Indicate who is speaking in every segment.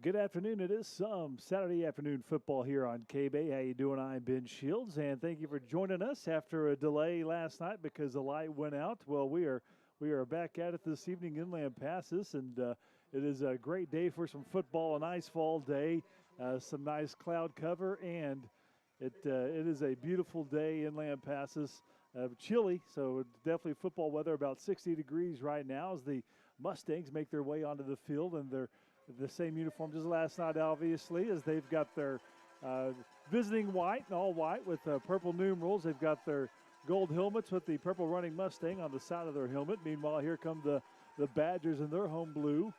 Speaker 1: Good afternoon. It is some Saturday afternoon football here on KBEY. How you doing? I'm Ben Shields, and thank you for joining us after a delay last night because the light went out. Well, we are back at it this evening in Lampasas, and it is a great day for some football, a nice fall day, some nice cloud cover, and it is a beautiful day in Lampasas. Chilly, so definitely football weather, about 60 degrees right now as the Mustangs make their way onto the field, and they're the same uniforms as last night, obviously, as they've got their visiting white and all white with purple numerals. They've got their gold helmets with the purple running Mustang on the side of their helmet. Meanwhile, here come the Badgers in their home blue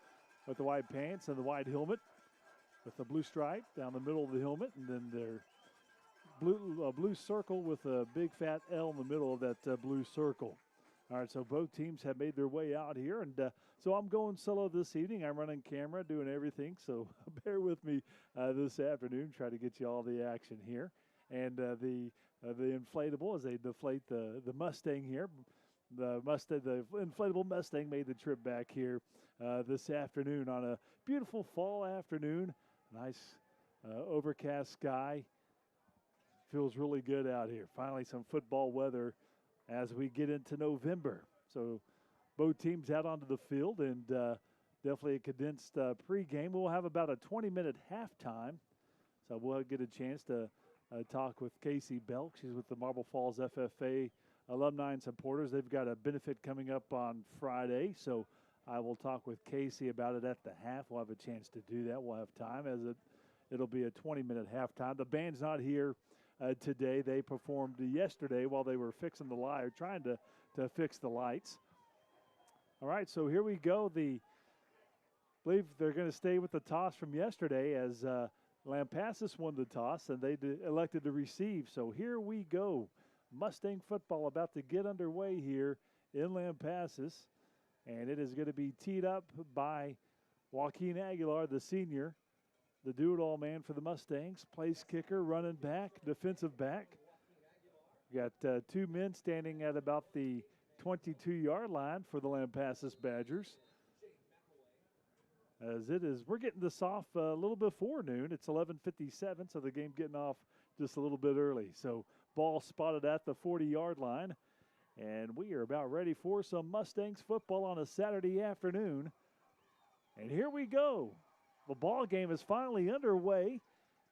Speaker 1: with the white pants and the white helmet with the blue stripe down the middle of the helmet, and then their blue circle with a big fat L in the middle of that blue circle. All right, so both teams have made their way out here, and so I'm going solo this evening. I'm running camera, doing everything, so bear with me this afternoon. Try to get you all the action here, and the inflatable as they deflate the Mustang here. The inflatable Mustang made the trip back here this afternoon on a beautiful fall afternoon. Nice overcast sky. Feels really good out here. Finally, some football weather as we get into November. So both teams out onto the field, and definitely a condensed pregame. We'll have about a 20-minute halftime. So we'll get a chance to talk with Casey Belk. She's with the Marble Falls FFA alumni and supporters. They've got a benefit coming up on Friday. So I will talk with Casey about it at the half. We'll have a chance to do that. We'll have time as it'll be a 20-minute halftime. The band's not here today. They performed yesterday while they were fixing the light, or trying to fix the lights. All right, so here we go. I believe they're going to stay with the toss from yesterday as Lampasas won the toss and they elected to receive. So here we go. Mustang football about to get underway here in Lampasas, and it is going to be teed up by Joaquin Aguilar, the senior, the do-it-all man for the Mustangs. Place kicker, running back, defensive back. We got two men standing at about the 22-yard line for the Lampasas Badgers. As it is, we're getting this off a little before noon. It's 11:57, so the game getting off just a little bit early. So ball spotted at the 40-yard line, and we are about ready for some Mustangs football on a Saturday afternoon. And here we go. The ball game is finally underway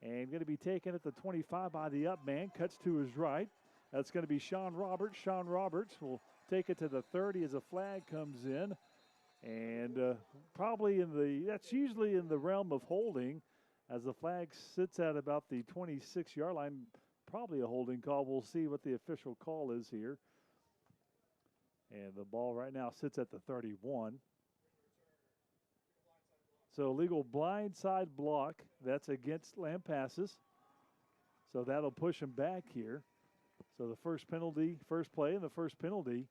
Speaker 1: and going to be taken at the 25 by the up man. Cuts to his right. That's going to be Sean Roberts. Sean Roberts will take it to the 30 as a flag comes in. And probably that's usually in the realm of holding as the flag sits at about the 26-yard line. Probably a holding call. We'll see what the official call is here. And the ball right now sits at the 31. So legal blindside block, that's against Lampasas. So that'll push him back here. So the first play and the first penalty,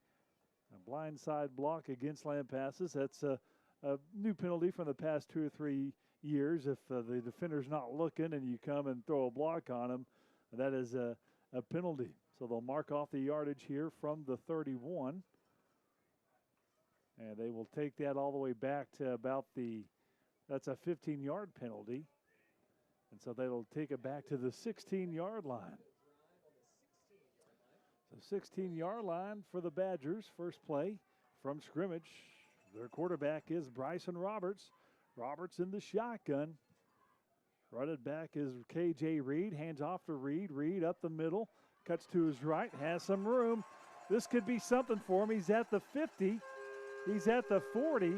Speaker 1: a blindside block against Lampasas. That's a new penalty from the past 2 or 3 years. If the defender's not looking and you come and throw a block on him, that is a penalty. So they'll mark off the yardage here from the 31. And they will take that all the way back to about that's a 15-yard penalty. And so they'll take it back to the 16-yard line. So 16-yard line for the Badgers. First play from scrimmage. Their quarterback is Bryson Roberts. Roberts in the shotgun. Running back is KJ Reed. Hands off to Reed. Reed up the middle. Cuts to his right. Has some room. This could be something for him. He's at the 50. He's at the 40.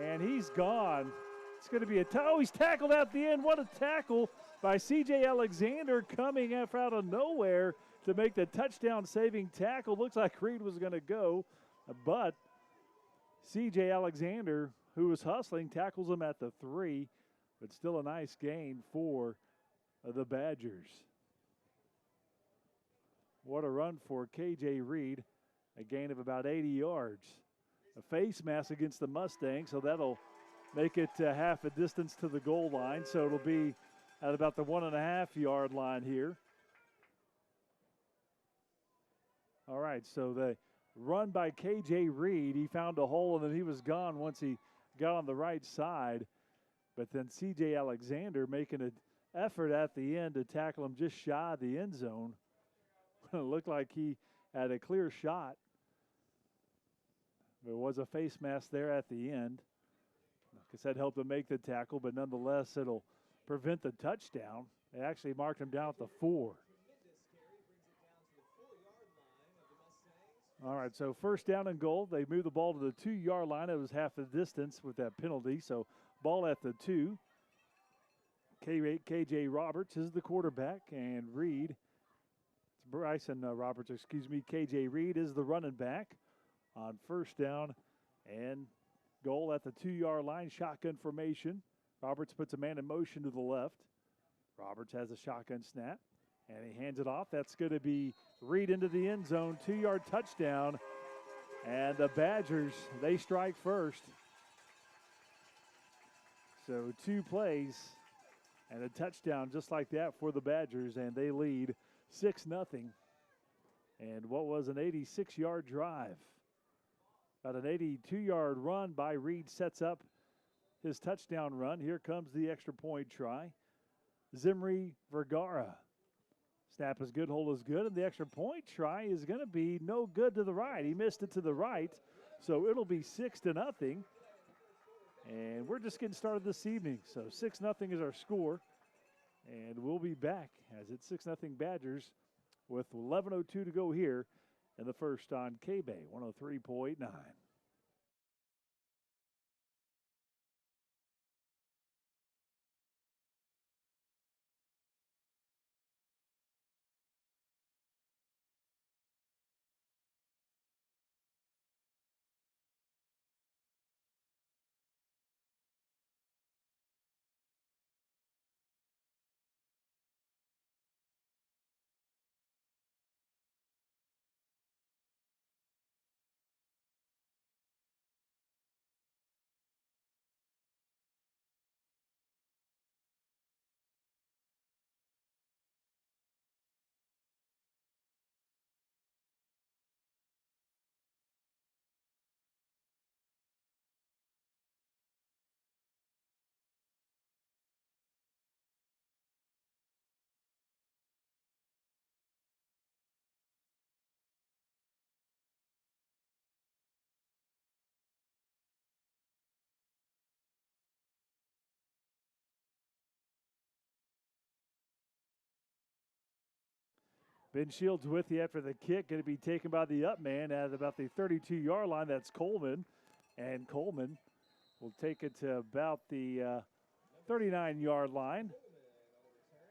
Speaker 1: And he's gone. It's going to be he's tackled at the end. What a tackle by C.J. Alexander coming out of nowhere to make the touchdown-saving tackle. Looks like Reed was going to go, but C.J. Alexander, who was hustling, tackles him at the 3, but still a nice gain for the Badgers. What a run for K.J. Reed, a gain of about 80 yards. A face mask against the Mustangs, so that'll make it half a distance to the goal line. So it'll be at about the 1.5-yard line here. All right, so the run by K.J. Reed, he found a hole and then he was gone once he got on the right side. But then C.J. Alexander making an effort at the end to tackle him just shy of the end zone. It looked like he had a clear shot. There was a face mask there at the end. Like I said, helped him make the tackle, but nonetheless, it'll prevent the touchdown. They actually marked him down at the 4. All right, so first down and goal. They moved the ball to the 2-yard line. It was half the distance with that penalty, so ball at the 2. KJ Roberts is the quarterback, and Reed, it's Bryson Roberts, excuse me, KJ Reed is the running back on first down and goal at the 2-yard line, shotgun formation. Roberts puts a man in motion to the left. Roberts has a shotgun snap, and he hands it off. That's going to be Reed into the end zone, 2-yard touchdown. And the Badgers, they strike first. So 2 plays and a touchdown just like that for the Badgers, and they lead 6-0. And what was an 86-yard drive. About an 82-yard run by Reed sets up his touchdown run. Here comes the extra point try. Zimri Vergara. Snap is good, hold is good, and the extra point try is going to be no good to the right. He missed it to the right, so it'll be 6-0. And we're just getting started this evening, so 6-0 is our score. And we'll be back as it's 6-0 Badgers with 11:02 to go here in the first on KBEY 103.9. Ben Shields with you after the kick, going to be taken by the up man at about the 32-yard line. That's Coleman, and Coleman will take it to about the 39-yard line.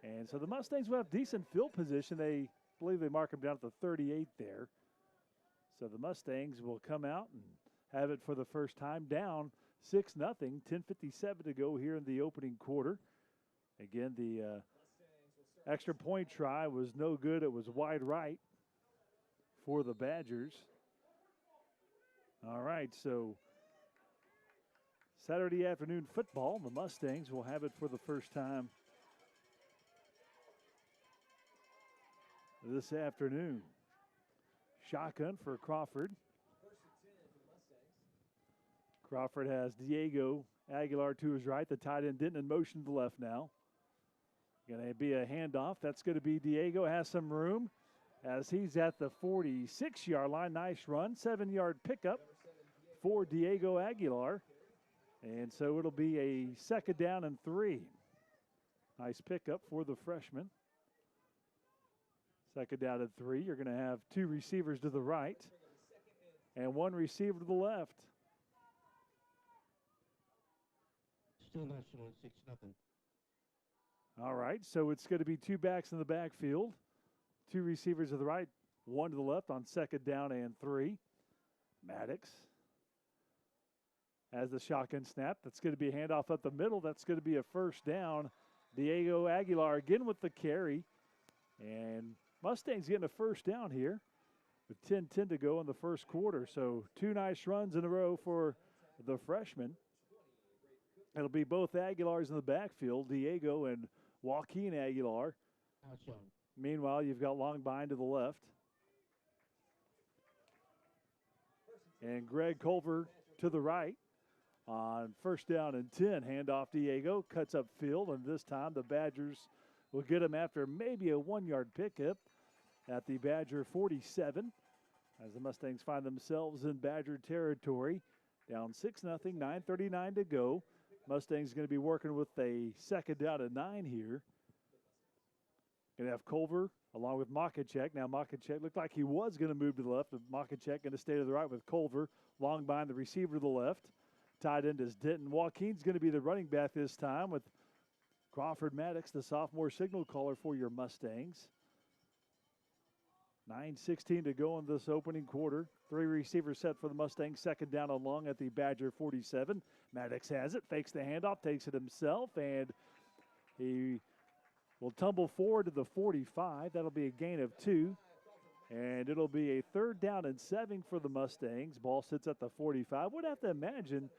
Speaker 1: And so the Mustangs will have decent field position. They believe they mark them down at the 38 there. So the Mustangs will come out and have it for the first time, down 6-0, 10:57 to go here in the opening quarter. Again, the extra point try was no good. It was wide right for the Badgers. All right, so Saturday afternoon football. The Mustangs will have it for the first time this afternoon. Shotgun for Crawford. Crawford has Diego Aguilar to his right. The tight end Denton in motion to the left now. Going to be a handoff. That's going to be Diego. Has some room as he's at the 46-yard line. Nice run. 7-yard pickup for Diego Aguilar. And so it'll be a second down and 3. Nice pickup for the freshman. Second down and 3. You're going to have 2 receivers to the right and 1 receiver to the left.
Speaker 2: Still not showing 6-0.
Speaker 1: All right, so it's going to be 2 backs in the backfield, 2 receivers to the right, 1 to the left on second down and 3. Maddox has the shotgun snap. That's going to be a handoff up the middle. That's going to be a first down. Diego Aguilar again with the carry. And Mustangs getting a first down here with 10:10 to go in the first quarter. So 2 nice runs in a row for the freshman. It'll be both Aguilars in the backfield, Diego and Joaquin Aguilar. Meanwhile, you've got Longbind to the left. And Greg Culver to the right. On first down and 10, handoff Diego, cuts up field, and this time the Badgers will get him after maybe a 1-yard pickup at the Badger 47 as the Mustangs find themselves in Badger territory. Down 6-0, 9:39 to go. Mustangs going to be working with a second down and 9 here. Going to have Culver along with Makacek. Now Makacek looked like he was going to move to the left, but Makacek going to stay to the right with Culver. Long behind the receiver to the left. Tight end is Denton. Joaquin's going to be the running back this time with Crawford Maddox, the sophomore signal caller for your Mustangs. 9:16 to go in this opening quarter. 3 receivers set for the Mustangs. Second down and long at the Badger 47. Maddox has it, fakes the handoff, takes it himself, and he will tumble forward to the 45. That'll be a gain of 2. And it'll be a third down and 7 for the Mustangs. Ball sits at the 45. Would have to imagine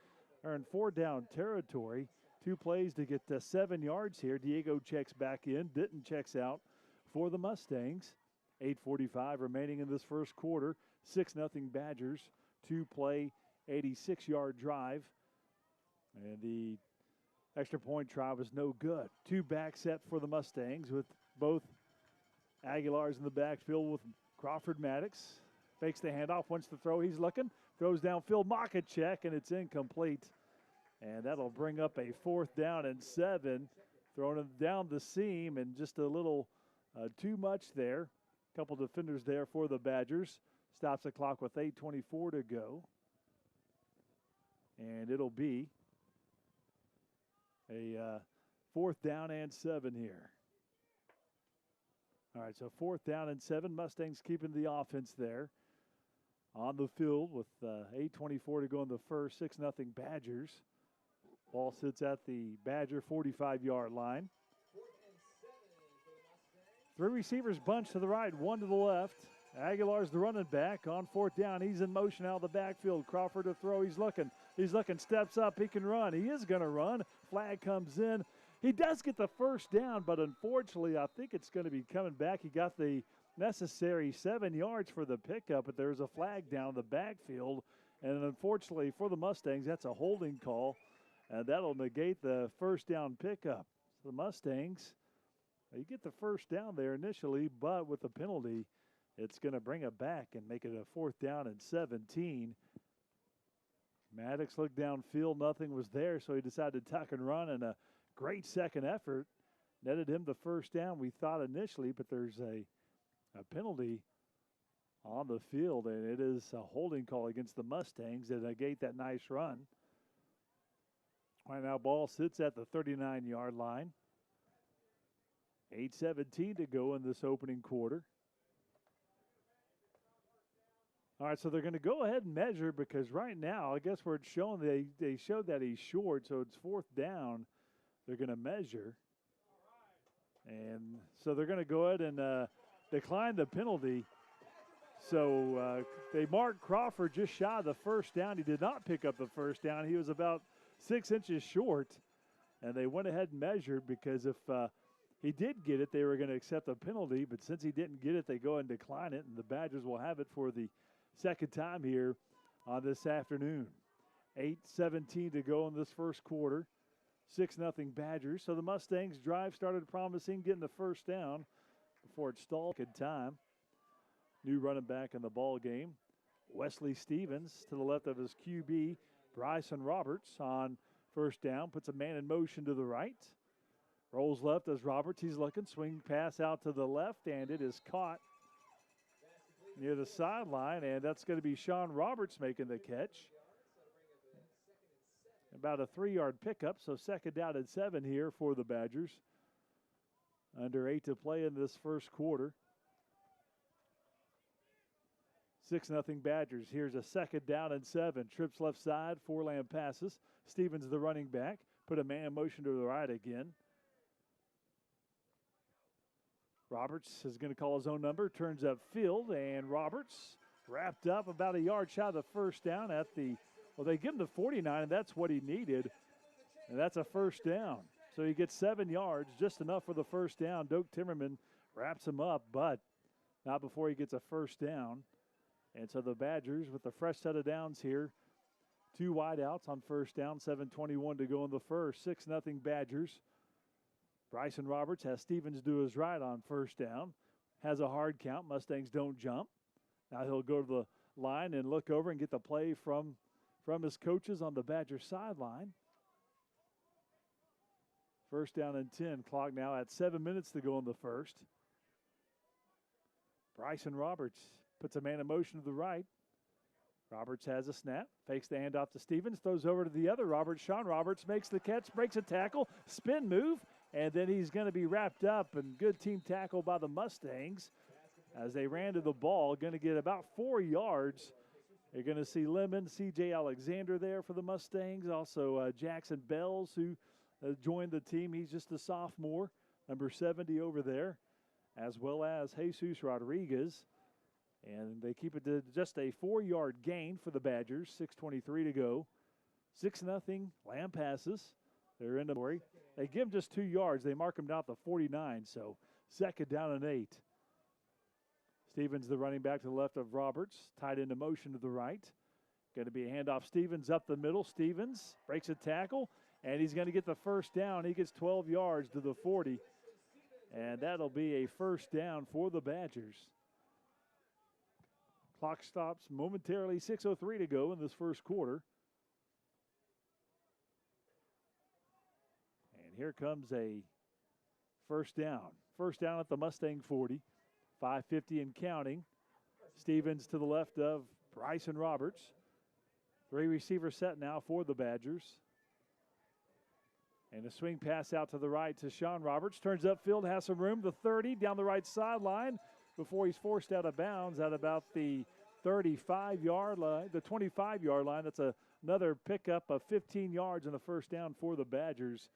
Speaker 1: they're in 4-down territory. 2 plays to get to 7 yards here. Diego checks back in. Denton checks out for the Mustangs. 8:45 remaining in this first quarter. 6-0 Badgers. 2-play, 86-yard drive. And the extra point try was no good. 2 back set for the Mustangs with both Aguilars in the backfield with Crawford Maddox. Fakes the handoff, wants to throw. He's looking. Throws downfield, Makacek, and it's incomplete. And that'll bring up a 4th down and 7. Throwing him down the seam and just a little too much there. Couple defenders there for the Badgers. Stops the clock with 8:24 to go. And it'll be a 4th down and 7 here. All right, so 4th down and 7. Mustangs keeping the offense there on the field with 8:24 to go in the first. 6-0 Badgers. Ball sits at the Badger 45-yard line. 3 receivers bunched to the right, 1 to the left. Aguilar's the running back on 4th down. He's in motion out of the backfield. Crawford to throw. He's looking, steps up. He can run. He is going to run. Flag comes in. He does get the first down, but unfortunately, I think it's going to be coming back. He got the necessary 7 yards for the pickup, but there's a flag down in the backfield. And unfortunately for the Mustangs, that's a holding call, and that'll negate the first down pickup. So the Mustangs, you get the first down there initially, but with the penalty, it's going to bring it back and make it a 4th down and 17. Maddox looked downfield. Nothing was there, so he decided to tuck and run, and a great second effort netted him the first down, we thought initially, but there's a penalty on the field, and it is a holding call against the Mustangs that negate that nice run. Right now, ball sits at the 39-yard line. 8:17 to go in this opening quarter. All right, so they're going to go ahead and measure because right now, I guess where it's showing, they showed that he's short, so it's 4th down. They're going to measure. And so they're going to go ahead and decline the penalty. So they marked Crawford just shy of the first down. He did not pick up the first down. He was about 6 inches short. And they went ahead and measured because if he did get it, they were going to accept the penalty. But since he didn't get it, they go ahead and decline it. And the Badgers will have it for the second time here on this afternoon. 8:17 to go in this first quarter. 6-0 Badgers. So the Mustangs' drive started promising, getting the first down before it stalled. Good time. New running back in the ball game. Wesley Stevens to the left of his QB, Bryson Roberts on first down. Puts a man in motion to the right. Rolls left as Roberts. He's looking. Swing pass out to the left, and it is caught near the sideline, and that's going to be Sean Roberts making the catch. About a 3-yard pickup, so second down and 7 here for the Badgers. Under 8 to play in this first quarter. 6-0 Badgers. Here's a second down and 7. Trips left side for Lampasas. Stevens the running back. Put a man in motion to the right again. Roberts is going to call his own number. Turns up field, and Roberts wrapped up about a yard shy of the first down at the, well, they give him the 49, and that's what he needed. And that's a first down. So he gets 7 yards, just enough for the first down. Doak Timmerman wraps him up, but not before he gets a first down. And so the Badgers with the fresh set of downs here 2 wide outs on first down, 7:21 to go in the first. 6-0 Badgers. Bryson Roberts has Stevens to his right on first down. Has a hard count. Mustangs don't jump. Now he'll go to the line and look over and get the play from his coaches on the Badger sideline. First down and 10. Clock now at 7 minutes to go in the first. Bryson Roberts puts a man in motion to the right. Roberts has a snap, fakes the handoff to Stevens, throws over to the other Roberts. Sean Roberts makes the catch, breaks a tackle, spin move, and then he's going to be wrapped up. And good team tackle by the Mustangs as they ran to the ball. Going to get about 4 yards. You're going to see Lemon, C.J. Alexander there for the Mustangs. Also Jackson Bells, who joined the team. He's just a sophomore, number 70 over there, as well as Jesus Rodriguez. And they keep it to just a 4-yard gain for the Badgers. 6:23 to go. 6-0 Lampasas. They're in the story. They give him just 2 yards. They mark him down at the 49, so second down and 8. Stevens, the running back to the left of Roberts, tied into motion to the right. Going to be a handoff. Stevens up the middle. Stevens breaks a tackle, and he's going to get the first down. He gets 12 yards to the 40, and that'll be a first down for the Badgers. Clock stops momentarily. 6:03 to go in this first quarter. And here comes a first down. First down at the Mustang 40. 5:50 and counting. Stevens to the left of Bryson Roberts. 3 receivers set now for the Badgers. And a swing pass out to the right to Sean Roberts. Turns upfield, has some room. The 30 down the right sideline before he's forced out of bounds at about the 35-yard line, the 25-yard line. That's another pickup of 15 yards and a first down for the Badgers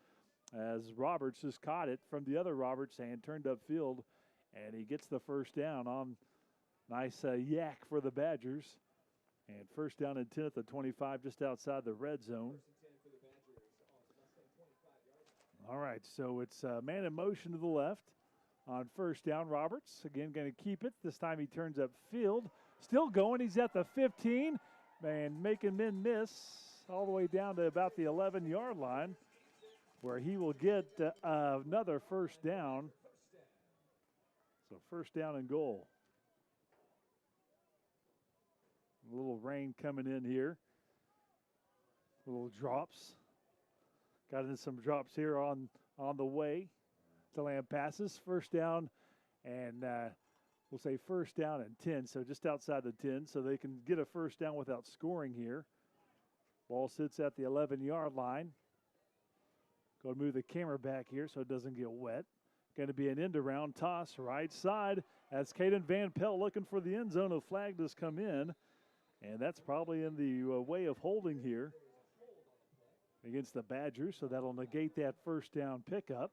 Speaker 1: as Roberts has caught it from the other Roberts and turned upfield, and he gets the first down on nice yak for the Badgers. And first down and 10 at the 25, just outside the red zone. All right, so it's man in motion to the left on first down. Roberts, again, going to keep it. This time he turns upfield. Still going. He's at the 15, and making men miss all the way down to about the 11-yard line, where he will get another first down. So first down and goal. A little rain coming in here. Little drops. Got in some drops here on the way to Lampasas. First down, and we'll say first down and 10, so just outside the 10, so they can get a first down without scoring here. Ball sits at the 11-yard line. Go to move the camera back here so it doesn't get wet. Going to be an end-around toss right side as Caden Van Pelt looking for the end zone. A flag does come in, and that's probably in the way of holding here against the Badgers, so that'll negate that first down pickup.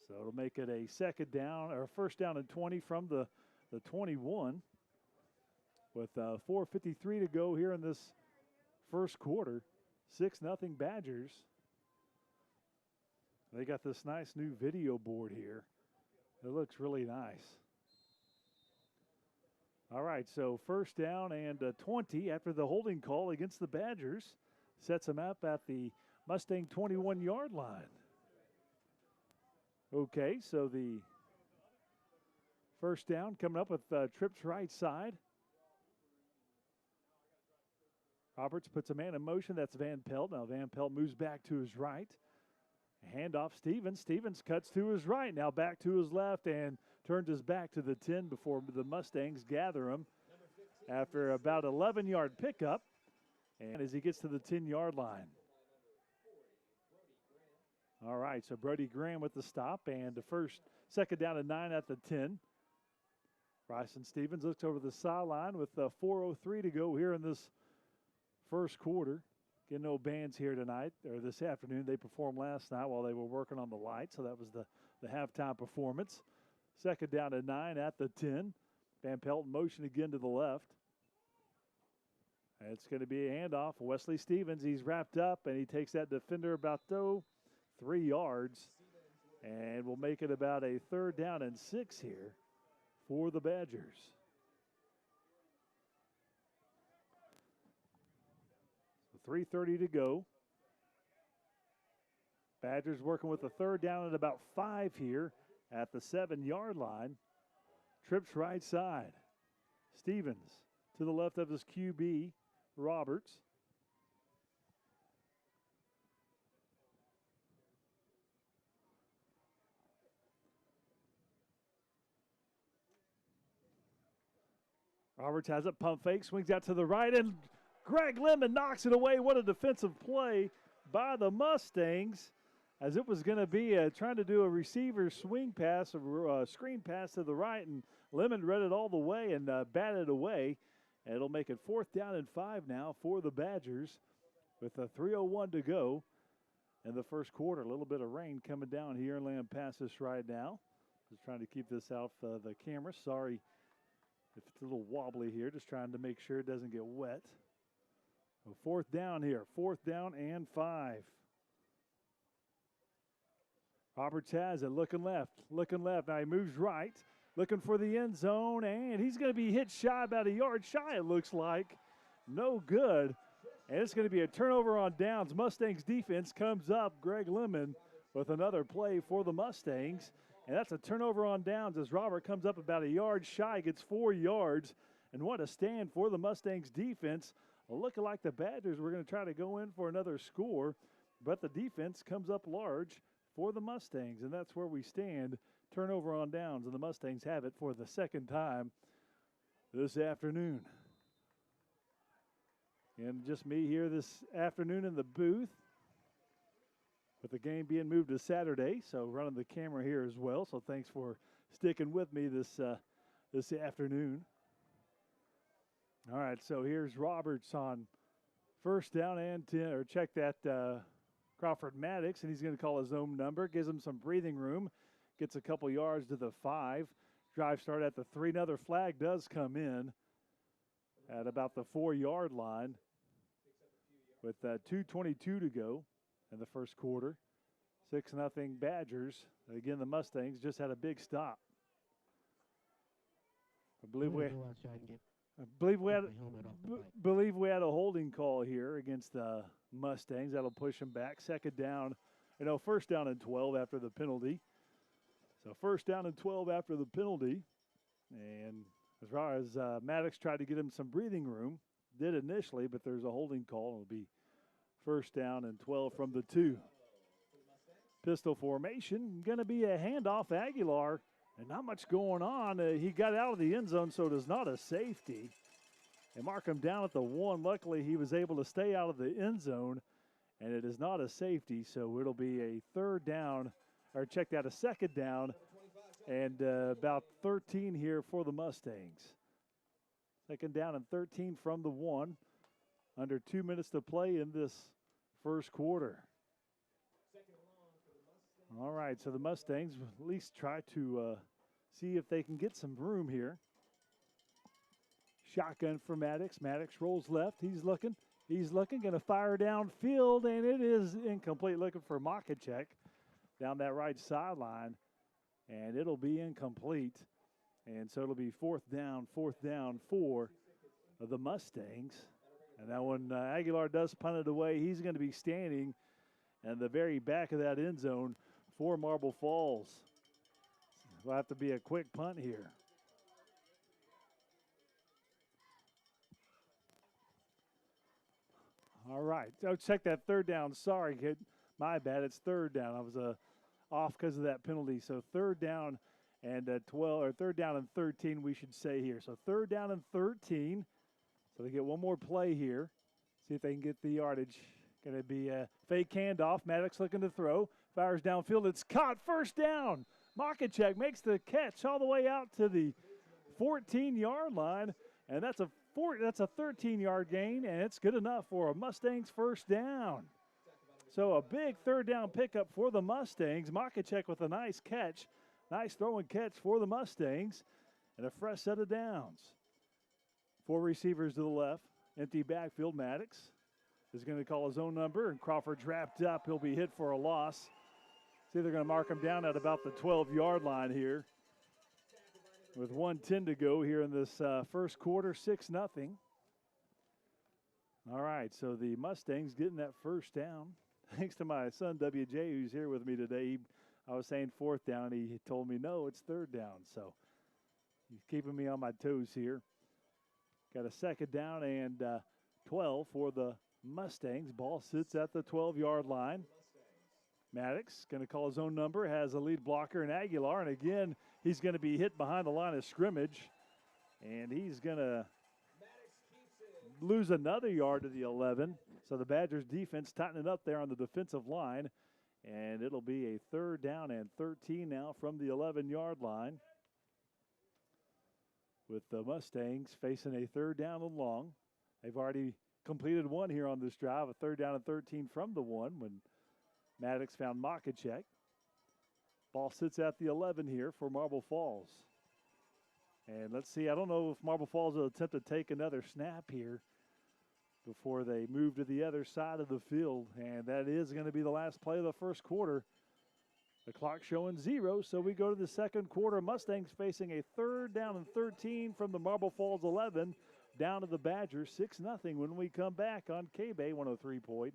Speaker 1: So it'll make it a second down, or first down and 20 from the 21 with 4:53 to go here in this first quarter. 6-0 Badgers. They got this nice new video board here. It looks really nice. All right, so first down and 20 after the holding call against the Badgers. Sets them up at the Mustang 21-yard line. Okay, so the first down coming up with trips right side. Roberts puts a man in motion. That's Van Pelt. Now Van Pelt moves back to his right. Handoff Stevens. Stevens cuts to his right. Now back to his left and turns his back to the 10 before the Mustangs gather him after about 11-yard pickup. And as he gets to the 10-yard line. All right, so Brody Graham with the stop and the second down and 9 at the 10. Bryson Stevens looks over the sideline with 4:03 to go here in this first quarter. Again, no bands here tonight or this afternoon. They performed last night while they were working on the lights, so that was the halftime performance. Second down and 9 at the 10. Van Pelt in motion again to the left. It's going to be a handoff. Wesley Stevens, he's wrapped up, and he takes that defender about 3 yards. And we'll make it about a third down and 6 here for the Badgers. 3:30 to go. Badgers working with a third down at about 5 here at the 7-yard line. Trips right side. Stevens to the left of his QB, Roberts. Roberts has it, pump fake, swings out to the right, and Greg Lemon knocks it away. What a defensive play by the Mustangs, as it was going to be trying to do a receiver swing pass, a screen pass to the right, and Lemon read it all the way and batted away. And it'll make it 4th down and 5 now for the Badgers with a 3:01 to go in the first quarter. A little bit of rain coming down here in Lampasas right now. Just trying to keep this off the camera. Sorry if it's a little wobbly here. Just trying to make sure it doesn't get wet. So 4th down here. 4th down and 5. Roberts has it, looking left. Now he moves right, looking for the end zone, and he's going to be hit shy, about a yard shy, it looks like. No good. And it's going to be a turnover on downs. Mustangs defense comes up. Greg Lemon with another play for the Mustangs. And that's a turnover on downs as Robert comes up about a yard shy, gets 4 yards. And what a stand for the Mustangs defense. Looking like the Badgers were going to try to go in for another score, but the defense comes up large for the Mustangs, and that's where we stand. Turnover on downs, and the Mustangs have it for the second time this afternoon. And just me here this afternoon in the booth, with the game being moved to Saturday, so running the camera here as well. So thanks for sticking with me this afternoon. All right, so here's Roberts on 1st down and 10, or check that Crawford Maddox, and he's going to call his own number, gives him some breathing room, gets a couple yards to the 5. Drive start at the 3. Another flag does come in at about the 4-yard line with 2:22 to go in the first quarter. 6-0 Badgers. Again, the Mustangs just had a big stop. I believe we had a holding call here against the Mustangs. That'll push them back. 1st down and 12 after the penalty. So 1st down and 12 after the penalty. And as far as Maddox tried to get him some breathing room, did initially, but there's a holding call. It'll be 1st down and 12 from the 2. Pistol formation. Going to be a handoff. Aguilar. And not much going on. He got out of the end zone, so it is not a safety. They mark him down at the 1. Luckily, he was able to stay out of the end zone, and it is not a safety, so it'll be a 3rd down, or check that, a 2nd down, and about 13 here for the Mustangs. 2nd down and 13 from the 1. Under 2 minutes to play in this first quarter. All right, so the Mustangs at least try to see if they can get some room here. Shotgun for Maddox. Maddox rolls left. He's looking, going to fire downfield, and it is incomplete. Looking for Makacek down that right sideline, and it'll be incomplete. And so it'll be 4th down for the Mustangs. And that one, Aguilar does punt it away. He's going to be standing in the very back of that end zone for Marble Falls. Will have to be a quick punt here. All right. So check that 3rd down. Sorry, kid. My bad. It's 3rd down. I was off because of that penalty. So 3rd down and 12, or 3rd down and 13, we should say here. So 3rd down and 13. So they get one more play here. See if they can get the yardage. Going to be a fake handoff. Maddox looking to throw. Fires downfield. It's caught. 1st down. Makacek makes the catch all the way out to the 14-yard line. And that's a 13-yard gain, and it's good enough for a Mustangs 1st down. So a big 3rd down pickup for the Mustangs. Makacek with a nice catch. Nice throwing catch for the Mustangs. And a fresh set of downs. 4 receivers to the left. Empty backfield. Maddox is going to call his own number, and Crawford's wrapped up. He'll be hit for a loss. See, they're going to mark him down at about the 12-yard line here. With 1:10 to go here in this first quarter, 6-0. All right, so the Mustangs getting that first down. Thanks to my son, WJ, who's here with me today. I was saying fourth down. He told me, no, it's third down. So he's keeping me on my toes here. Got a second down and 12 for the Mustangs. Ball sits at the 12-yard line. Maddox going to call his own number, has a lead blocker in Aguilar. And again, he's going to be hit behind the line of scrimmage. And he's going to lose another yard to the 11. So the Badgers defense tightening up there on the defensive line. And it'll be a third down and 13 now from the 11-yard line, with the Mustangs facing a third down and long. They've already completed one here on this drive, a third down and 13 from the one when Maddox found Makachek. Ball sits at the 11 here for Marble Falls. And let's see, I don't know if Marble Falls will attempt to take another snap here before they move to the other side of the field. And that is going to be the last play of the first quarter. The clock showing 0, so we go to the second quarter. Mustangs facing a third down and 13 from the Marble Falls 11, down to the Badgers 6-0 when we come back on KBEY 103.9.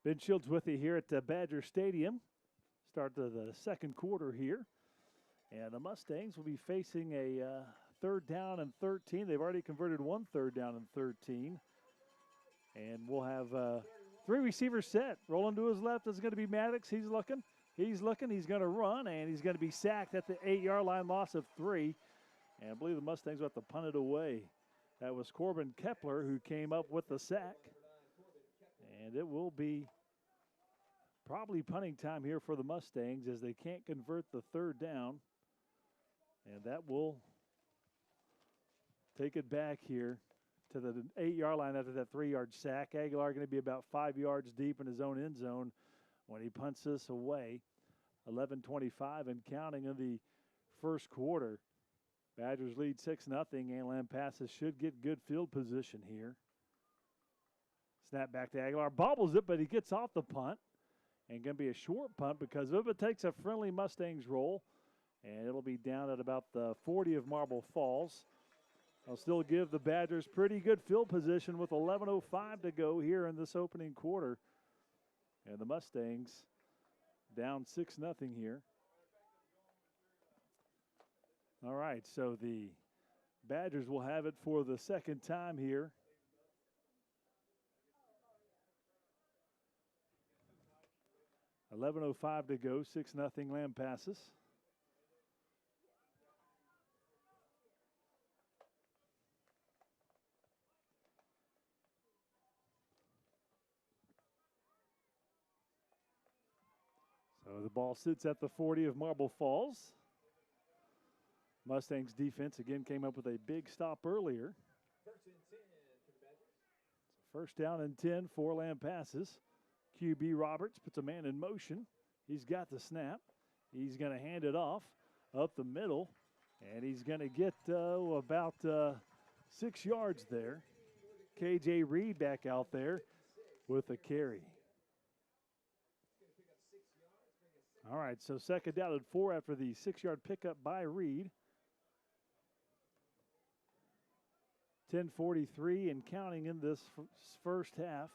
Speaker 1: Ben Shields with you here at Badger Stadium. Start to the second quarter here. And the Mustangs will be facing a third down and 13. They've already converted one third down and 13. And we'll have three receivers set. Rolling to his left is going to be Maddox. He's looking. He's going to run, and he's going to be sacked at the 8-yard line, loss of 3. And I believe the Mustangs will have to punt it away. That was Corbin Kepler who came up with the sack. And it will be probably punting time here for the Mustangs as they can't convert the third down. And that will take it back here to the 8-yard line after that 3-yard sack. Aguilar going to be about 5 yards deep in his own end zone when he punts this away. 11:25 and counting in the first quarter. Badgers lead 6-0, and Lampasas should get good field position here. Snap back to Aguilar. Bobbles it, but he gets off the punt. And going to be a short punt because if it takes a friendly Mustangs roll, and it'll be down at about the 40 of Marble Falls. I'll still give the Badgers pretty good field position with 11:05 to go here in this opening quarter. And the Mustangs down 6-0 here. All right, so the Badgers will have it for the second time here. $11:05 to go, 6-0 Lampasas. So the ball sits at the 40 of Marble Falls. Mustangs defense again came up with a big stop earlier. First down and 10 for Lampasas. QB Roberts puts a man in motion. He's got the snap. He's going to hand it off up the middle, and he's going to get about 6 yards there. KJ Reed back out there with a carry. All right, so second down and 4 after the 6-yard pickup by Reed. 10:43 and counting in this first half.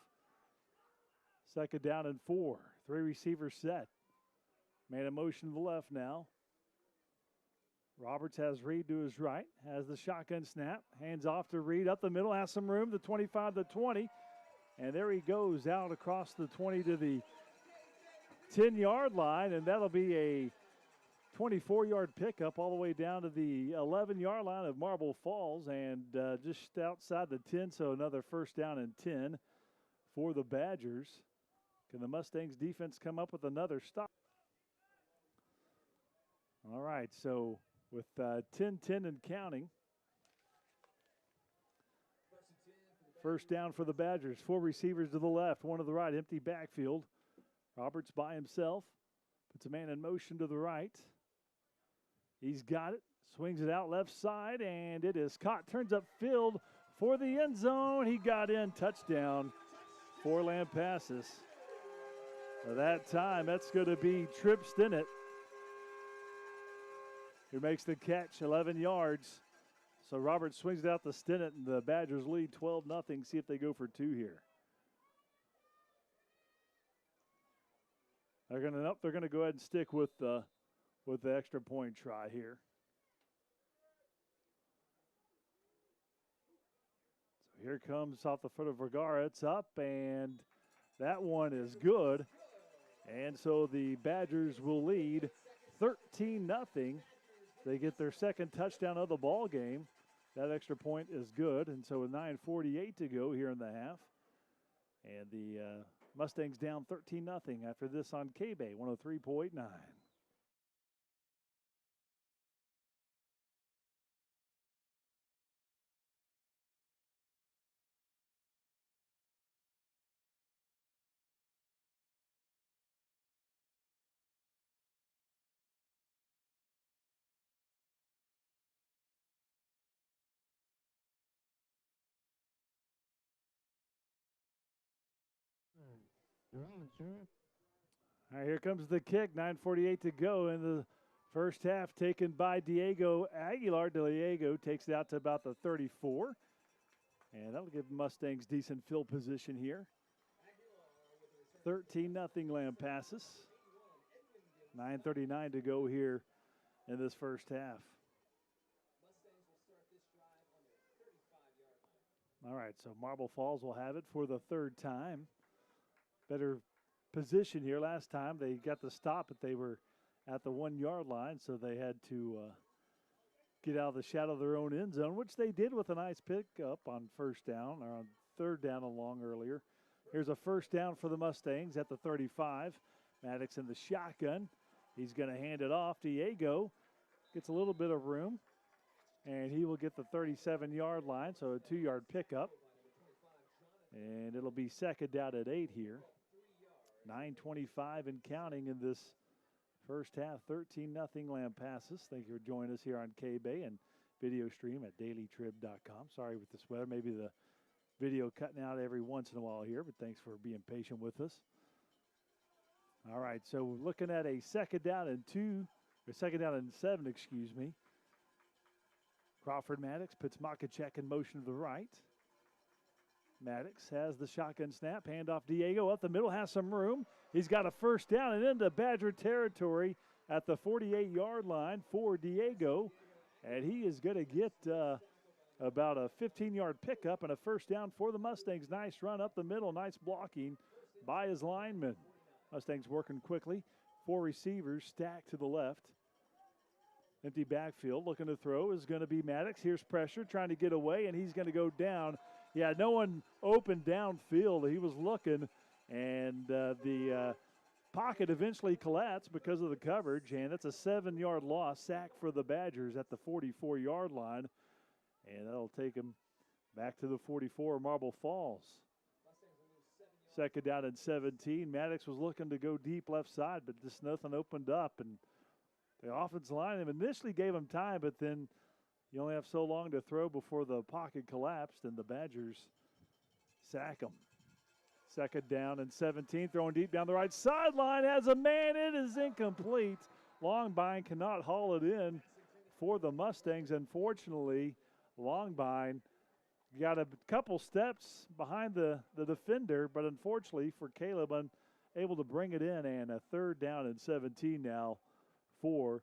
Speaker 1: Second down and 4. 3 receivers set. Man in motion to the left now. Roberts has Reed to his right, has the shotgun snap, hands off to Reed up the middle, has some room, the 25 to 20, and there he goes out across the 20 to the 10-yard line, and that'll be a 24-yard pickup all the way down to the 11-yard line of Marble Falls, and just outside the 10, so another first down and 10 for the Badgers. Can the Mustangs defense come up with another stop? All right, so with 10-10 and counting. First down for the Badgers. 4 receivers to the left, 1 to the right, empty backfield. Roberts by himself. Puts a man in motion to the right. He's got it. Swings it out left side, and it is caught. Turns upfield for the end zone. He got in. Touchdown for Lampasas. That time, that's going to be Tripp Stinnett, who makes the catch, 11 yards. So Roberts swings it out to Stinnett, and the Badgers lead 12-0. See if they go for 2 here. They're going to go ahead and stick with the extra point try here. So here comes off the foot of Vergara. It's up, and that one is good. And so the Badgers will lead 13-0. They get their second touchdown of the ball game. That extra point is good. And so with 9:48 to go here in the half. And the Mustangs down 13-0 after this on KBEY 103.9.
Speaker 2: You're on, sir.
Speaker 1: All right, here comes the kick. 9:48 to go in the first half, taken by Diego Aguilar. Diego takes it out to about the 34. And that'll give Mustangs decent field position here. 13-0 Lampasas. 9:39 to go here in this first half. All right, so Marble Falls will have it for the 3rd time. Better position here. Last time they got the stop, but they were at the 1-yard line, so they had to get out of the shadow of their own end zone, which they did with a nice pickup on first down, or on 3rd down along earlier. Here's a first down for the Mustangs at the 35. Maddox in the shotgun. He's going to hand it off. Diego gets a little bit of room, and he will get the 37-yard line, so a 2-yard pickup. And it'll be second down at 8 here. 9:25 and counting in this first half. 13-0 Lampasas. Thank you for joining us here on KBEY and video stream at dailytrib.com. Sorry with this weather. Maybe the video cutting out every once in a while here, but thanks for being patient with us. All right, so we're looking at a second down and 7, excuse me. Crawford Maddox puts Makachek in motion to the right. Maddox has the shotgun snap, handoff Diego up the middle, has some room. He's got a first down and into Badger territory at the 48-yard line for Diego. And he is going to get about a 15-yard pickup and a first down for the Mustangs. Nice run up the middle, nice blocking by his lineman. Mustangs working quickly. 4 receivers stacked to the left. Empty backfield, looking to throw is going to be Maddox. Here's pressure, trying to get away, and he's going to go down. Yeah, no one open downfield. He was looking, and the pocket eventually collapsed because of the coverage, and that's a 7-yard loss, sack for the Badgers at the 44-yard line, and that'll take him back to the 44, Marble Falls. Second down and 17. Maddox was looking to go deep left side, but just nothing opened up, and the offensive line initially gave him time, but then you only have so long to throw before the pocket collapsed, and the Badgers sack him. Second down and 17, throwing deep down the right sideline, has a man, it is incomplete. Longbine cannot haul it in for the Mustangs. Unfortunately, Longbine got a couple steps behind the defender, but unfortunately for Caleb, unable to bring it in, and a 3rd down and 17 now for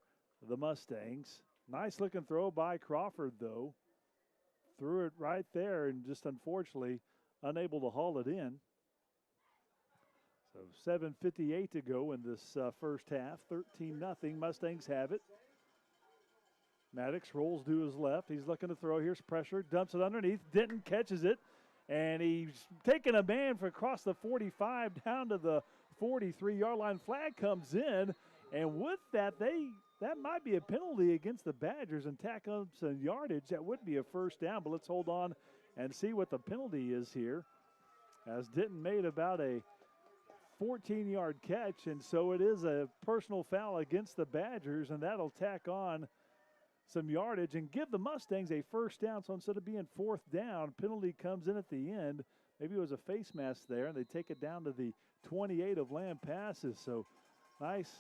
Speaker 1: the Mustangs. Nice looking throw by Crawford, though. Threw it right there and just unfortunately unable to haul it in. So 7:58 to go in this first half. 13-0. Mustangs have it. Maddox rolls to his left. He's looking to throw. Here's pressure. Dumps it underneath. Denton catches it. And he's taking a man for across the 45 down to the 43-yard line. Flag comes in. And with that, that might be a penalty against the Badgers and tack up some yardage. That would be a 1st down. But let's hold on and see what the penalty is here. As Denton made about a 14-yard catch. And so it is a personal foul against the Badgers. And that'll tack on some yardage and give the Mustangs a 1st down. So instead of being 4th down, penalty comes in at the end. Maybe it was a face mask there, and they take it down to the 28 of Lampasas. So nice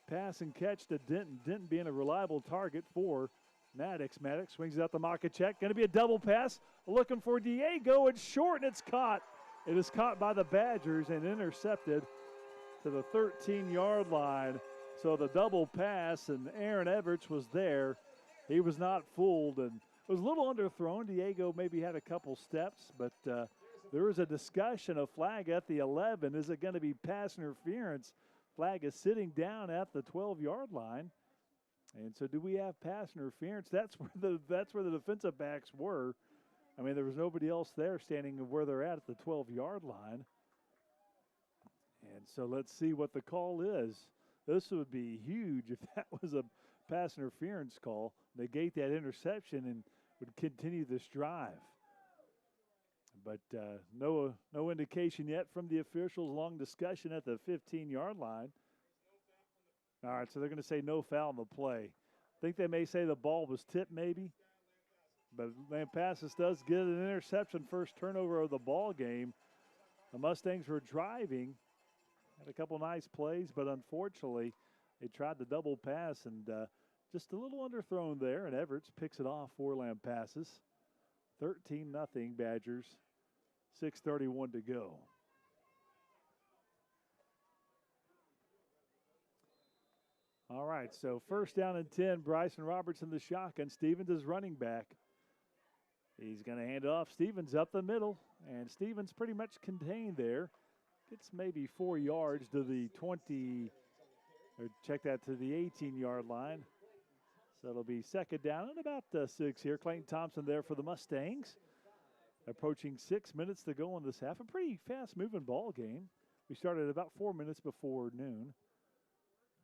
Speaker 1: pass and catch to Denton. Denton being a reliable target for Maddox. Maddox swings it out the Makachek. Going to be a double pass. Looking for Diego. It's short, and it's caught. It is caught by the Badgers and intercepted to the 13-yard line. So the double pass, and Aaron Everts was there. He was not fooled and was a little underthrown. Diego maybe had a couple steps, but there was a discussion, a flag at the 11. Is it going to be pass interference? Flag is sitting down at the 12-yard line. And so do we have pass interference? That's where the defensive backs were. I mean, there was nobody else there standing where they're at the 12-yard line. And so let's see what the call is. This would be huge if that was a pass interference call. Negate that interception and would continue this drive. But no indication yet from the officials. Long discussion at the 15-yard line. All right, so they're going to say no foul on the play. I think they may say the ball was tipped maybe. But Lampasas does get an interception, first turnover of the ball game. The Mustangs were driving. Had a couple nice plays, but unfortunately, they tried the double pass and just a little underthrown there, and Everts picks it off for Lampasas. 13-0 Badgers, 6:31 to go. All right, so 1st down and 10, Bryson Roberts in the shotgun. Stevens is running back. He's going to hand it off. Stevens up the middle, and Stevens pretty much contained there. Gets maybe 4 yards to the 20, or check that to the 18-yard line. So it'll be 2nd down and about 6 here. Clayton Thompson there for the Mustangs. Approaching 6 minutes to go in this half. A pretty fast-moving ball game. We started about 4 minutes before noon,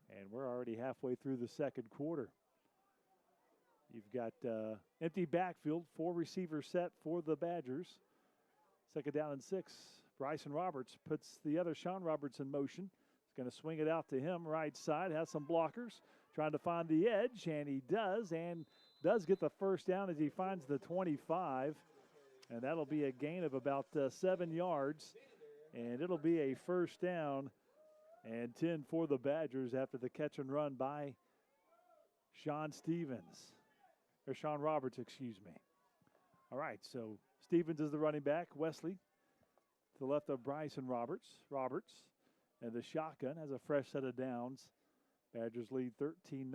Speaker 1: and we're already halfway through the 2nd quarter. You've got empty backfield, 4 receivers set for the Badgers. 2nd down and 6. Bryson Roberts puts the other Sean Roberts in motion. He's going to swing it out to him right side, has some blockers, trying to find the edge, and he does get the 1st down as he finds the 25. And that'll be a gain of about 7 yards. And it'll be a 1st down and 10 for the Badgers after the catch and run by Sean Roberts, excuse me. All right, so Stevens is the running back. Wesley to the left of Bryson Roberts. And the shotgun has a fresh set of downs. Badgers lead 13-0.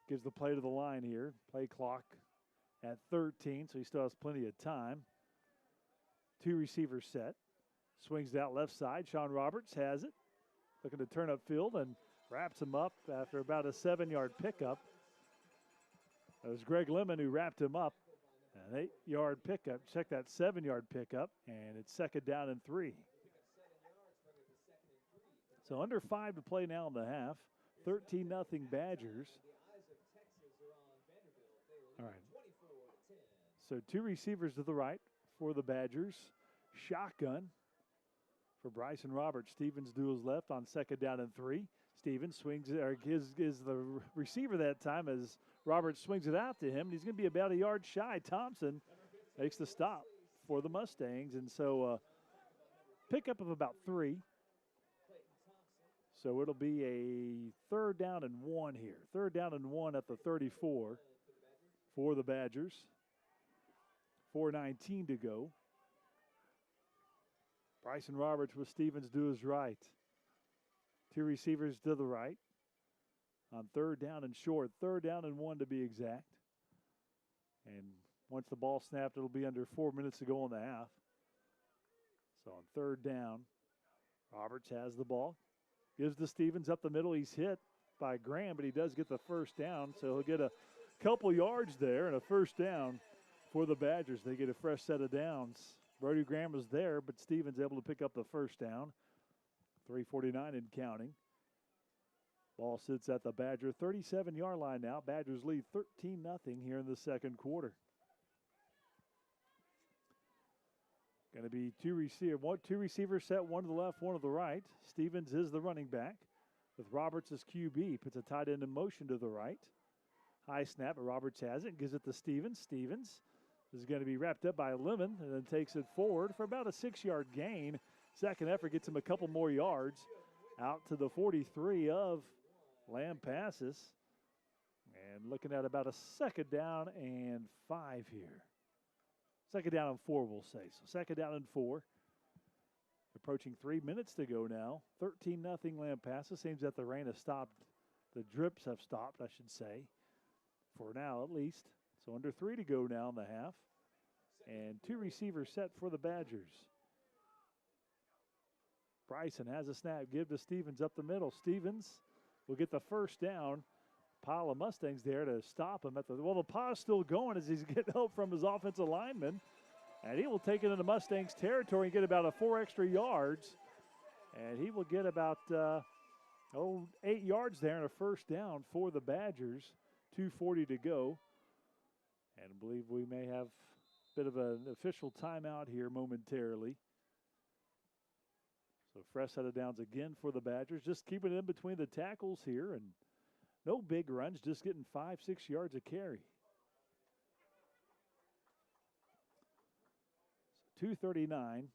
Speaker 1: Gives the play to the line here. Play clock at 13, so he still has plenty of time. 2 receivers set. Swings it out left side. Sean Roberts has it. Looking to turn up field and wraps him up after about a 7-yard pickup. It was Greg Lemon who wrapped him up. An 8-yard pickup. Check that 7-yard pickup, and it's 2nd down and 3. So under 5 to play now in the half. 13-0 Badgers. All right. So 2 receivers to the right for the Badgers. Shotgun for Bryson Roberts. Stevens to his left on 2nd down and 3. Stevens swings it, or is the receiver that time as Roberts swings it out to him. And he's going to be about a yard shy. Thompson makes the stop for the Mustangs. And so pickup of about 3. So it'll be a 3rd down and 1 here. 3rd down and 1 at the 34 for the Badgers. 4:19 to go. Bryson Roberts with Stevens to his right. Two receivers to the right. On third down and short, 3rd down and 1 to be exact. And once the ball snapped, it'll be under 4 minutes to go in the half. So on 3rd down, Roberts has the ball. Gives to Stevens up the middle. He's hit by Graham, but he does get the 1st down. So he'll get a couple yards there and a 1st down for the Badgers. They get a fresh set of downs. Brody Graham was there, but Stevens able to pick up the 1st down. 3:49 and counting. Ball sits at the Badger 37-yard line now. Badgers lead 13-0 here in the 2nd quarter. Going to be two receivers set, one to the left, one to the right. Stevens is the running back with Roberts as QB. Puts a tight end in motion to the right. High snap, but Roberts has it. Gives it to Stevens. Stevens is going to be wrapped up by Lemon and then takes it forward for about a 6-yard gain. Second effort gets him a couple more yards out to the 43 of Lampasas. And looking at about a 2nd down and 5 here. 2nd down and 4, we'll say. So 2nd down and 4. Approaching 3 minutes to go now. 13-0 Lampasas. Seems that the rain has stopped. The drips have stopped, I should say. For now, at least. So under 3 to go now in the half. And 2 receivers set for the Badgers. Bryson has a snap. Give to Stevens up the middle. Stevens will get the 1st down. Pile of Mustangs there to stop him at the. Well, the pause still going as he's getting help from his offensive lineman. And he will take it into Mustangs territory and get about 4 extra yards. And he will get about 8 yards there and a 1st down for the Badgers. 2:40 to go. And I believe we may have a bit of an official timeout here momentarily. So fresh set of downs again for the Badgers. Just keeping it in between the tackles here. And no big runs, just getting 5-6 yards a carry. So 2:39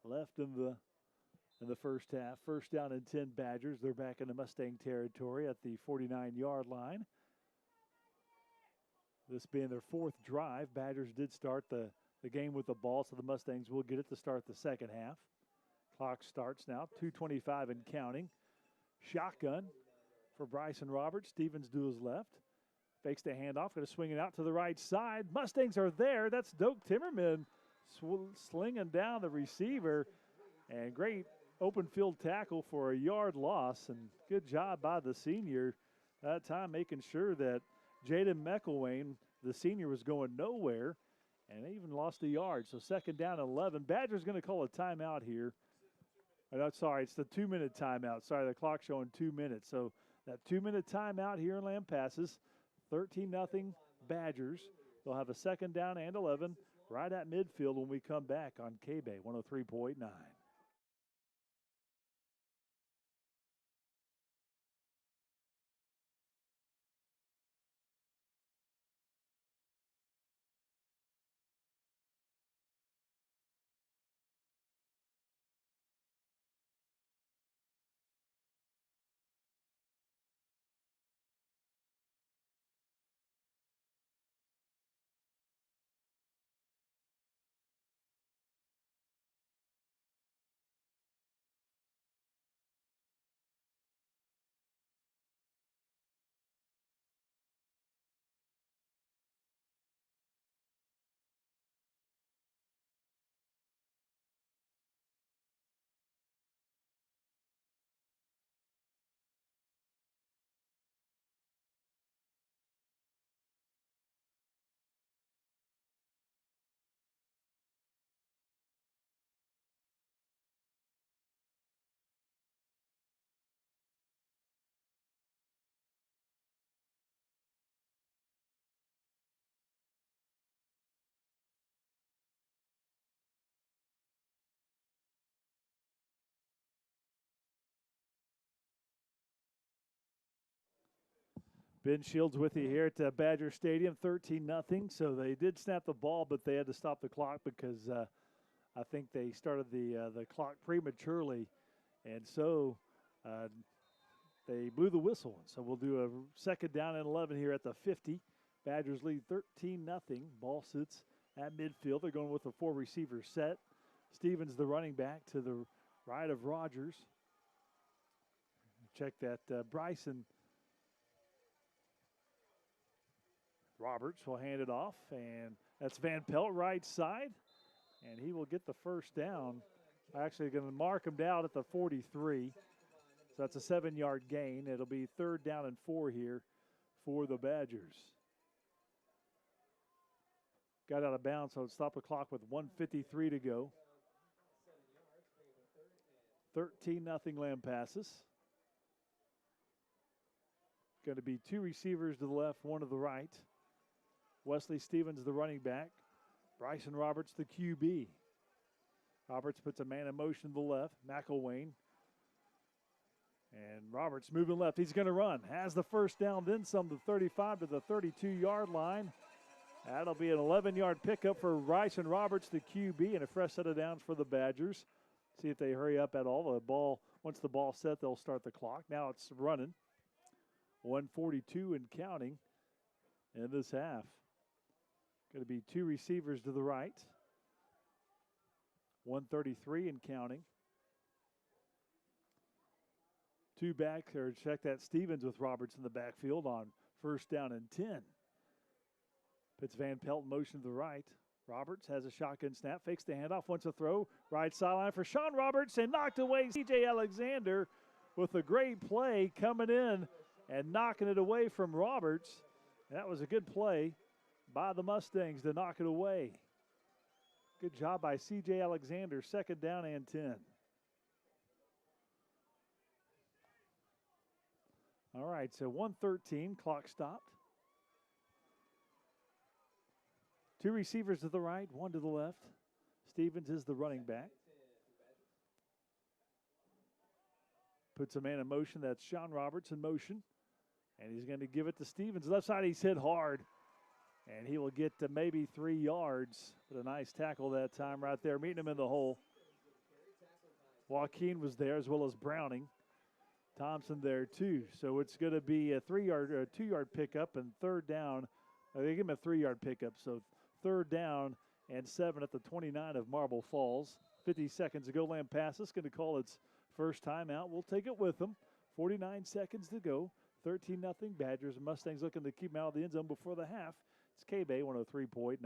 Speaker 1: left in the 1st half. 1st down and 10 Badgers. They're back in the Mustang territory at the 49-yard line. This being their 4th drive. Badgers did start the game with the ball, so the Mustangs will get it to start the 2nd half. Clock starts now, 2:25 and counting. Shotgun for Bryson Roberts. Stevens to his left. Fakes the handoff, going to swing it out to the right side. Mustangs are there. That's Doak Timmerman slinging down the receiver. And great open field tackle for a yard loss. And good job by the senior that time, making sure that Jaden McElwain, the senior, was going nowhere. And they even lost a yard. So 2nd down and 11. Badgers going to call a timeout here. Sorry, it's the 2-minute timeout. Sorry, the clock's showing 2 minutes. So that 2-minute timeout here in Lampasas. 13-0 Badgers. They'll have a 2nd down and 11 right at midfield when we come back on KBEY 103.9. Ben Shields with you here at Badger Stadium, 13-0. So they did snap the ball, but they had to stop the clock because I think they started the clock prematurely. And so they blew the whistle. So we'll do a 2nd down and 11 here at the 50 Badgers lead 13-0. Ball sits at midfield. They're going with a 4-receiver set. Stevens, the running back, to the right of Rogers. Check that. Bryson Roberts will hand it off, and that's Van Pelt right side, and he will get the first down. Actually going to mark him down at the 43. So that's a 7-yard gain. It'll be 3rd down and 4 here for the Badgers. Got out of bounds, so stop the clock with 1:53 to go. 13-0 Lampasas. Going to be 2 receivers to the left, 1 to the right. Wesley Stevens, the running back. Bryson Roberts, the QB. Roberts puts a man in motion to the left. McElwain. And Roberts moving left. He's going to run. Has the first down, then some, to 35 to the 32-yard line. That'll be an 11-yard pickup for Bryson Roberts, the QB, and a fresh set of downs for the Badgers. See if they hurry up at all. The ball, once the ball's set, they'll start the clock. Now it's running. 1:42 and counting in this half. Going to be 2 receivers to the right. 1:33 and counting. 2 back, or check that, Stevens with Roberts in the backfield on 1st down and 10. Puts Van Pelt in motion to the right. Roberts has a shotgun snap, fakes the handoff, wants to throw. Right sideline for Sean Roberts, and knocked away C.J. Alexander with a great play coming in and knocking it away from Roberts. That was a good play by the Mustangs to knock it away. Good job by C.J. Alexander, 2nd down and 10. All right, so 1:13, clock stopped. 2 receivers to the right, 1 to the left. Stevens is the running back. Puts a man in motion. That's Sean Roberts in motion. And he's going to give it to Stevens. Left side, he's hit hard. And he will get to maybe 3 yards. But a nice tackle that time right there, meeting him in the hole. Joaquin was there as well as Browning. Thompson there too. So it's going to be a 2-yard pickup and 3rd down. They give him a 3-yard pickup. So 3rd down and 7 at the 29 of Marble Falls. 50 seconds to go. Lampasas going to call its first timeout. We'll take it with them. 49 seconds to go. 13-0 Badgers. Mustangs looking to keep them out of the end zone before the half. It's KBEY 103.9.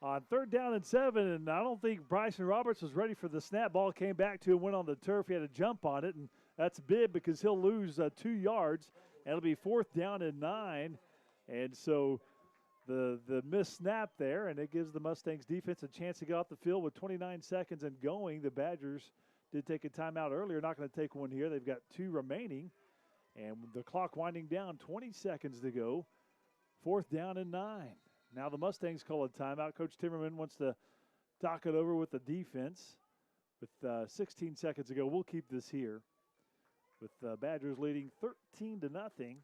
Speaker 1: On 3rd down and 7, and I don't think Bryson Roberts was ready for the snap. Ball came back to him, went on the turf. He had to jump on it, and that's big because he'll lose 2 yards. And it'll be 4th down and 9. And so the missed snap there, and it gives the Mustangs defense a chance to get off the field with 29 seconds and going. The Badgers did take a timeout earlier. Not going to take one here. They've got 2 remaining. And the clock winding down, 20 seconds to go. 4th down and 9. Now the Mustangs call a timeout. Coach Timmerman wants to talk it over with the defense. With 16 seconds to go, we'll keep this here. With the Badgers leading 13-0.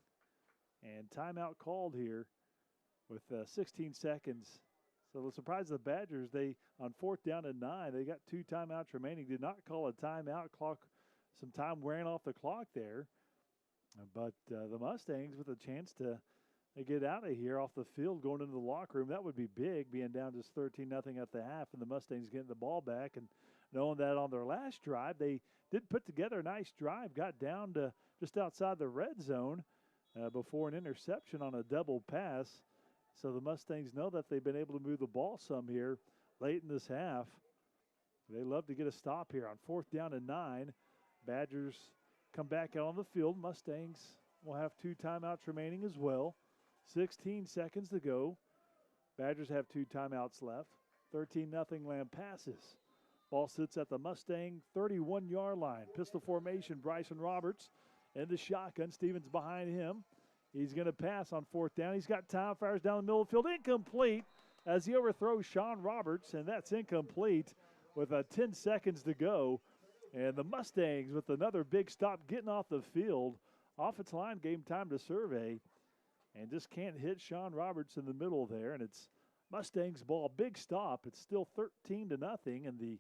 Speaker 1: And timeout called here with 16 seconds. So the surprise of the Badgers, they on 4th down and 9, they got 2 timeouts remaining. Did not call a timeout. Some time wearing off the clock there. But the Mustangs with a chance to get out of here off the field, going into the locker room. That would be big, being down just 13-0 at the half, and the Mustangs getting the ball back. And knowing that on their last drive, they did put together a nice drive, got down to just outside the red zone before an interception on a double pass. So the Mustangs know that they've been able to move the ball some here late in this half. They love to get a stop here on 4th down and 9. Badgers come back out on the field. Mustangs will have 2 timeouts remaining as well. 16 seconds to go. Badgers have 2 timeouts left. 13-0 Lampasas. Ball sits at the Mustang 31-yard line. Pistol formation, Bryson Roberts in the shotgun. Stevens behind him. He's going to pass on 4th down. He's got time, fires down the middle of the field. Incomplete as he overthrows Sean Roberts, and that's incomplete with 10 seconds to go. And the Mustangs with another big stop getting off the field. Offensive line gave him time to survey and just can't hit Sean Roberts in the middle there. And it's Mustangs ball, big stop. It's still 13-0, and the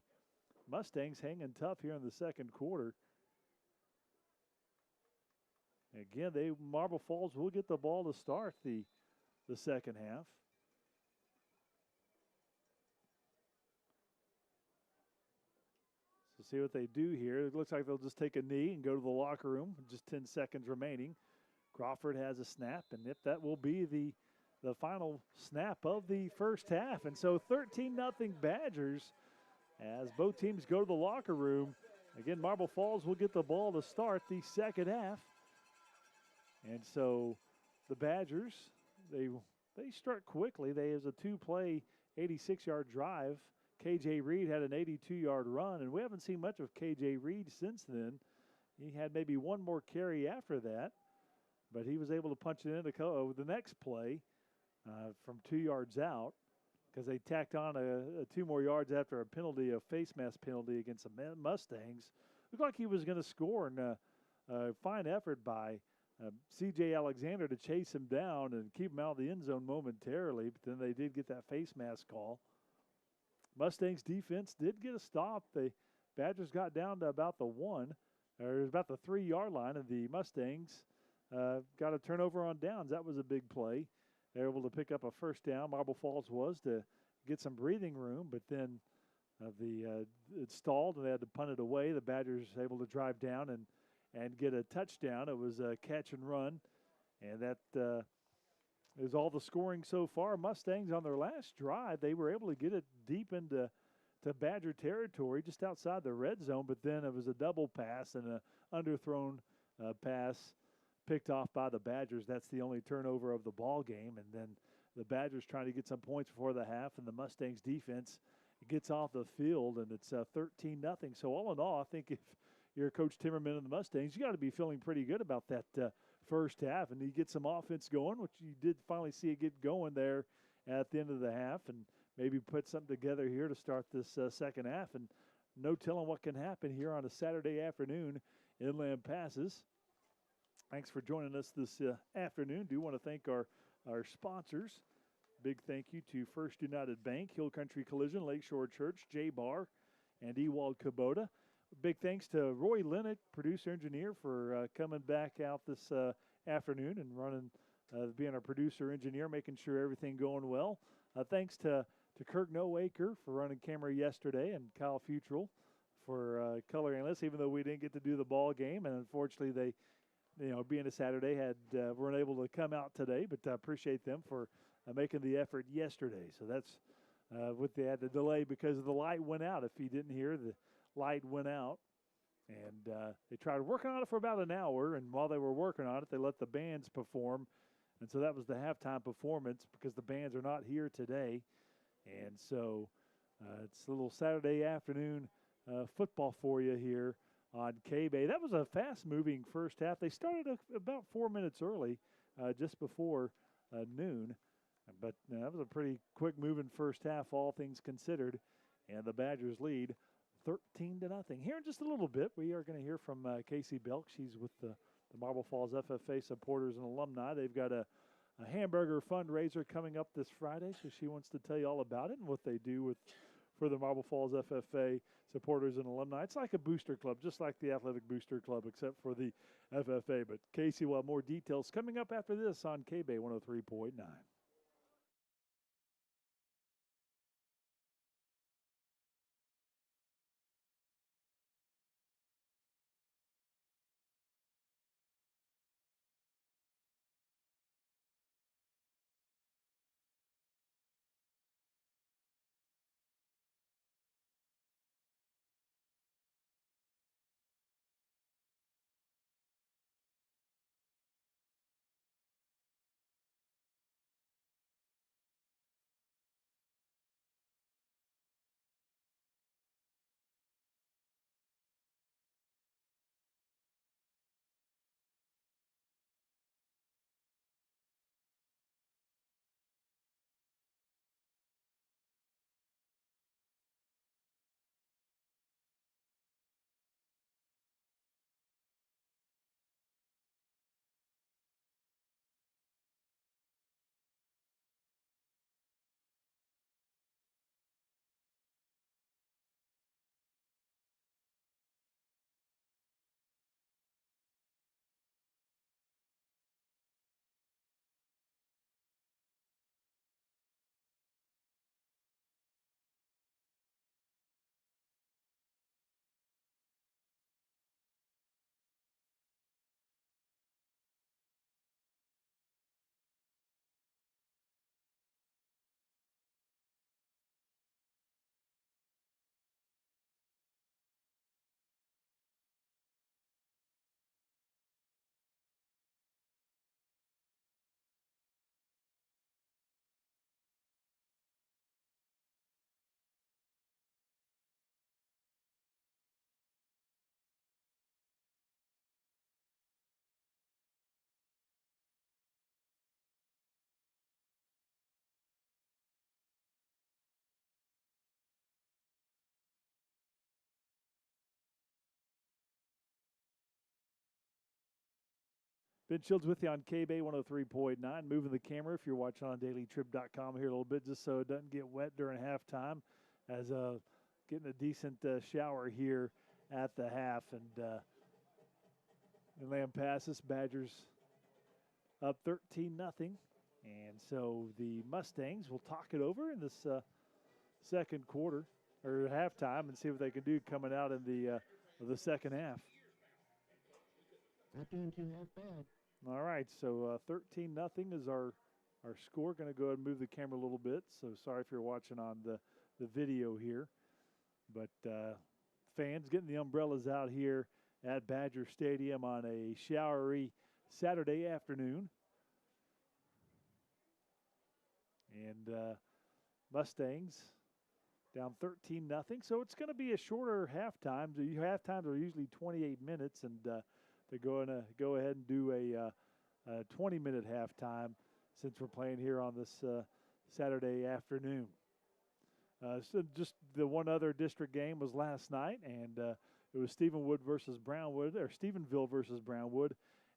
Speaker 1: Mustangs hanging tough here in the second quarter. Again, Marble Falls will get the ball to start the second half. So see what they do here. It looks like they'll just take a knee and go to the locker room. Just 10 seconds remaining. Crawford has a snap, and if that will be the final snap of the first half. And so 13-0 Badgers as both teams go to the locker room. Again, Marble Falls will get the ball to start the second half. And so the Badgers, they start quickly. They have a 2-play, 86-yard drive. KJ Reed had an 82-yard run, and we haven't seen much of KJ Reed since then. He had maybe one more carry after that, but he was able to punch it in the next play from 2 yards out because they tacked on a 2 more yards after a penalty, a face mask penalty against the Mustangs. Looked like he was going to score, and a fine effort by C.J. Alexander to chase him down and keep him out of the end zone momentarily, but then they did get that face mask call. Mustangs defense did get a stop. The Badgers got down to about the 3-yard line, and the Mustangs got a turnover on downs. That was a big play. They were able to pick up a first down. Marble Falls was to get some breathing room, but then it stalled and they had to punt it away. The Badgers able to drive down and get a touchdown. It was a catch and run, and that is all the scoring so far. Mustangs on their last drive, they were able to get it deep into Badger territory just outside the red zone, but then it was a double pass and an underthrown pass picked off by the Badgers. That's the only turnover of the ball game, and then the Badgers trying to get some points before the half, and the Mustangs defense gets off the field, and it's 13-0. So all in all, I think if you're Coach Timmerman and the Mustangs, you got to be feeling pretty good about that first half, and you get some offense going, which you did finally see it get going there at the end of the half, and maybe put something together here to start this second half. And no telling what can happen here on a Saturday afternoon in Lampasas. Thanks for joining us this afternoon. Do want to thank our sponsors. Big thank you to First United Bank, Hill Country Collision, Lakeshore Church, J-Bar, and Ewald Kubota. Big thanks to Roy Lennox, producer-engineer, for coming back out this afternoon and running, being our producer-engineer, making sure everything going well. Thanks to Kirk Nowaker for running camera yesterday, and Kyle Futrell for color analyst, even though we didn't get to do the ball game. And unfortunately, they, being a Saturday, weren't able to come out today, but I appreciate them for making the effort yesterday. So that's with the delay because the light went out. If you didn't hear, the light went out, and they tried working on it for about an hour, and while they were working on it, they let the bands perform, and so that was the halftime performance because the bands are not here today. And so it's a little Saturday afternoon football for you here on KBEY. That was a fast-moving first half. They started about 4 minutes early, just before noon, but that was a pretty quick-moving first half, all things considered, and the Badgers lead 13-0. Here in just a little bit, we are going to hear from Casey Belk. She's with the Marble Falls FFA supporters and alumni. They've got a hamburger fundraiser coming up this Friday, so she wants to tell you all about it and what they do for the Marble Falls FFA supporters and alumni. It's like a booster club, just like the Athletic Booster Club, except for the FFA. But Casey will have more details coming up after this on KBEY 103.9. Ben Shields with you on KBEY 103.9. Moving the camera if you're watching on dailytrib.com here a little bit just so it doesn't get wet during halftime, as getting a decent shower here at the half. And in Lampasas, Badgers up 13-0. And so the Mustangs will talk it over in this second quarter or halftime and see what they can do coming out in the second half.
Speaker 2: Not doing too half bad.
Speaker 1: All right, so 13-0 is our score. Going to go ahead and move the camera a little bit. So sorry if you're watching on the video here. But fans getting the umbrellas out here at Badger Stadium on a showery Saturday afternoon. And Mustangs down 13-0. So it's going to be a shorter halftime. The halftimes are usually 28 minutes, and they're going to go ahead and do a 20-minute halftime since we're playing here on this Saturday afternoon. So just the one other district game was last night, and it was Stephenville versus Brownwood,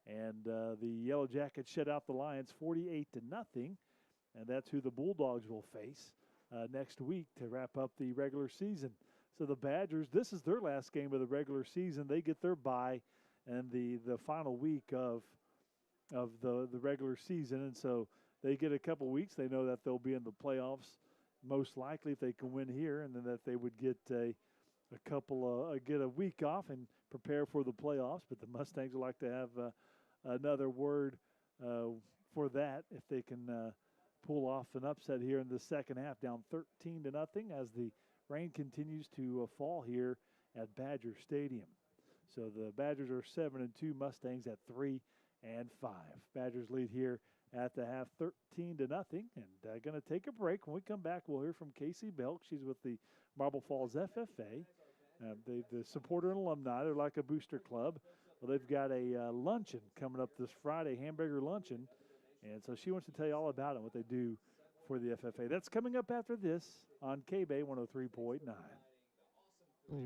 Speaker 1: and the Yellow Jackets shut out the Lions 48-0, and that's who the Bulldogs will face next week to wrap up the regular season. So the Badgers, this is their last game of the regular season. They get their bye and the final week of the regular season, and so they get a couple weeks. They know that they'll be in the playoffs most likely if they can win here, and then that they would get get a week off and prepare for the playoffs. But the Mustangs would like to have another word for that if they can pull off an upset here in the second half, down 13-0 as the rain continues to fall here at Badger Stadium. So the Badgers are 7-2, Mustangs at 3-5. Badgers lead here at the half 13-0, and going to take a break. When we come back, we'll hear from Casey Belk. She's with the Marble Falls FFA. The supporter and alumni, they're like a booster club. Well, they've got a luncheon coming up this Friday, hamburger luncheon, and so she wants to tell you all about it, what they do for the FFA. That's coming up after this on KBEY 103.9.
Speaker 2: Yeah.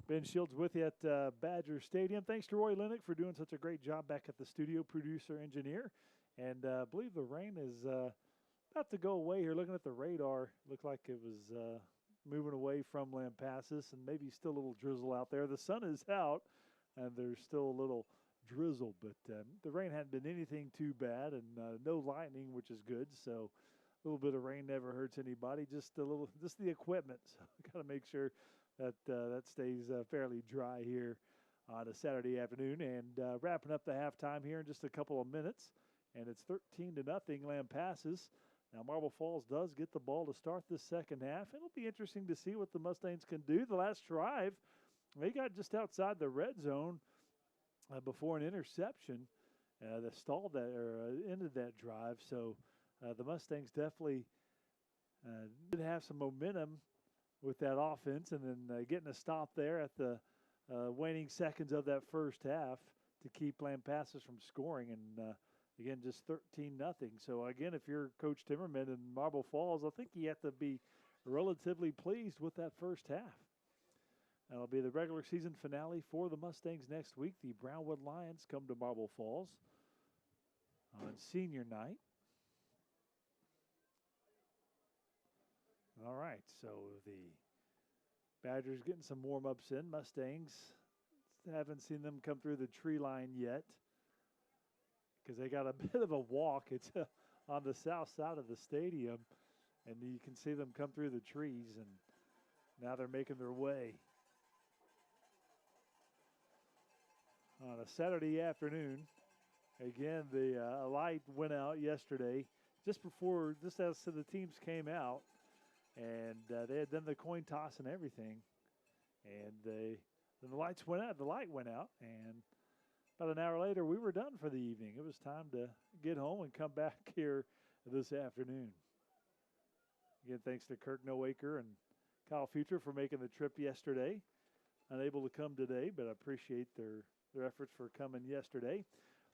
Speaker 1: Ben Shields with you at Badger Stadium. Thanks to Roy Lennox for doing such a great job back at the studio, producer, engineer. And I believe the rain is about to go away here. Looking at the radar, looked like it was moving away from Lampasas, and maybe still a little drizzle out there. The sun is out, and there's still a little drizzle, but the rain hadn't been anything too bad, and no lightning, which is good. So a little bit of rain never hurts anybody. Just the equipment. So we got to make sure that that stays fairly dry here on a Saturday afternoon. And wrapping up the halftime here in just a couple of minutes, and it's 13-0 Lampasas. Now Marble Falls does get the ball to start this second half. It'll be interesting to see what the Mustangs can do. The last drive, they got just outside the red zone before an interception that stalled that or ended that drive. So the Mustangs definitely did have some momentum with that offense, and then getting a stop there at the waning seconds of that first half to keep Lampasas from scoring. And again, just 13-0. So again, if you're Coach Timmerman in Marble Falls, I think you have to be relatively pleased with that first half. That'll be the regular season finale for the Mustangs next week. The Brownwood Lions come to Marble Falls on senior night. All right, so the Badgers getting some warm-ups in. Mustangs, haven't seen them come through the tree line yet because they got a bit of a walk. It's on the south side of the stadium, and you can see them come through the trees, and now they're making their way. On a Saturday afternoon, again, the light went out yesterday just as the teams came out. And they had done the coin toss and everything. And then the lights went out. The light went out. And about an hour later, we were done for the evening. It was time to get home and come back here this afternoon. Again, thanks to Kirk Noaker and Kyle Future for making the trip yesterday. Unable to come today, but I appreciate their efforts for coming yesterday.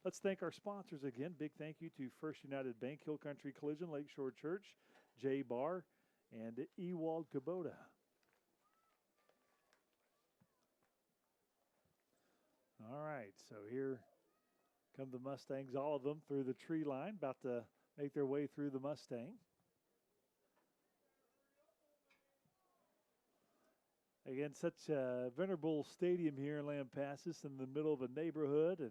Speaker 1: Let's thank our sponsors again. Big thank you to First United Bank, Hill Country Collision, Lakeshore Church, J Bar, and Ewald Kubota. All right, so here come the Mustangs, all of them through the tree line, about to make their way through the Mustang. Again, such a venerable stadium here in Lampasas, in the middle of a neighborhood, and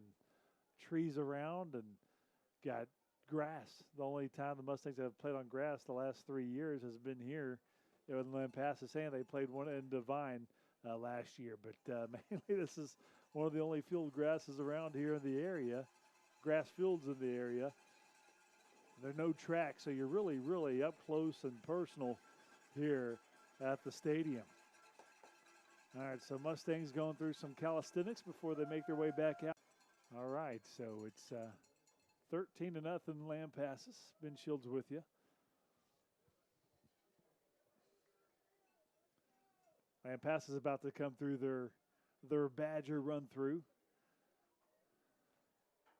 Speaker 1: trees around, and got grass. The only time the Mustangs have played on grass the last 3 years has been here in Lampasas, and they played one in Devine last year. But mainly this is one of the only field grasses around here in the area, grass fields in the area. There are no tracks, so you're really, really up close and personal here at the stadium. All right, so Mustangs going through some calisthenics before they make their way back out. All right, so it's 13-0 Lampasas. Ben Shields with you. Lampasas is about to come through their Badger run through.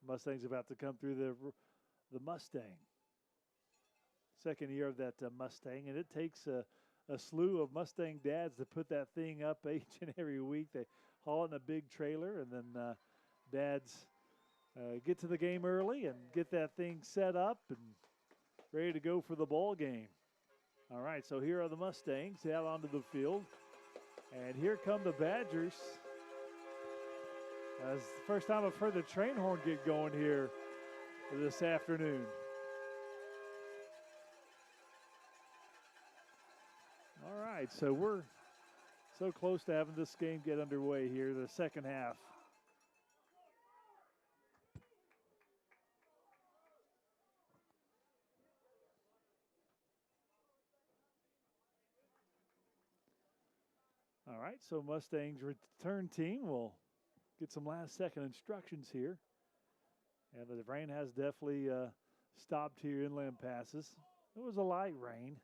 Speaker 1: Mustangs about to come through the Mustang. Second year of that Mustang, and it takes a slew of Mustang dads to put that thing up each and every week. They haul it in a big trailer, and then dads get to the game early and get that thing set up and ready to go for the ball game. All right, so here are the Mustangs out onto the field. And here come the Badgers. That's the first time I've heard the train horn get going here this afternoon. All right, so we're so close to having this game get underway here, the second half. All right, so Mustangs return team will get some last-second instructions here. And the rain has definitely stopped here in Lampasas. It was a light rain.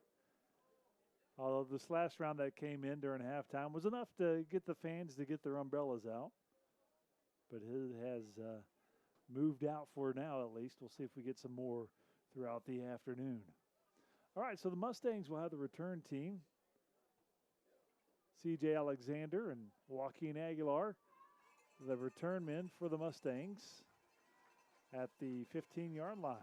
Speaker 1: Although this last round that came in during halftime was enough to get the fans to get their umbrellas out. But it has moved out for now, at least. We'll see if we get some more throughout the afternoon. All right, so the Mustangs will have the return team. C.J. Alexander and Joaquin Aguilar, the return men for the Mustangs at the 15-yard line.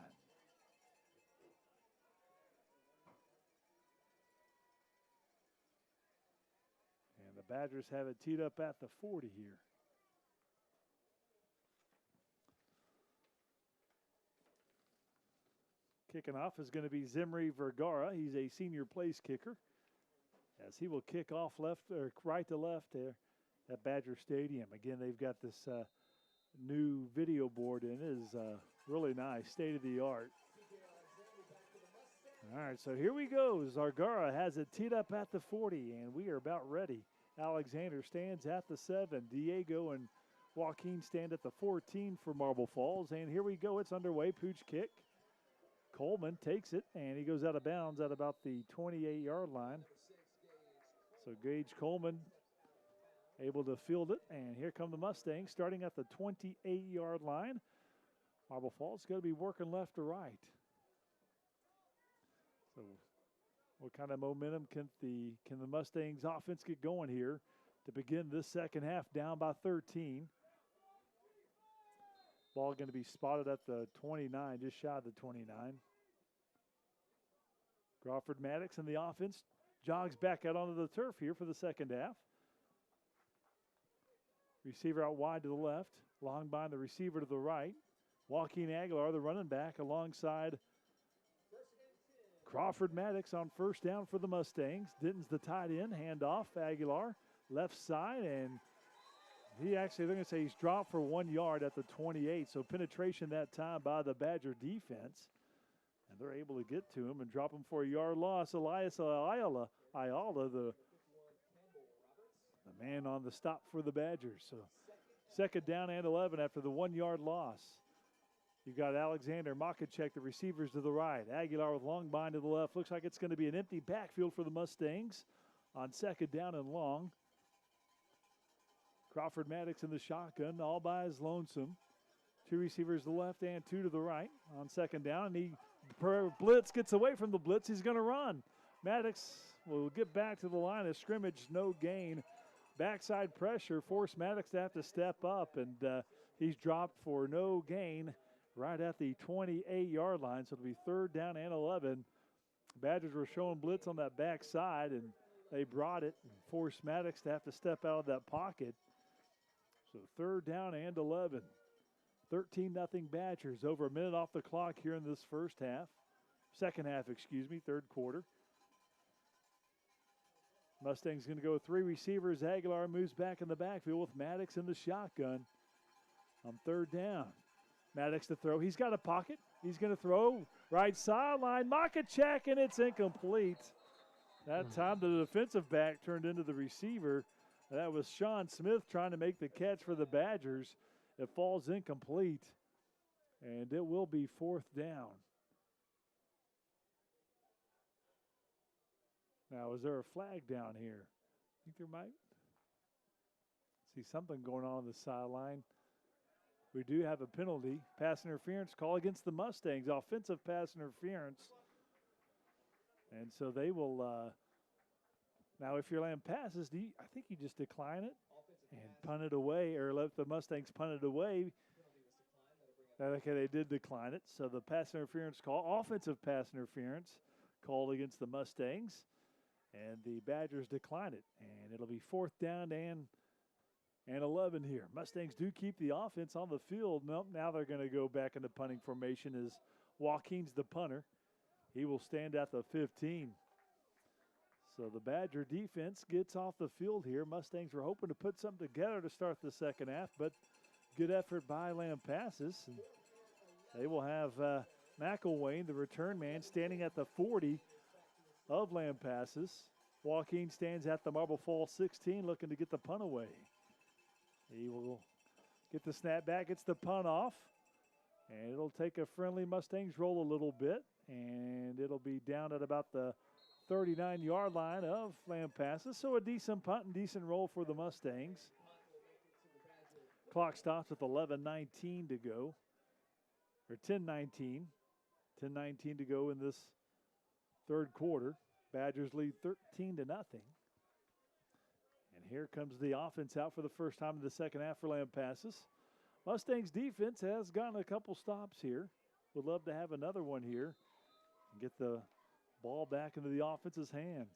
Speaker 1: And the Badgers have it teed up at the 40 here. Kicking off is going to be Zimri Vergara. He's a senior place kicker, as he will kick off left or right to left there at Badger Stadium. Again, they've got this new video board in. It is really nice, state of the art. All right, so here we go. Vergara has it teed up at the 40, and we are about ready. Alexander stands at the 7. Diego and Joaquin stand at the 14 for Marble Falls, and here we go. It's underway. Pooch kick. Coleman takes it, and he goes out of bounds at about the 28-yard line. So Gage Coleman able to field it, and here come the Mustangs starting at the 28-yard line. Marble Falls is going to be working left to right. So what kind of momentum can the Mustangs offense get going here to begin this second half down by 13? Ball going to be spotted at the 29, just shy of the 29. Crawford Maddox and the offense jogs back out onto the turf here for the second half. Receiver out wide to the left, long behind the receiver to the right. Joaquin Aguilar, the running back, alongside Crawford Maddox on first down for the Mustangs. Ditton's the tight end, handoff, Aguilar, left side, and they're going to say he's dropped for 1 yard at the 28. So penetration that time by the Badger defense. And they're able to get to him and drop him for a yard loss. Elias Ayala, the man on the stop for the Badgers. So second down and 11 after the 1 yard loss. You've got Alexander Makachek, the receivers to the right. Aguilar with long bind to the left. Looks like it's going to be an empty backfield for the Mustangs on second down and long. Crawford Maddox in the shotgun, all by his lonesome. Two receivers to the left and two to the right on second down. And blitz gets away from the blitz. He's going to run. Maddox will get back to the line of scrimmage, no gain. Backside pressure forced Maddox to have to step up, and he's dropped for no gain right at the 28-yard line. So it'll be third down and 11. Badgers were showing blitz on that backside, and they brought it and forced Maddox to have to step out of that pocket. So third down and 11. 13-0 Badgers. Over a minute off the clock here in this second half, third quarter. Mustangs going to go with three receivers. Aguilar moves back in the backfield with Maddox in the shotgun on third down. Maddox to throw. He's got a pocket. He's going to throw right sideline. Makachek, and it's incomplete. That time the defensive back turned into the receiver. That was Sean Smith trying to make the catch for the Badgers. It falls incomplete, and it will be fourth down. Now, is there a flag down here? I think there might. See something going on the sideline. We do have a penalty. Pass interference call against the Mustangs. Offensive pass interference. And so they will now, if your Lampasas, I think you just decline it and punt it away, or let the Mustangs punt it away. Okay, they did decline it. So the pass interference call, offensive pass interference called against the Mustangs, and the Badgers decline it. And it'll be fourth down and 11 here. Mustangs do keep the offense on the field. Nope, now they're going to go back into punting formation as Joaquin's the punter. He will stand at the 15. So the Badger defense gets off the field here. Mustangs were hoping to put something together to start the second half, but good effort by Lampasas. And they will have McElwain, the return man, standing at the 40 of Lampasas. Joaquin stands at the Marble Falls 16, looking to get the punt away. He will get the snap back, gets the punt off, and it'll take a friendly Mustangs roll a little bit, and it'll be down at about the 39-yard line of Lampasas. So a decent punt and decent roll for the Mustangs. Clock stops with 11:19 to go, or 10:19. 10:19 to go in this third quarter. Badgers lead 13-0. And here comes the offense out for the first time in the second half for Lampasas. Mustangs defense has gotten a couple stops here. Would love to have another one here and get the ball back into the offense's hands.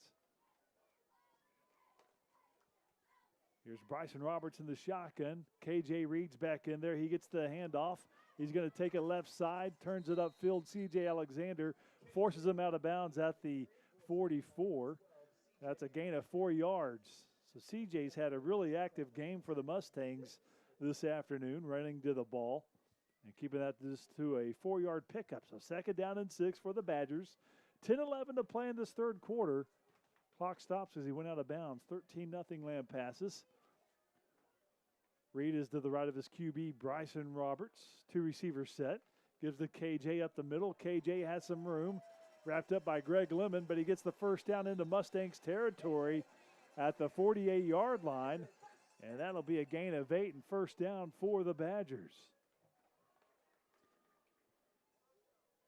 Speaker 1: Here's Bryson Roberts in the shotgun. KJ Reed's back in there. He gets the handoff. He's going to take it left side, turns it upfield. CJ Alexander forces him out of bounds at the 44. That's a gain of 4 yards. So CJ's had a really active game for the Mustangs this afternoon, running to the ball and keeping that just to a 4-yard pickup. So second down and 6 for the Badgers. 10-11 to play in this third quarter. Clock stops as he went out of bounds. 13-0 Lampasas. Reed is to the right of his QB, Bryson Roberts. 2 receivers set. Gives the KJ up the middle. KJ has some room. Wrapped up by Greg Lemon, but he gets the first down into Mustangs territory at the 48-yard line. And that'll be a gain of 8 and first down for the Badgers.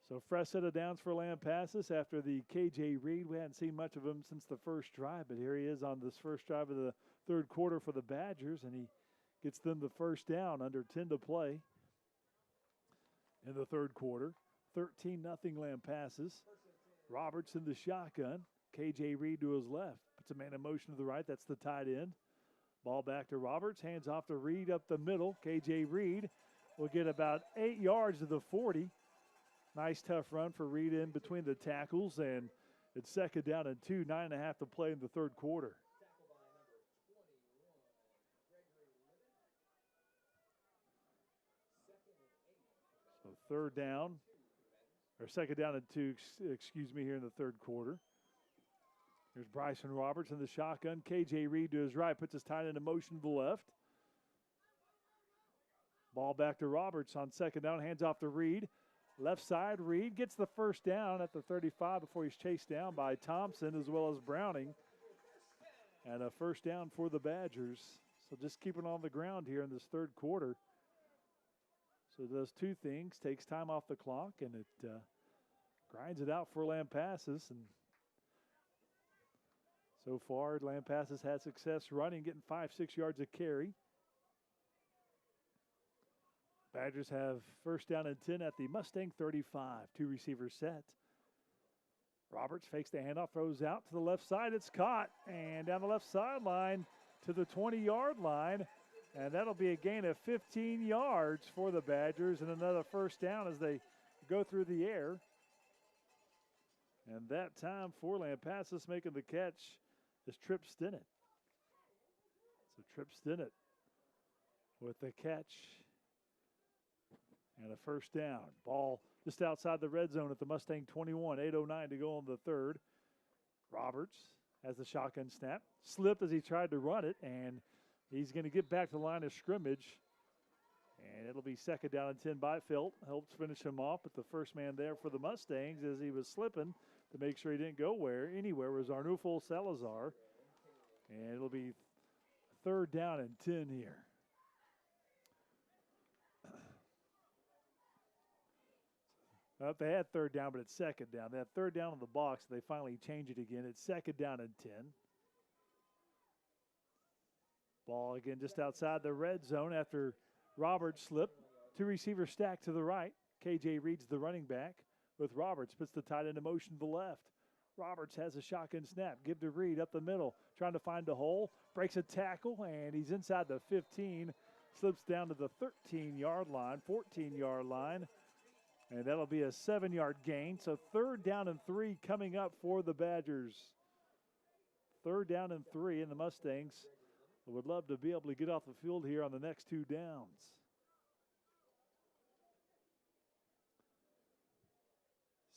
Speaker 1: So fresh set of downs for Lampasas after the KJ Reed. We hadn't seen much of him since the first drive, but here he is on this first drive of the third quarter for the Badgers, and he gets them the first down, under 10 to play in the third quarter. 13-0 Lampasas. Roberts in the shotgun. KJ Reed to his left. Puts a man in motion to the right. That's the tight end. Ball back to Roberts. Hands off to Reed up the middle. KJ Reed will get about 8 yards to the 40. Nice tough run for Reed in between the tackles, and it's second down and 2, 9.5 to play in the third quarter. So third down, or second down and 2, excuse me, here in the third quarter. Here's Bryson Roberts in the shotgun. KJ Reed to his right, puts his tight end in motion to the left. Ball back to Roberts on second down, hands off to Reed. Left side, Reed gets the first down at the 35 before he's chased down by Thompson as well as Browning. And a first down for the Badgers. So just keeping on the ground here in this third quarter. So it does two things, takes time off the clock, and it grinds it out for Lampasas. And so far, Lampasas had success running, getting 5-6 yards a carry. Badgers have first down and 10 at the Mustang 35. 2 receivers set. Roberts fakes the handoff, throws out to the left side. It's caught, and down the left sideline to the 20-yard line. And that'll be a gain of 15 yards for the Badgers and another first down as they go through the air. And that time for Lampasas making the catch is Tripp Stinnett. So Tripp Stinnett with the catch. And a first down. Ball just outside the red zone at the Mustang 21. 8:09 to go on the third. Roberts has the shotgun snap. Slipped as he tried to run it, and he's going to get back to the line of scrimmage. And it'll be second down and 10 by Felt. Helps finish him off, but the first man there for the Mustangs as he was slipping to make sure he didn't go anywhere was Arnulfo Salazar. And it'll be third down and 10 here. They had third down, but it's second down. They had third down on the box. They finally change it again. It's second down and 10. Ball again just outside the red zone after Roberts slipped. 2 receivers stacked to the right. KJ Reed's the running back with Roberts. Puts the tight end in motion to the left. Roberts has a shotgun snap. Give to Reed up the middle. Trying to find a hole. Breaks a tackle, and he's inside the 15. Slips down to the 13-yard line, 14-yard line. And that'll be a 7-yard gain. So third down and 3 coming up for the Badgers. Third down and 3, and the Mustangs would love to be able to get off the field here on the next 2 downs.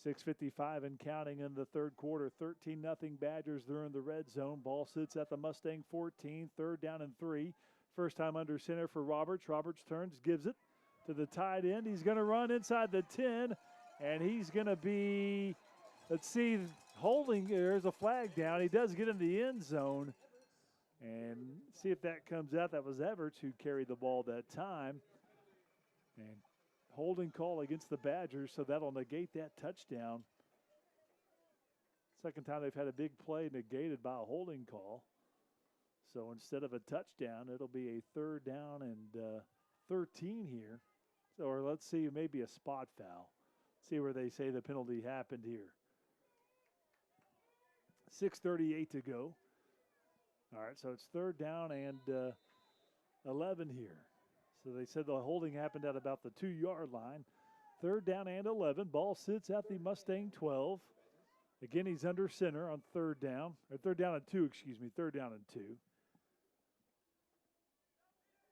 Speaker 1: .6:55 and counting in the third quarter. 13-0 Badgers. They're in the red zone. Ball sits at the Mustang 14. Third down and 3. First time under center for Roberts. Roberts turns, gives it to the tight end. He's going to run inside the 10, and he's going to be, let's see, holding. There's a flag down. He does get in the end zone. And see if that comes out. That was Everts who carried the ball that time. And holding call against the Badgers, so that'll negate that touchdown. Second time they've had a big play negated by a holding call. So instead of a touchdown, it'll be a 3rd down and 13 here. So, or let's see, maybe a spot foul. See where they say the penalty happened here. 6:38 to go. All right, so it's 3rd down and 11 here. So they said the holding happened at about the 2-yard line. 3rd down and 11. Ball sits at the Mustang 12. Again, he's under center on 3rd down. Or 3rd down and 2, excuse me. 3rd down and 2.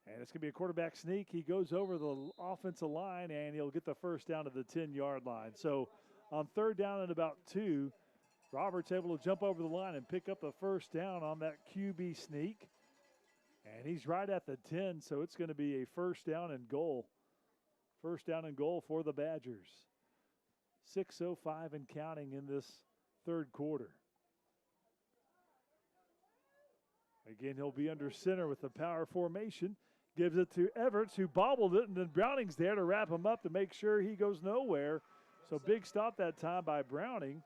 Speaker 1: And it's going to be a quarterback sneak. He goes over the offensive line, and he'll get the 1st down to the 10-yard line. So on 3rd down and about 2, Roberts able to jump over the line and pick up the 1st down on that QB sneak. And he's right at the 10, so it's going to be a 1st down and goal. 1st down and goal for the Badgers. 6:05 and counting in this 3rd quarter. Again, he'll be under center with the power formation. Gives it to Everts, who bobbled it, and then Browning's there to wrap him up to make sure he goes nowhere. So big stop that time by Browning.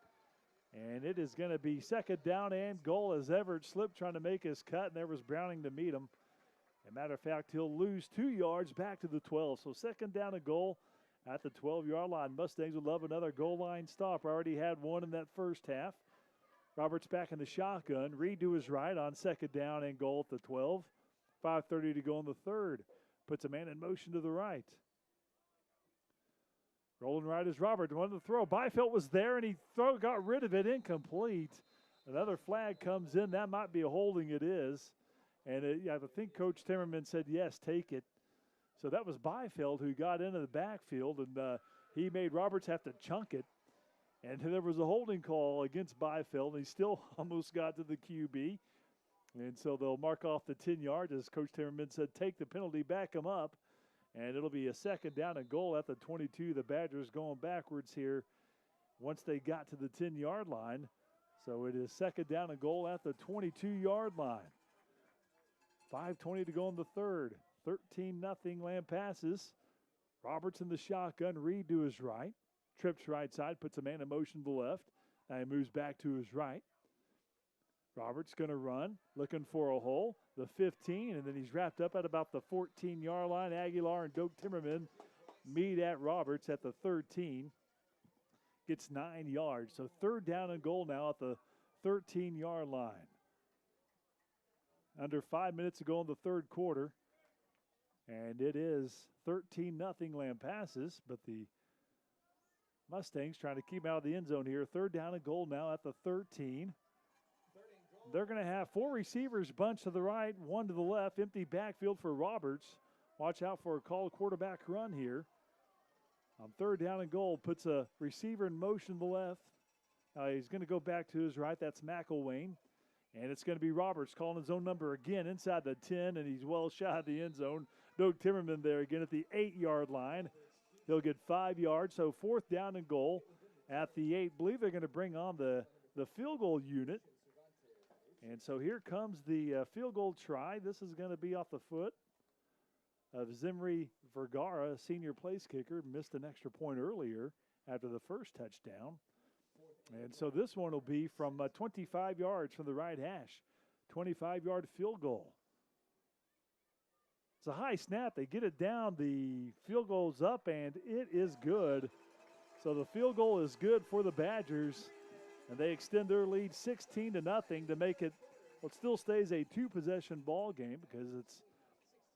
Speaker 1: And it is going to be 2nd down and goal as Everett slipped trying to make his cut, and there was Browning to meet him. As a matter of fact, he'll lose 2 yards back to the 12. So 2nd down and goal at the 12-yard line. Mustangs would love another goal line stop. Already had one in that 1st half. Roberts back in the shotgun. Reed to his right on 2nd down and goal at the 12. 5:30 to go in the 3rd. Puts a man in motion to the right. Rolling right is Roberts. Wanted to throw. Byfeld was there, and he got rid of it. Incomplete. Another flag comes in. That might be a holding. It is. And I think Coach Timmerman said, yes, take it. So that was Byfeld who got into the backfield, and he made Roberts have to chunk it. And there was a holding call against Byfeld, and he still almost got to the QB. And so they'll mark off the 10 yards, as Coach Timmerman said, take the penalty, back him up. And it'll be a 2nd down and goal at the 22. The Badgers going backwards here once they got to the 10-yard line. So it is 2nd down and goal at the 22-yard line. 5:20 to go in the 3rd. 13-0 Lampasas. Roberts in the shotgun. Reed to his right. Trips right side, puts a man in motion to the left. Now he moves back to his right. Roberts going to run, looking for a hole. The 15, and then he's wrapped up at about the 14-yard line. Aguilar and Doak Timmerman meet at Roberts at the 13. Gets 9 yards. So 3rd down and goal now at the 13-yard line. Under 5 minutes to go in the 3rd quarter. And it is 13-0 Lampasas, but the Mustangs trying to keep him out of the end zone here. 3rd down and goal now at the 13. They're going to have 4 receivers bunched to the right, 1 to the left. Empty backfield for Roberts. Watch out for a called quarterback run here. On 3rd down and goal, puts a receiver in motion to the left. He's going to go back to his right. That's McElwain. And it's going to be Roberts calling his own number again inside the 10, and he's well shy of the end zone. Doak Timmerman there again at the 8-yard line. He'll get 5 yards, so 4th down and goal at the 8. I believe they're going to bring on the field goal unit. And so here comes the field goal try. This is going to be off the foot of Zimri Vergara, a senior place kicker. Missed an extra point earlier after the first touchdown. And so this one will be from 25 yards from the right hash. 25-yard field goal. It's a high snap. They get it down. The field goal's up, and it is good. So the field goal is good for the Badgers. And they extend their lead 16-0 to make it, well, it still stays a 2-possession ball game because it's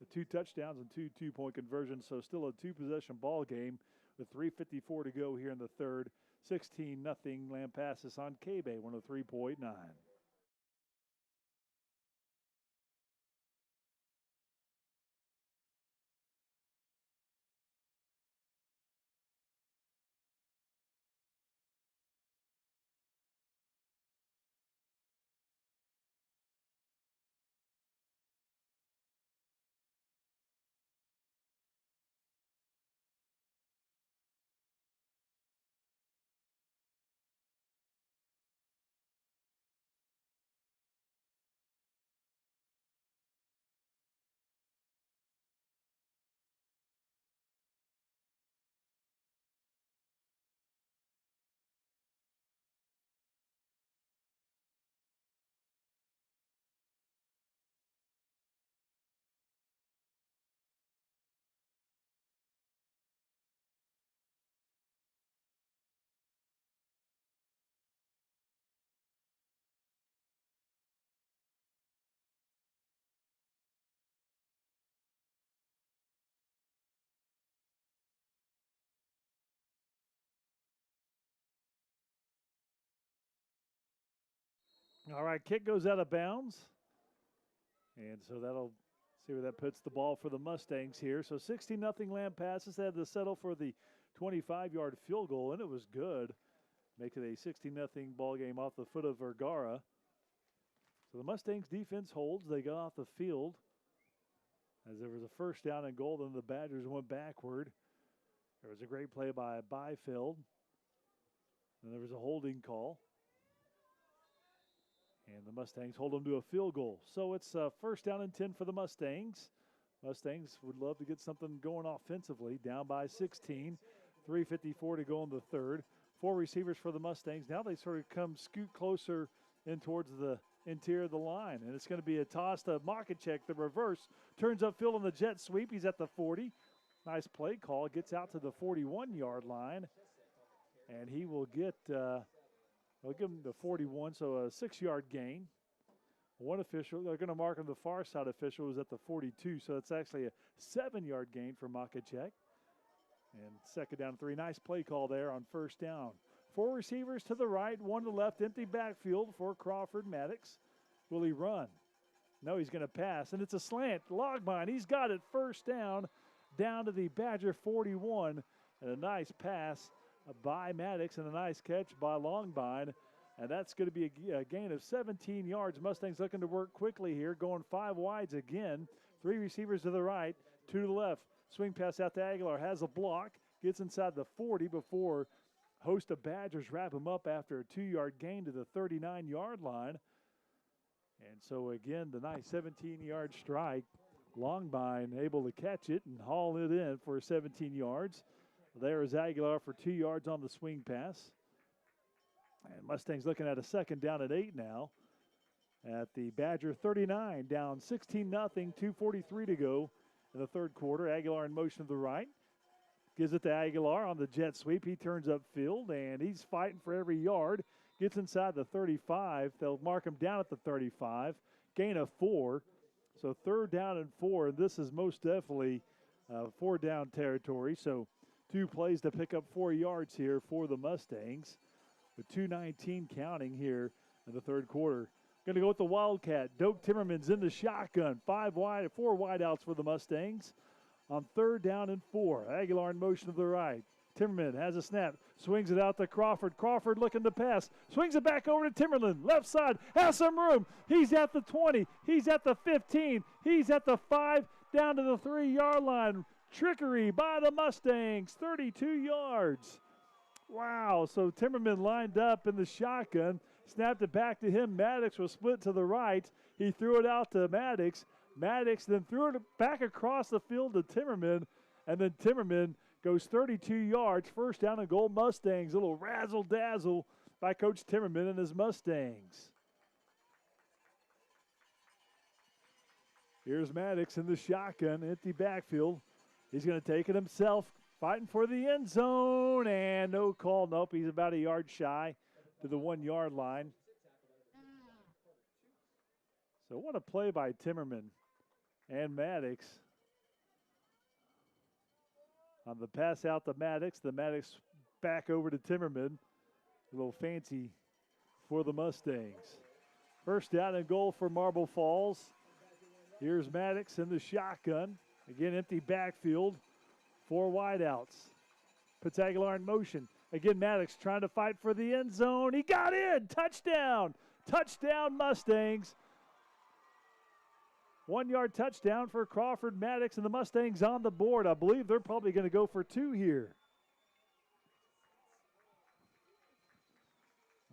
Speaker 1: the 2 touchdowns and 2 two-point conversions. So still a 2-possession ball game with 3:54 to go here in the 3rd. 16-0 Lampasas on KBEY 103.9. All right, kick goes out of bounds. And so that'll see where that puts the ball for the Mustangs here. So 16-0 Lampasas. They had to settle for the 25-yard field goal, and it was good. Make it a 16-0 ball game off the foot of Vergara. So the Mustangs defense holds. They got off the field as there was a first down and goal, then the Badgers went backward. There was a great play by Byfield. And there was a holding call. And the Mustangs hold them to a field goal. So it's first down and 10 for the Mustangs. Mustangs would love to get something going offensively. Down by 16. 3:54 to go in the third. 4 receivers for the Mustangs. Now they sort of scoot closer in towards the interior of the line. And it's going to be a toss to Makachek, the reverse. Turns upfield on the jet sweep. He's at the 40. Nice play call. Gets out to the 41-yard line. And he will get, they'll give him the 41, so a 6-yard gain. One official, they're going to mark him, the far side official was at the 42, so it's actually a 7-yard gain for Makachek. And second down 3. Nice play call there on first down. 4 receivers to the right, 1 to the left, empty backfield for Crawford Maddox. Will he run? No, he's going to pass, and it's a slant. Logmine, he's got it first down to the Badger 41, and a nice pass by Maddox and a nice catch by Longbine. And that's going to be a gain of 17 yards. Mustangs looking to work quickly here, going 5 wides again. 3 receivers to the right, 2 to the left. Swing pass out to Aguilar, has a block, gets inside the 40 before host of Badgers wrap him up after a 2-yard gain to the 39-yard line. And so again, the nice 17-yard strike. Longbine able to catch it and haul it in for 17 yards. There is Aguilar for 2 yards on the swing pass. And Mustangs looking at a second down and 8 now. At the Badger 39, down 16-0, 2:43 to go in the third quarter. Aguilar in motion to the right. Gives it to Aguilar on the jet sweep. He turns upfield, and he's fighting for every yard. Gets inside the 35. They'll mark him down at the 35. Gain of 4. So third down and 4. And this is most definitely 4-down territory. So 2 plays to pick up 4 yards here for the Mustangs. With 2:19 counting here in the third quarter. Going to go with the Wildcat. Doak Timmerman's in the shotgun. 4 wideouts for the Mustangs on third down and 4. Aguilar in motion to the right. Timmerman has a snap. Swings it out to Crawford. Crawford looking to pass. Swings it back over to Timmerman. Left side. Has some room. He's at the 20. He's at the 15. He's at the 5. Down to the 3-yard line. Trickery by the Mustangs. 32 yards. Wow. So Timmerman lined up in the shotgun. Snapped it back to him. Maddox was split to the right. He threw it out to Maddox. Maddox then threw it back across the field to Timmerman. And then Timmerman goes 32 yards. First down and goal Mustangs. A little razzle-dazzle by Coach Timmerman and his Mustangs. Here's Maddox in the shotgun. Empty backfield. He's going to take it himself. Fighting for the end zone. And no call. Nope, he's about a yard shy to the 1-yard line. So what a play by Timmerman and Maddox. On the pass out to Maddox, the Maddox back over to Timmerman. A little fancy for the Mustangs. First down and goal for Marble Falls. Here's Maddox in the shotgun. Again, empty backfield. 4 wideouts. Puts Aguilar in motion. Again, Maddox trying to fight for the end zone. He got in. Touchdown. Touchdown, Mustangs. 1-yard touchdown for Crawford Maddox, and the Mustangs on the board. I believe they're probably going to go for 2 here.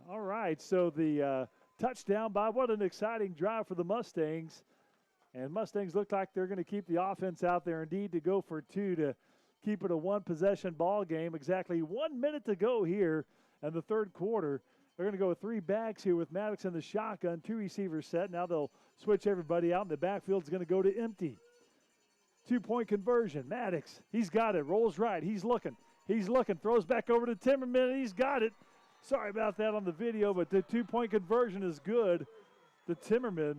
Speaker 1: All right, so the touchdown by what an exciting drive for the Mustangs. And Mustangs look like they're going to keep the offense out there indeed to go for 2 to keep it a 1-possession ball game. Exactly 1 minute to go here in the third quarter. They're going to go with 3 backs here with Maddox in the shotgun, 2 receivers set. Now they'll switch everybody out, and the backfield's going to go to empty. 2-point conversion. Maddox, he's got it. Rolls right. He's looking. Throws back over to Timmerman. He's got it. Sorry about that on the video, but the 2-point conversion is good to Timmerman.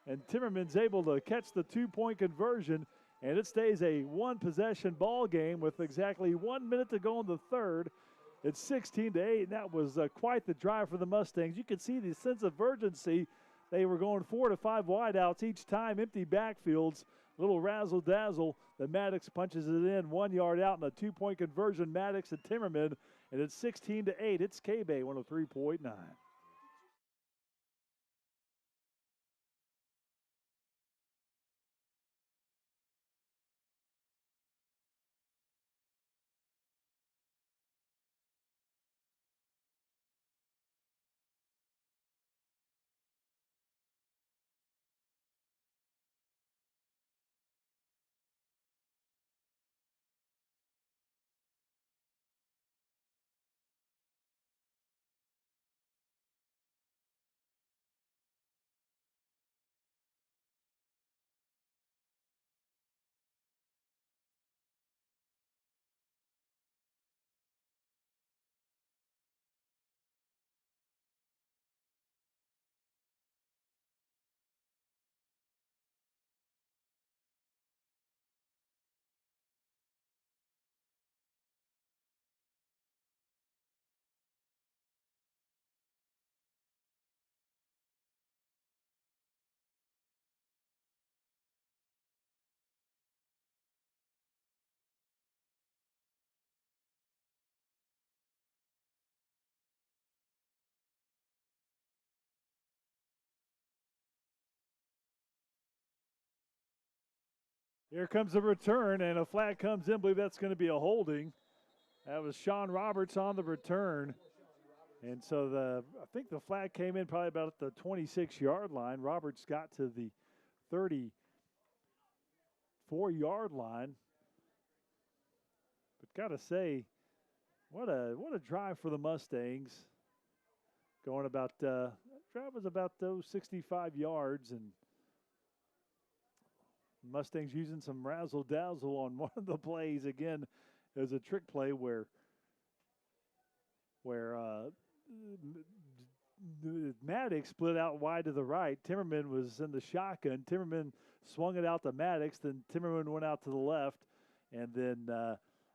Speaker 1: And Timmerman's able to catch the 2-point conversion, and it stays a 1-possession ball game with exactly 1 minute to go in the third. It's 16-8, and that was quite the drive for the Mustangs. You could see the sense of urgency. They were going 4 to 5 wideouts each time, empty backfields, little razzle-dazzle. The Maddox punches it in 1 yard out, and a 2-point conversion, Maddox and Timmerman, and it's 16-8. It's KBEY 103.9. Here comes the return, and a flag comes in. I believe that's going to be a holding. That was Sean Roberts on the return. And so I think the flag came in probably about at the 26-yard line. Roberts got to the 34-yard line. But got to say, what a drive for the Mustangs. Going about, drive was about those 65 yards, and Mustangs using some razzle-dazzle on one of the plays. Again, it was a trick play where Maddox split out wide to the right. Timmerman was in the shotgun. Timmerman swung it out to Maddox. Then Timmerman went out to the left. And then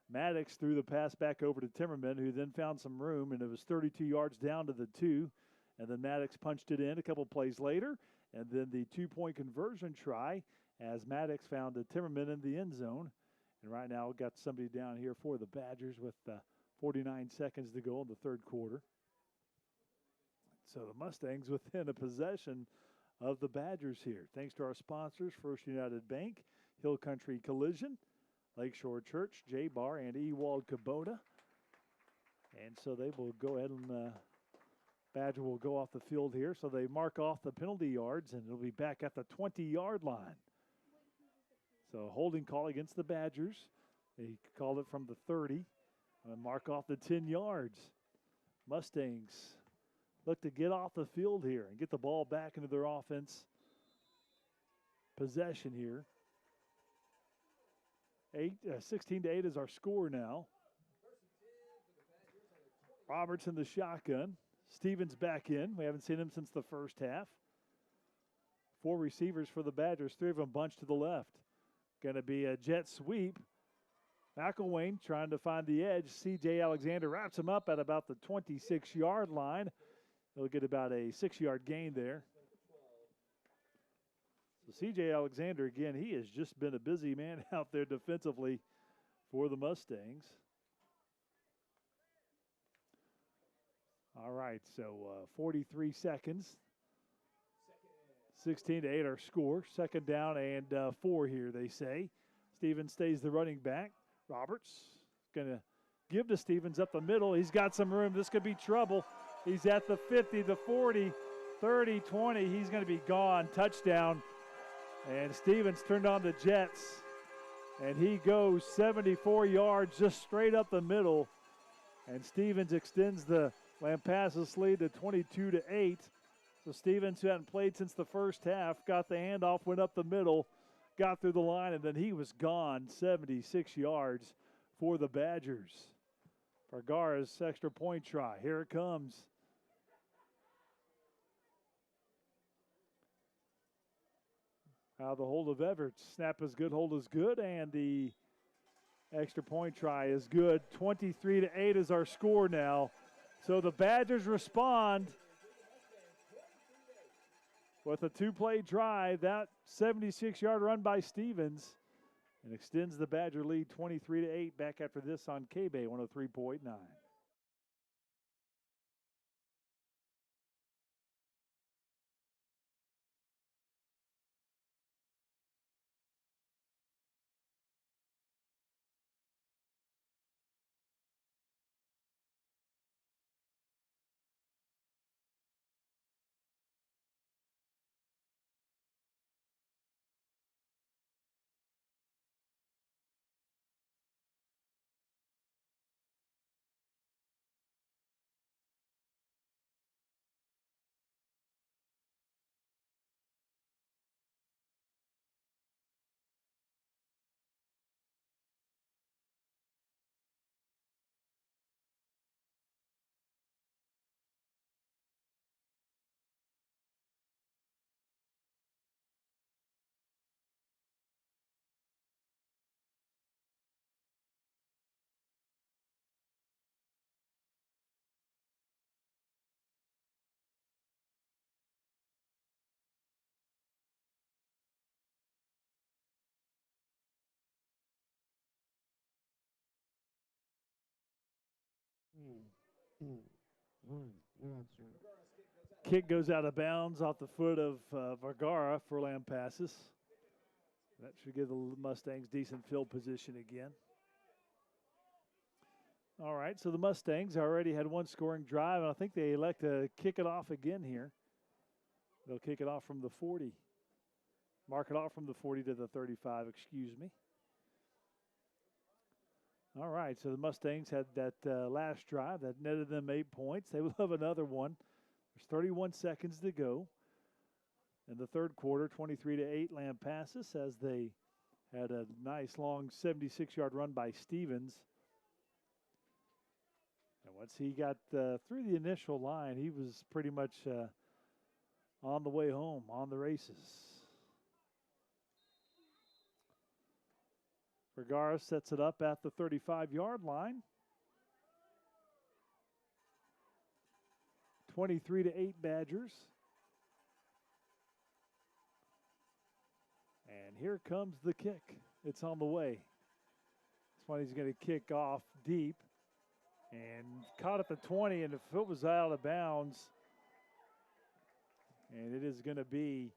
Speaker 1: Maddox threw the pass back over to Timmerman, who then found some room, and it was 32 yards down to the 2. And then Maddox punched it in a couple plays later. And then the 2-point conversion try as Maddox found a Timmerman in the end zone. And right now we've got somebody down here for the Badgers with 49 seconds to go in the third quarter. So the Mustangs within a possession of the Badgers here. Thanks to our sponsors, First United Bank, Hill Country Collision, Lakeshore Church, J-Bar, and Ewald Kubota. And so they will go ahead and Badger will go off the field here. So they mark off the penalty yards, and it'll be back at the 20-yard line. So holding call against the Badgers. They called it from the 30 and mark off the 10 yards. Mustangs look to get off the field here and get the ball back into their offense possession here. 16-8 is our score now. Roberts in the shotgun. Stevens back in. We haven't seen him since the first half. 4 receivers for the Badgers, 3 of them bunched to the left. Going to be a jet sweep. McElwain trying to find the edge. C.J. Alexander wraps him up at about the 26-yard line. They'll get about a 6-yard gain there. So C.J. Alexander, again, he has just been a busy man out there defensively for the Mustangs. All right, so 43 seconds. 16-8 our score. Second down and 4 here, they say. Stevens stays the running back. Roberts going to give to Stevens up the middle. He's got some room. This could be trouble. He's at the 50, the 40, 30, 20. He's going to be gone. Touchdown. And Stevens turned on the Jets. And he goes 74 yards just straight up the middle. And Stevens extends the Lampasas lead to 22-8. So Stevens, who hadn't played since the first half, got the handoff, went up the middle, got through the line, and then he was gone 76 yards for the Badgers. Vergara's extra point try. Here it comes. Out of the hold of Everett. Snap is good, hold is good, and the Extra point try is good. 23-8 is our score now. So the Badgers respond with a two-play drive. That 76-yard run by Stevens and extends the Badger lead 23-8. Back after this on KBEY 103.9.
Speaker 2: You're not sure.
Speaker 1: Kick goes out of bounds off the foot of Vergara for Lampasas. That should give the Mustangs decent field position again. All right, so the Mustangs already had one scoring drive, and I think they elect to kick it off again here. They'll kick it off from the 40. Mark it off from the 40 to the 35, excuse me. All right, so the Mustangs had that last drive that netted them 8 points. They will have another one. There's 31 seconds to go in the third quarter, 23-8 Lampasas, as they had a nice long 76-yard run by Stevens. And once he got through the initial line, he was pretty much on the way home, on the races. Vergara sets it up at the 35-yard line. 23-8 Badgers. And here comes the kick. It's on the way. This one he's going to kick off deep. And caught at the 20, and the foot was out of bounds. And it is going to be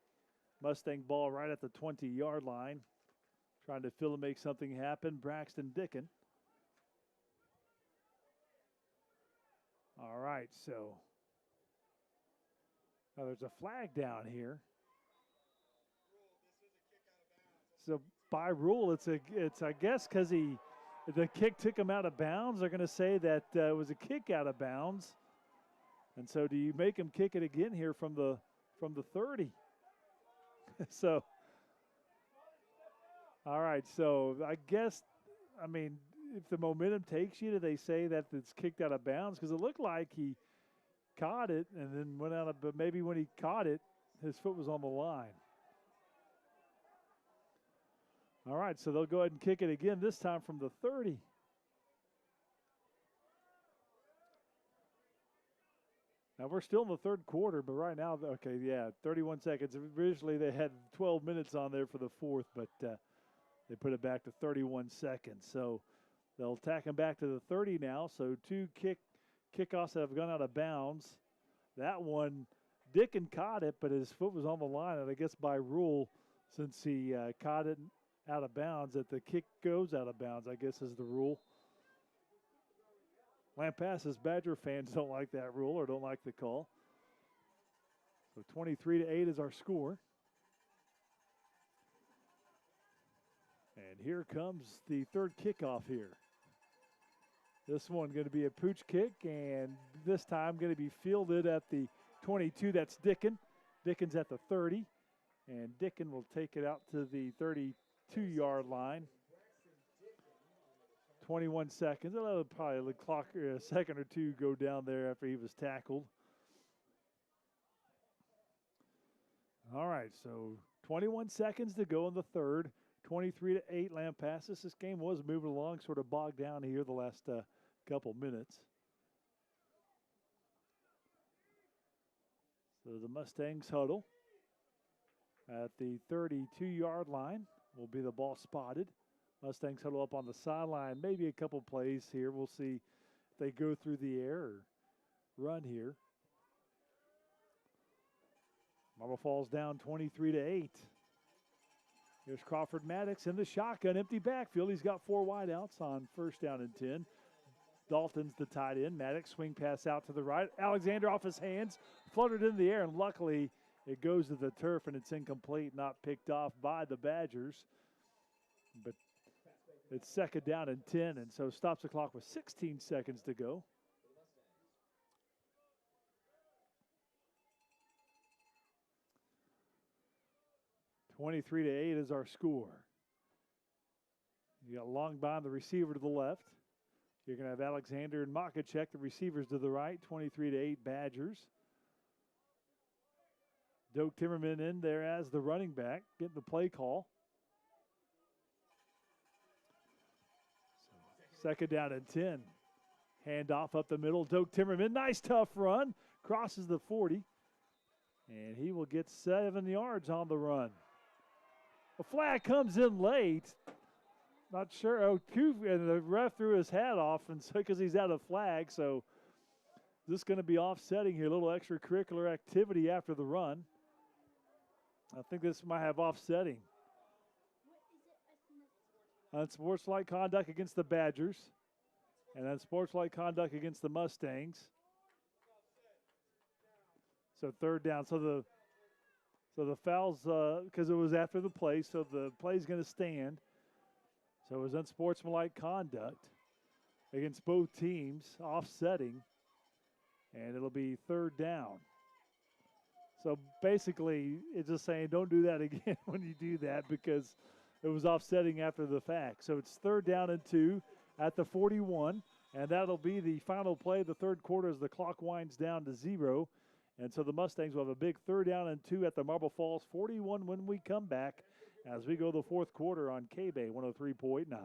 Speaker 1: Mustang ball right at the 20-yard line. Trying to fill and make something happen, Braxton Dickin. All right, so now there's a flag down here. So by rule, it's I guess because the kick took him out of bounds. They're going to say that it was a kick out of bounds. And so do you make him kick it again here from the 30? So. All right, so I guess, I mean, if the momentum takes you, do they say that it's kicked out of bounds? Because it looked like he caught it and then went out of, but maybe when he caught it, his foot was on the line. All right, so they'll go ahead and kick it again, this time from the 30. Now, we're still in the third quarter, but right now, okay, yeah, 31 seconds. Originally, they had 12 minutes on there for the fourth, but they put it back to 31 seconds. So they'll tack him back to the 30 now. So two kickoffs that have gone out of bounds. That one, Dickin caught it, but his foot was on the line. And I guess by rule, since he caught it out of bounds, that the kick goes out of bounds, I guess is the rule. Lampasas Badger fans don't like that rule or don't like the call. So 23-8 is our score. And here comes the third kickoff here. This one going to be a pooch kick, and this time going to be fielded at the 22. That's Dickin. Dickin's at the 30, and Dickin will take it out to the 32-yard line. 21 seconds. That'll probably the clock a second or two go down there after he was tackled. All right, so 21 seconds to go in the third. 23-8 Lampasas. This game was moving along, sort of bogged down here the last couple minutes. So the Mustangs huddle at the 32-yard line. Will be the ball spotted. Mustangs huddle up on the sideline. Maybe a couple plays here. We'll see if they go through the air or run here. Marble Falls down 23-8. Here's Crawford Maddox in the shotgun, empty backfield. He's got 4 wideouts on 1st down and 10. Dalton's the tight end. Maddox swing pass out to the right. Alexander off his hands, fluttered in the air, and luckily it goes to the turf and it's incomplete, not picked off by the Badgers. But it's 2nd down and 10, and so stops the clock with 16 seconds to go. (23-8) is our score. You got Longbein, the receiver, to the left. You're going to have Alexander and Makachek, the receivers, to the right. 23-8 Badgers. Doak Timmerman in there as the running back, getting the play call. 2nd down and 10. Handoff up the middle. Doak Timmerman, nice tough run. Crosses the 40. And he will get 7 yards on the run. A flag comes in late. Not sure. Oh, and the ref threw his hat off, and so because he's out of flag, so this is going to be offsetting here. A little extracurricular activity after the run. I think this might have offsetting. Unsportsmanlike conduct against the Badgers, and unsportsmanlike conduct against the Mustangs. So 3rd down. So the fouls, because it was after the play, so the play's going to stand. So it was unsportsmanlike conduct against both teams, offsetting, and it'll be 3rd down. So basically, it's just saying don't do that again when you do that because it was offsetting after the fact. So it's 3rd down and 2 at the 41, and that'll be the final play of the 3rd quarter as the clock winds down to 0. And so the Mustangs will have a big 3rd down and 2 at the Marble Falls 41 when we come back as we go the 4th quarter on KBEY 103.9.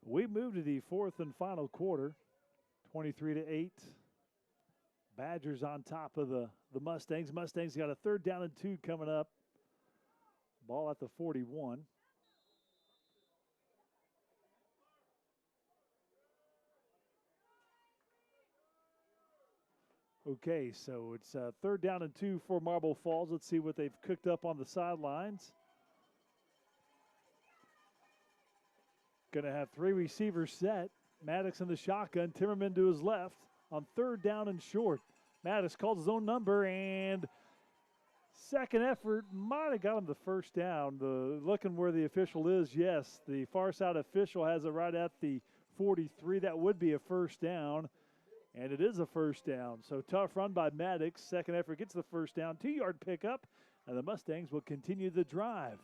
Speaker 1: We move to the 4th and final quarter, 23-8. Badgers on top of the Mustangs. Mustangs got a 3rd down and 2 coming up. Ball at the 41. Okay, so it's 3rd down and 2 for Marble Falls. Let's see what they've cooked up on the sidelines. Going to have 3 receivers set. Maddox in the shotgun. Timmerman to his left on 3rd down and short. Maddox calls his own number, and second effort might have got him the 1st down. Looking where the official is, yes, the far side official has it right at the 43. That would be a 1st down, and it is a 1st down. So tough run by Maddox. Second effort gets the 1st down. 2-yard pickup, and the Mustangs will continue the drive.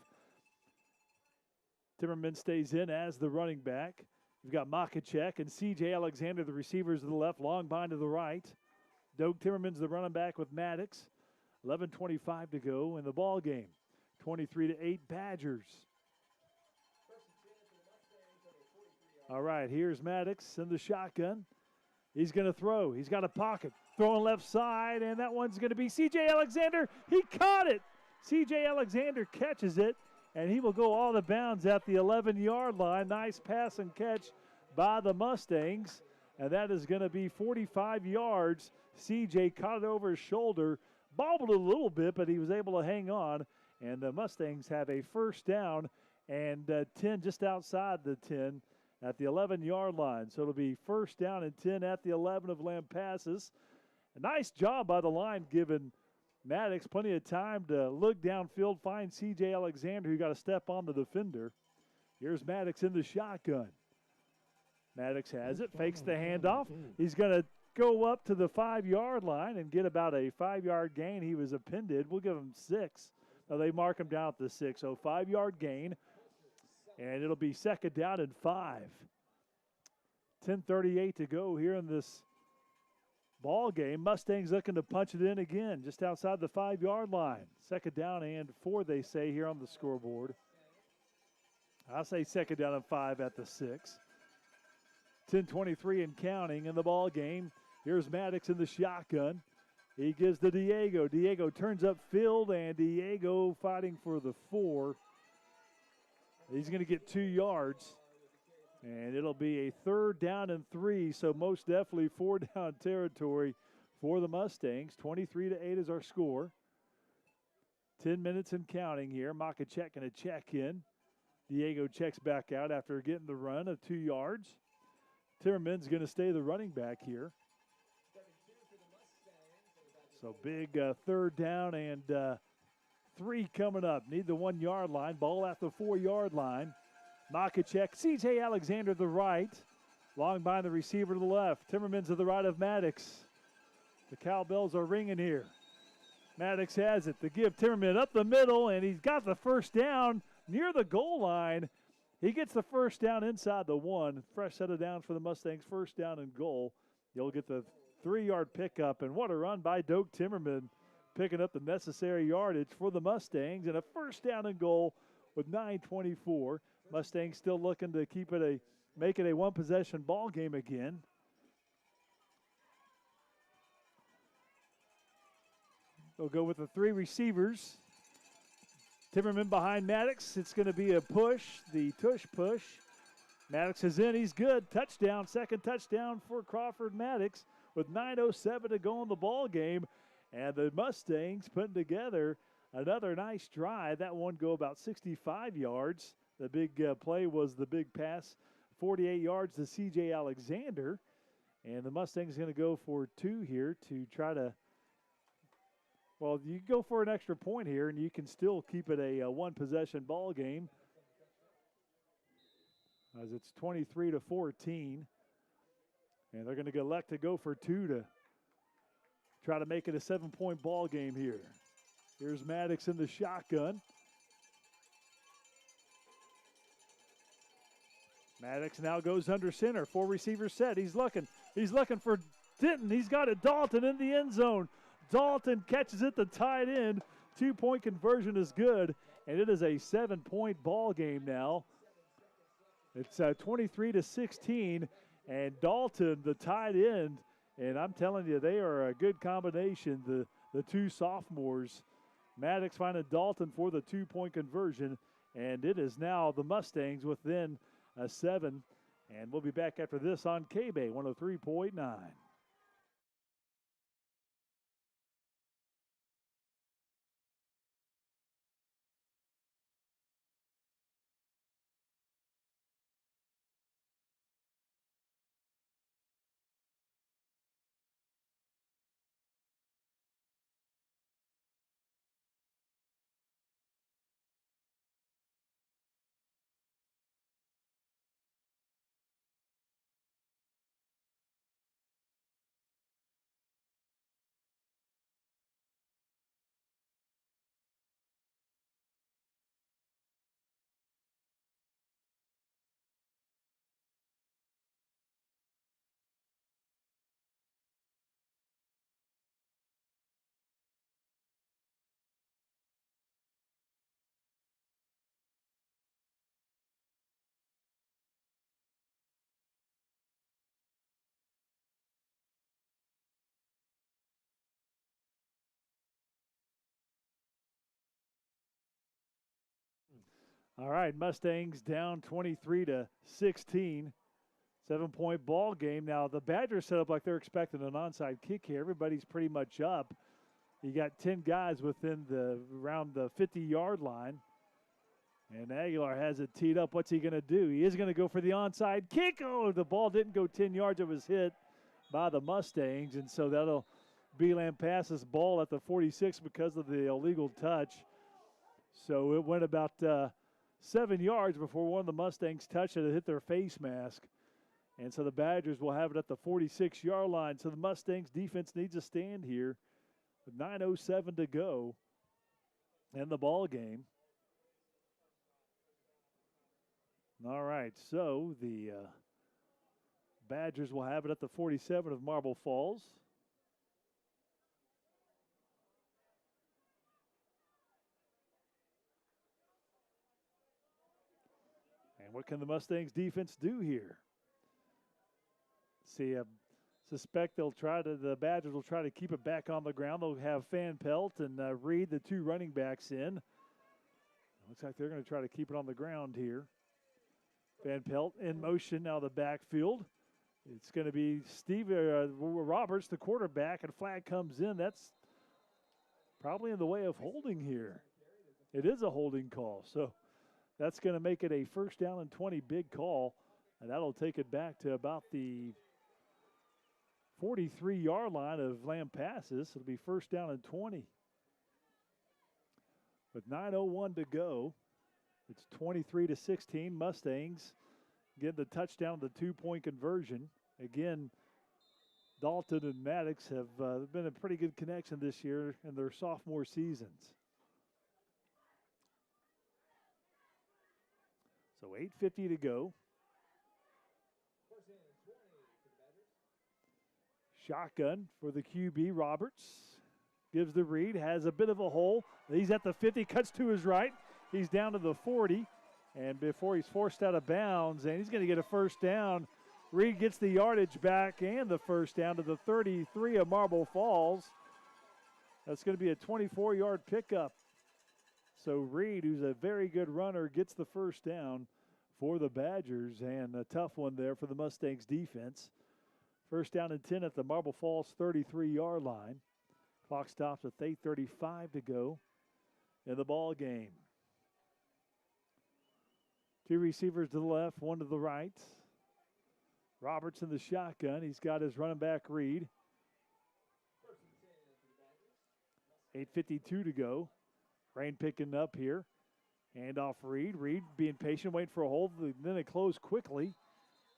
Speaker 1: Timmerman stays in as the running back. We've got Makachek and C.J. Alexander, the receivers to the left, Longbein to the right. Doak Timmerman's the running back with Maddox. 11:25 to go in the ball game. 23-8 Badgers. All right, here's Maddox in the shotgun. He's going to throw. He's got a pocket. Throwing left side, and that one's going to be C.J. Alexander. He caught it. C.J. Alexander catches it. and he will go all the bounds at the 11-yard line. Nice pass and catch by the Mustangs, and that is going to be 45 yards. CJ caught it over his shoulder, bobbled a little bit, but he was able to hang on, and the Mustangs have a first down and 10 just outside the 10 at the 11-yard line. So it'll be first down and 10 at the 11 of Lampasas. A nice job by the line, giving Maddox plenty of time to look downfield, find C.J. Alexander, who got to step on the defender. Here's Maddox in the shotgun. Maddox has it, fakes the handoff. He's going to go up to the 5-yard line and get about a 5-yard gain. He was appended. We'll give him 6. Now they mark him down at the 6. So 5-yard gain, and it'll be second down and 5. 10:38 to go here in this ball game. Mustangs looking to punch it in again just outside the 5-yard line. Second down and 4, they say here on the scoreboard. I say second down and 5 at the 6. 10:23 and counting in the ball game. Here's Maddox in the shotgun. He gives to Diego. Diego turns up field, and Diego fighting for the 4. He's going to get 2 yards. And it'll be a third down and 3, so most definitely 4-down territory for the Mustangs. 23-8 is our score. 10 minutes and counting here. Makachek going to check in. Diego checks back out after getting the run of 2 yards. Timmerman's going to stay the running back here. So big third down and 3 coming up. Need the 1-yard line. Ball at the 4-yard line. Makachek, C.J. Alexander to the right. Long by the receiver to the left. Timmerman's to the right of Maddox. The cowbells are ringing here. Maddox has it to give Timmerman up the middle, and he's got the first down near the goal line. He gets the first down inside the 1. Fresh set of downs for the Mustangs. First down and goal. You'll get the 3-yard pickup, and what a run by Doak Timmerman, picking up the necessary yardage for the Mustangs, and a first down and goal with 9:24. Mustangs still looking to make it a one-possession ball game again. They'll go with the 3 receivers. Timmerman behind Maddox. It's going to be a push, the tush push. Maddox is in. He's good. Touchdown. Second touchdown for Crawford Maddox with 9:07 to go in the ball game. And the Mustangs putting together another nice drive. That one go about 65 yards. The big play was the big pass, 48 yards to C.J. Alexander. And the Mustangs going to go for 2 here to try to, well, you go for an extra point here, and you can still keep it a one-possession ball game, as it's 23-14. And they're going to elect to go for 2 to try to make it a 7-point ball game here. Here's Maddox in the shotgun. Maddox now goes under center. 4 receivers set. He's looking for Denton. He's got it. Dalton in the end zone. Dalton catches it, the tight end. 2-point conversion is good, and it is a 7-point ball game now. It's 23-16, and Dalton, the tight end, and I'm telling you, they are a good combination, the 2 sophomores. Maddox finding Dalton for the 2-point conversion, and it is now the Mustangs within a 7. And we'll be back after this on KBEY 103.9. All right, Mustangs down 23-16. 7-point ball game. Now, the Badgers set up like they're expecting an onside kick here. Everybody's pretty much up. You got 10 guys within around the 50-yard line. And Aguilar has it teed up. What's he going to do? He is going to go for the onside kick. Oh, the ball didn't go 10 yards. It was hit by the Mustangs. And so that'll be Lampasas' ball at the 46 because of the illegal touch. So it went about 7 yards before one of the Mustangs touched it and hit their face mask. And so the Badgers will have it at the 46-yard line. So the Mustangs defense needs a stand here with 9:07 to go in the ball game. All right, so the Badgers will have it at the 47 of Marble Falls. And what can the Mustangs defense do here? See, suspect the Badgers will try to keep it back on the ground. They'll have Van Pelt and Reed, the two running backs, in. Looks like they're going to try to keep it on the ground here. Van Pelt in motion now the backfield. It's going to be Steve Roberts, the quarterback, and flag comes in. That's probably in the way of holding here. It is a holding call, so that's going to make it a 1st down and 20 big call, and that'll take it back to about the 43-yard line of Lampasas. It'll be 1st down and 20. With 9:01 to go, it's 23-16. Mustangs get the touchdown, the 2-point conversion. Again, Dalton and Maddox have been a pretty good connection this year in their sophomore seasons. So 8:50 to go. Shotgun for the QB, Roberts. Gives the read, has a bit of a hole. He's at the 50, cuts to his right. He's down to the 40, and before he's forced out of bounds, and he's going to get a 1st down. Reed gets the yardage back and the 1st down to the 33 of Marble Falls. That's going to be a 24-yard pickup. So Reed, who's a very good runner, gets the 1st down for the Badgers, and a tough one there for the Mustangs defense. 1st down and 10 at the Marble Falls 33-yard line. Clock stops with 8:35 to go in the ball game. 2 receivers to the left, 1 to the right. Roberts in the shotgun. He's got his running back Reed. 8:52 to go. Rain picking up here. Hand off Reed. Reed being patient, waiting for a hold. Then it closed quickly,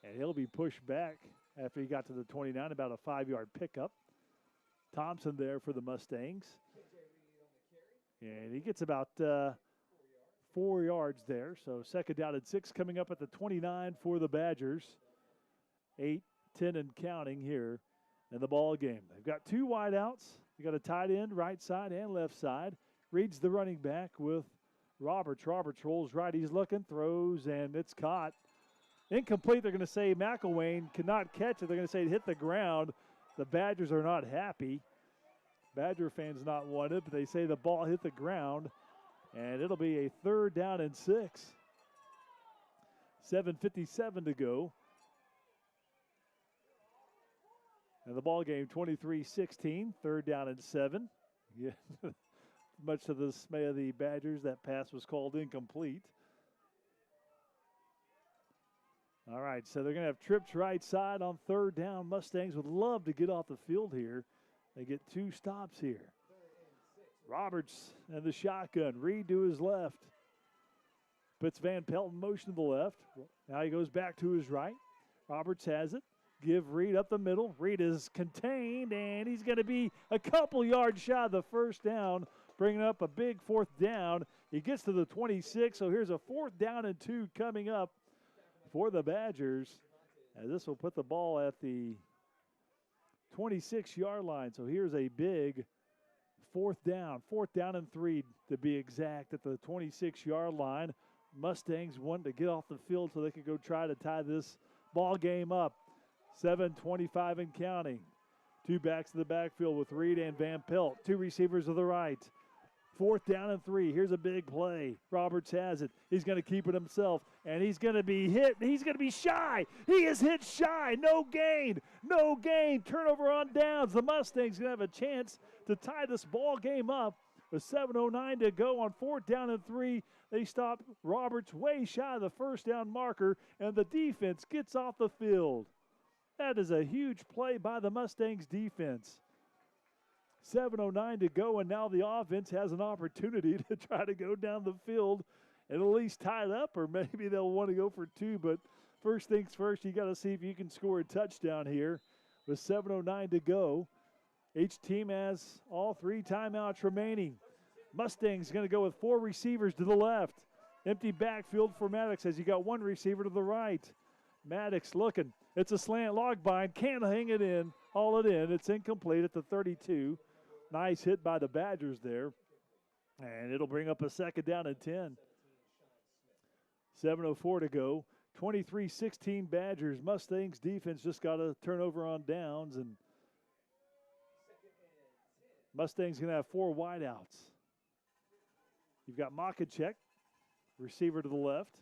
Speaker 1: and he'll be pushed back after he got to the 29, about a 5-yard pickup. Thompson there for the Mustangs. And he gets about 4 yards there. So 2nd down and 6 coming up at the 29 for the Badgers. 8, 10 and counting here in the ball game. They've got 2 wideouts. They got a tight end, right side and left side. Reed's the running back with Roberts. Roberts rolls right. He's looking, throws, and it's caught. Incomplete. They're going to say McElwain cannot catch it. They're going to say it hit the ground. The Badgers are not happy. Badger fans not wanted, but they say the ball hit the ground, and it'll be a 3rd down and 6. 7:57 to go. And the ball game 23-16, 3rd down and 7. Yeah. Much to the dismay of the Badgers, that pass was called incomplete. All right, so they're going to have trips right side on 3rd down. Mustangs would love to get off the field here. They get 2 stops here. Roberts and the shotgun. Reed to his left. Puts Van Pelt in motion to the left. Now he goes back to his right. Roberts has it. Give Reed up the middle. Reed is contained, and he's going to be a couple yards shy of the 1st down, bringing up a big 4th down. He gets to the 26, so here's a 4th down and 2 coming up for the Badgers. And this will put the ball at the 26-yard line. So here's a big 4th down and 3 to be exact at the 26-yard line. Mustangs wanted to get off the field so they could go try to tie this ball game up. 7:25 and counting. 2 backs to the backfield with Reed and Van Pelt. 2 receivers to the right. 4th down and 3. Here's a big play. Roberts has it. He's going to keep it himself, and he's going to be hit. He's going to be shy. He is hit shy. No gain. No gain. Turnover on downs. The Mustangs going to have a chance to tie this ball game up with 7:09 to go on 4th down and 3. They stop Roberts way shy of the first down marker, and the defense gets off the field. That is a huge play by the Mustangs defense. 7:09 to go, and now the offense has an opportunity to try to go down the field and at least tie it up, or maybe they'll want to go for 2. But first things first, you got to see if you can score a touchdown here with 7:09 to go. Each team has all 3 timeouts remaining. Mustangs going to go with 4 receivers to the left. Empty backfield for Maddox as you got 1 receiver to the right. Maddox looking. It's a slant log bind. Can't hang it in. Haul it in. It's incomplete at the 32. Nice hit by the Badgers there. And it'll bring up a 2nd down and 10. 7:04 to go. 23-16 Badgers. Mustangs defense just got a turnover on downs. And Mustangs going to have 4 wideouts. You've got Makacek, receiver to the left,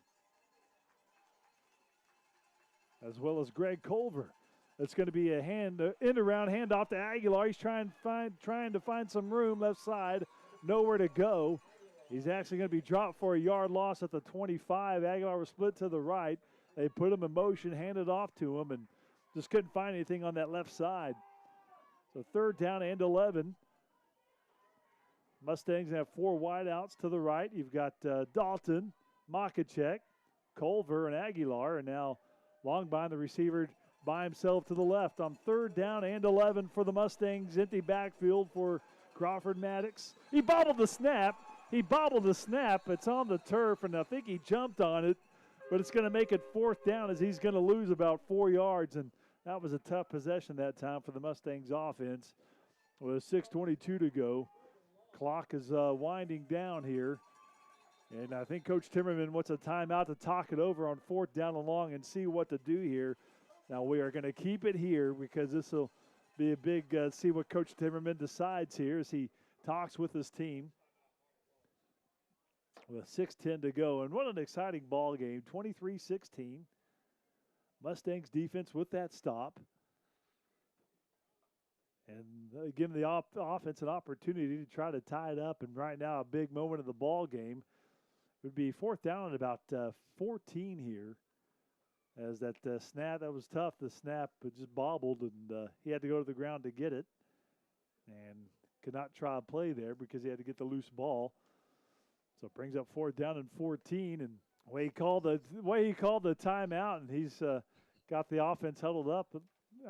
Speaker 1: as well as Greg Culver. It's going to be a end-around handoff to Aguilar. He's trying to find some room left side, nowhere to go. He's actually going to be dropped for a yard loss at the 25. Aguilar was split to the right. They put him in motion, handed off to him, and just couldn't find anything on that left side. So 3rd down and 11. Mustangs have 4 wideouts to the right. You've got Dalton, Makacek, Culver, and Aguilar, and now long behind the receiver by himself to the left on 3rd down and 11 for the Mustangs. Empty backfield for Crawford Maddox. He bobbled the snap. It's on the turf, and I think he jumped on it, but it's going to make it 4th down as he's going to lose about 4 yards, and that was a tough possession that time for the Mustangs offense with 6:22 to go. Clock is winding down here. And I think Coach Timmerman wants a timeout to talk it over on 4th down and long and see what to do here. Now we are going to keep it here because this will be a big see what Coach Timmerman decides here as he talks with his team. With 6:10 to go. And what an exciting ball game. 23-16. Mustangs defense with that stop. And giving the offense an opportunity to try to tie it up. And right now, a big moment of the ball game would be 4th down at about 14 here. As that snap, that was tough. The snap just bobbled, and he had to go to the ground to get it. And could not try a play there because he had to get the loose ball. So it brings up 4th down and 14. And the way he called the timeout, and he's got the offense huddled up.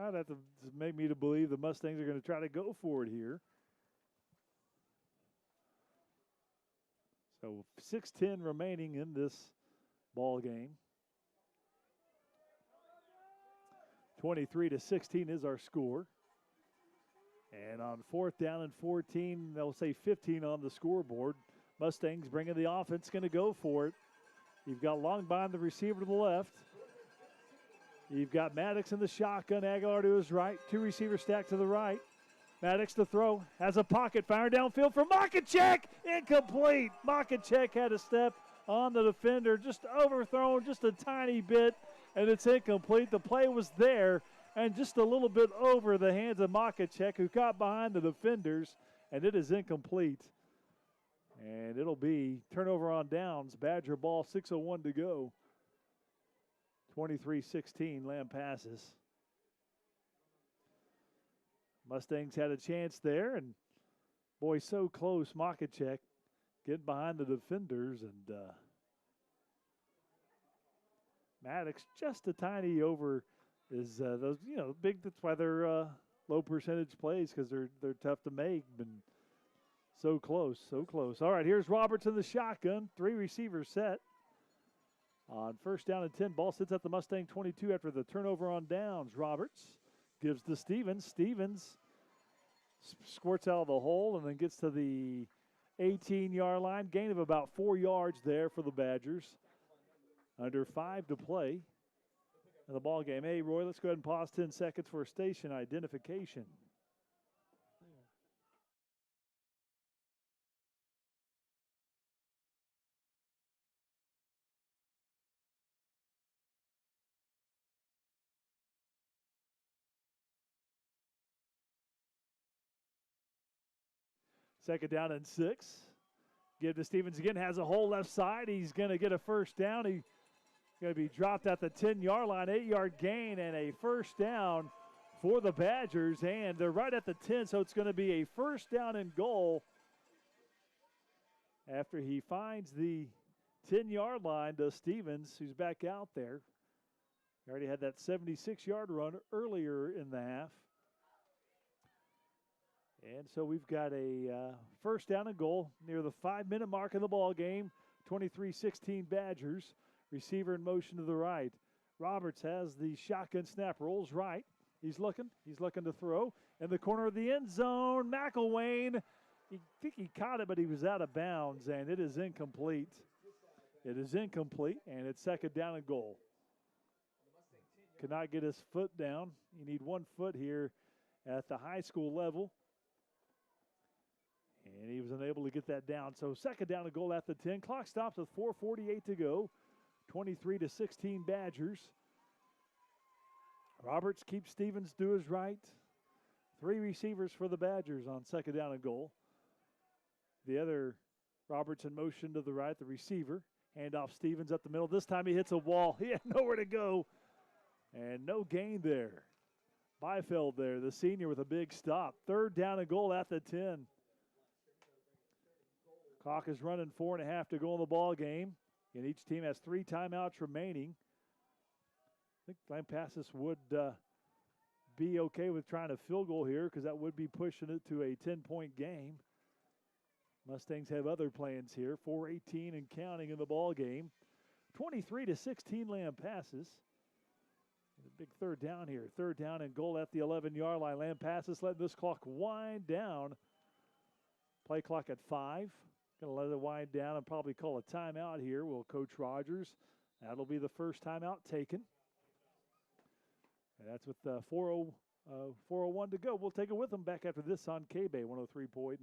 Speaker 1: I'd have to make me to believe the Mustangs are going to try to go for it here. So 6:10 remaining in this ball game. 23-16 is our score. And on 4th down and 14, they'll say 15 on the scoreboard. Mustangs bringing the offense, going to go for it. You've got long behind the receiver to the left. You've got Maddox in the shotgun, Aguilar to his right, 2 receivers stacked to the right. Maddox to throw, has a pocket, fire downfield for Makacek, incomplete. Makacek had a step on the defender, just overthrown just a tiny bit, and it's incomplete. The play was there, and just a little bit over the hands of Makacek, who got behind the defenders, and it is incomplete. And it'll be turnover on downs, Badger ball, 6:01 to go. 23-16, Lampasas. Mustangs had a chance there, and boy, so close. Makacek getting behind the defenders, and Maddox just a tiny over is those big. That's why they're low percentage plays because they're tough to make. And so close, so close. All right, here's Roberts in the shotgun, 3 receivers set. On 1st down and 10, ball sits at the Mustang 22 after the turnover on downs. Roberts gives to Stevens. Stevens squirts out of the hole and then gets to the 18-yard line. Gain of about 4 yards there for the Badgers. Under 5 to play in the ball game. Hey, Roy, let's go ahead and pause 10 seconds for station identification. Second down and 6. Give to Stevens again. Has a hole left side. He's going to get a first down. He's going to be dropped at the 10-yard line. 8-yard gain and a first down for the Badgers. And they're right at the 10, so it's going to be a first down and goal after he finds the 10-yard line to Stevens, who's back out there. He already had that 76-yard run earlier in the half. And so we've got a first down and goal near the 5-minute mark of the ball game. 23-16 Badgers. Receiver in motion to the right. Roberts has the shotgun snap, rolls right. He's looking to throw. In the corner of the end zone, McElwain. I think he caught it, but he was out of bounds, and it is incomplete. It is incomplete, and it's second down and goal. Cannot get his foot down. You need 1 foot here at the high school level. And he was unable to get that down. So second down and goal at the 10. Clock stops with 4:48 to go. 23-16 Badgers. Roberts keeps Stevens to his right. 3 receivers for the Badgers on second down and goal. The other Roberts in motion to the right, the receiver. Handoff Stevens up the middle. This time he hits a wall. He had nowhere to go. And no gain there. Byfeld there, the senior, with a big stop. Third down and goal at the 10. Clock is running 4.5 to go in the ball game. And each team has 3 timeouts remaining. I think Lampasas would be okay with trying a field goal here because that would be pushing it to a 10-point game. Mustangs have other plans here. 4:18 and counting in the ball game. 23-16 Lampasas. A big third down here. Third down and goal at the 11-yard line. Lampasas letting this clock wind down. Play clock at 5. Going to let it wind down and probably call a timeout here. Will Coach Rogers. That'll be the first timeout taken. And that's with 4:01 to go. We'll take it with them back after this on KBEY 103.9.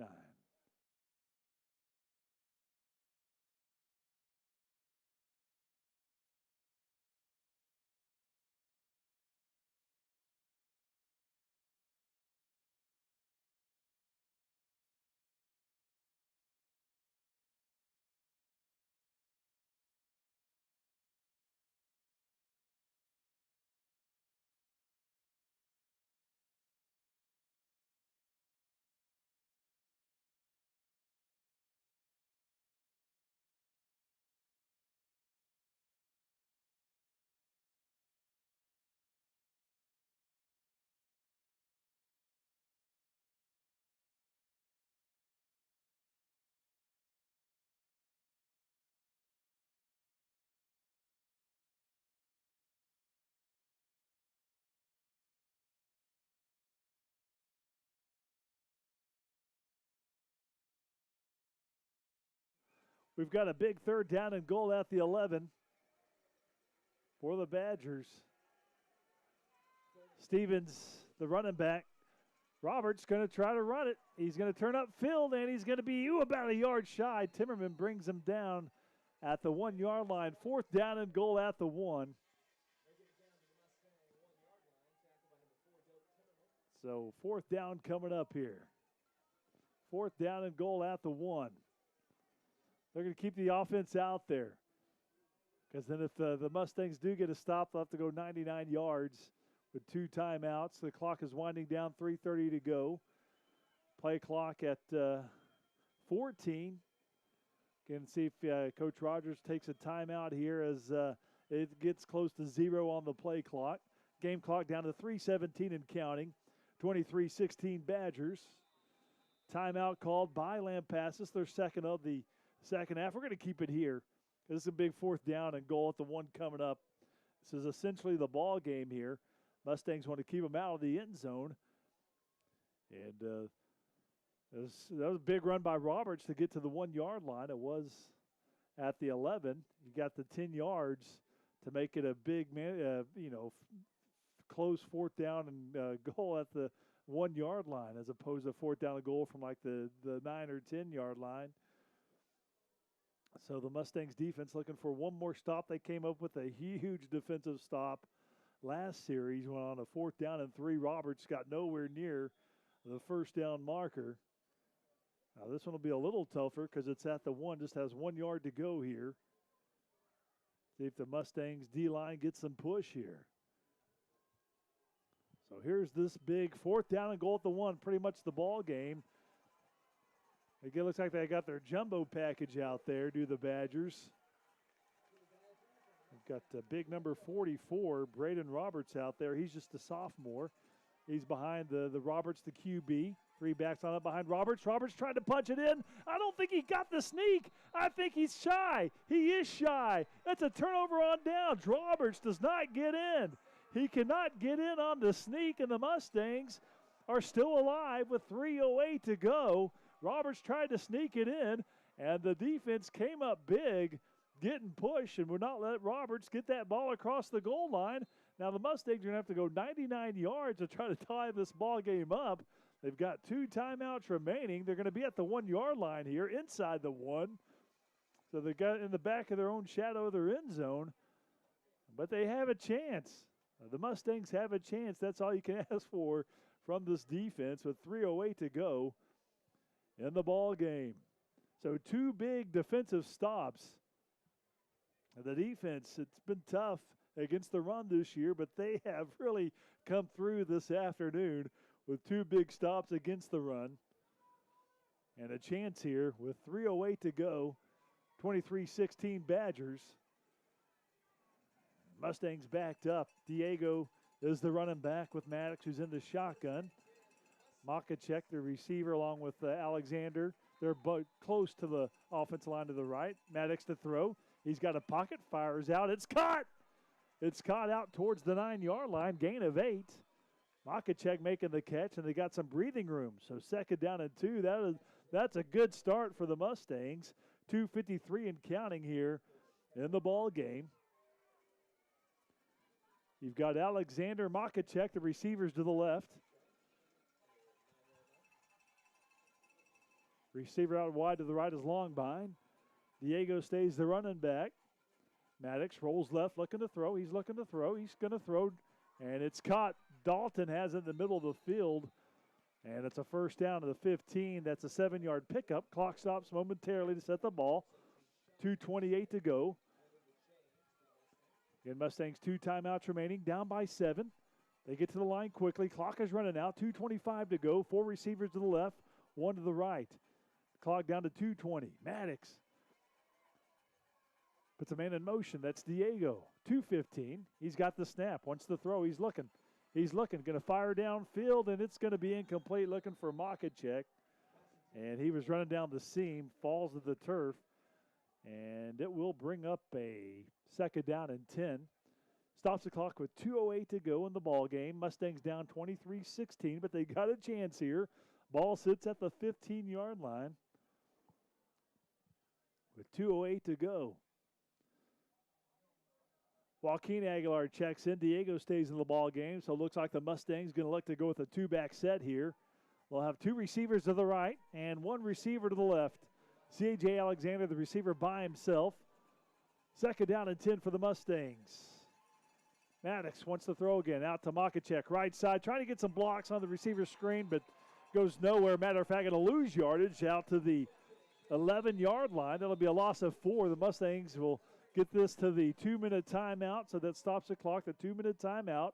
Speaker 1: We've got a big third down and goal at the 11 for the Badgers. Stevens, the running back. Roberts going to try to run it. He's going to turn upfield, and he's going to be about a yard shy. Timmerman brings him down at the 1-yard line. Fourth down and goal at the 1. So fourth down coming up here. Fourth down and goal at the 1. They're going to keep the offense out there. Because then if the Mustangs do get a stop, they'll have to go 99 yards with 2 timeouts. The clock is winding down, 3:30 to go. Play clock at 14. Again, see if Coach Rogers takes a timeout here as it gets close to 0 on the play clock. Game clock down to 3:17 and counting. 23-16 Badgers. Timeout called by Lampasas, their second of the second half. We're going to keep it here. This is a big fourth down and goal at the 1 coming up. This is essentially the ball game here. Mustangs want to keep them out of the end zone. And that was a big run by Roberts to get to the 1-yard line. It was at the 11. You got the 10 yards to make it a big, close fourth down and goal at the 1-yard line as opposed to fourth down and goal from like the 9 or 10-yard line. So the Mustangs defense looking for one more stop. They came up with a huge defensive stop last series. Went on a fourth down and 3. Roberts got nowhere near the first down marker. Now this one will be a little tougher because it's at the one, just has 1 yard to go here. See if the Mustangs D-line gets some push here. So here's this big 4th down and goal at the one, pretty much the ball game. Again, looks like they got their jumbo package out there, do the Badgers. We've got big number 44, Braden Roberts out there. He's just a sophomore. He's behind the Roberts, the QB. 3 backs on up behind Roberts. Roberts tried to punch it in. I don't think he got the sneak. I think he's shy. He is shy. That's a turnover on downs. Roberts does not get in. He cannot get in on the sneak, and the Mustangs are still alive with 3:08 to go. Roberts tried to sneak it in, and the defense came up big, getting pushed, and would not let Roberts get that ball across the goal line. Now the Mustangs are going to have to go 99 yards to try to tie this ball game up. They've got 2 timeouts remaining. They're going to be at the 1 yard line here, inside the 1. So they got in the back of their own shadow of their end zone. But they have a chance. The Mustangs have a chance. That's all you can ask for from this defense with 3:08 to go in the ball game. So 2 big defensive stops. The defense, it's been tough against the run this year, but they have really come through this afternoon with 2 big stops against the run. And a chance here with 3:08 to go, 23-16 Badgers. Mustangs backed up. Diego is the running back with Maddox, who's in the shotgun. Makachek, the receiver, along with Alexander. They're both close to the offensive line to the right. Maddox to throw. He's got a pocket, fires out. It's caught. It's caught out towards the 9 yard line, gain of 8. Makachek making the catch, and they got some breathing room. So 2nd down and 2. That's a good start for the Mustangs. 2:53 and counting here in the ball game. You've got Alexander, Makachek, the receivers to the left. Receiver out wide to the right is Longbein. Diego stays the running back. Maddox rolls left, looking to throw. He's looking to throw. He's going to throw, and it's caught. Dalton has it in the middle of the field, and it's a 1st down to the 15. That's a 7 yard pickup. Clock stops momentarily to set the ball. 2:28 to go. Again, Mustangs 2 timeouts remaining, down by 7. They get to the line quickly. Clock is running out. 2:25 to go. 4 receivers to the left, 1 to the right. Clock down to 2:20. Maddox puts a man in motion. That's Diego. 2:15. He's got the snap. Wants to throw. He's looking. He's looking. Going to fire downfield, and it's going to be incomplete. Looking for Makachek. And he was running down the seam. Falls to the turf. And it will bring up a 2nd down and 10. Stops the clock with 2:08 to go in the ball game. Mustangs down 23-16, but they got a chance here. Ball sits at the 15 yard line with 2:08 to go. Joaquin Aguilar checks in. Diego stays in the ball game, so it looks like the Mustangs going to look to go with a 2-back set here. They'll have 2 receivers to the right and 1 receiver to the left. C.J. Alexander, the receiver, by himself. 2nd down and 10 for the Mustangs. Maddox wants to throw again. Out to Makachek, right side. Trying to get some blocks on the receiver screen, but goes nowhere. Matter of fact, going to lose yardage out to the 11 yard line. That'll be a loss of 4. The Mustangs will get this to the 2-minute timeout, so that stops the clock. The 2-minute timeout.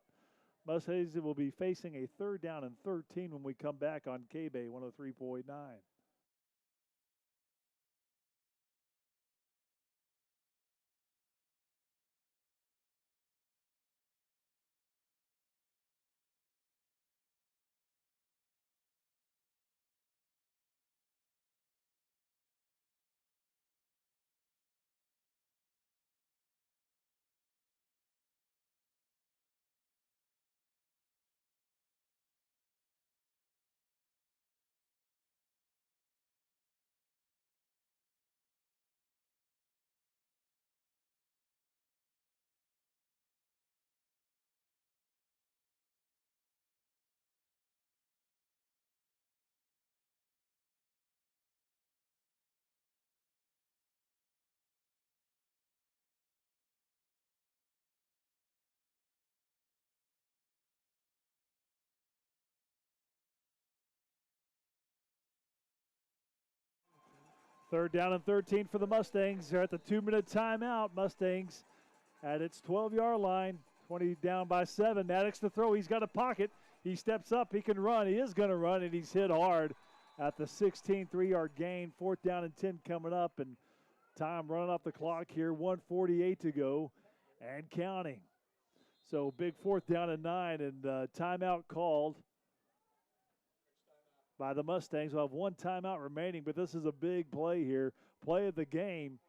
Speaker 1: Mustangs will be facing a 3rd down and 13 when we come back on KBEY 103.9. Third down and 13 for the Mustangs. They're at the 2-minute timeout. Mustangs at its 12-yard line. 20 down by 7. Maddox to throw. He's got a pocket. He steps up. He can run. He is going to run, and he's hit hard at the 16, 3-yard gain. 4th down and 10 coming up, and time running off the clock here. 1:48 to go and counting. So big 4th down and 9, and timeout called by the Mustangs. We'll have one timeout remaining, but this is a big play here. Play of the game.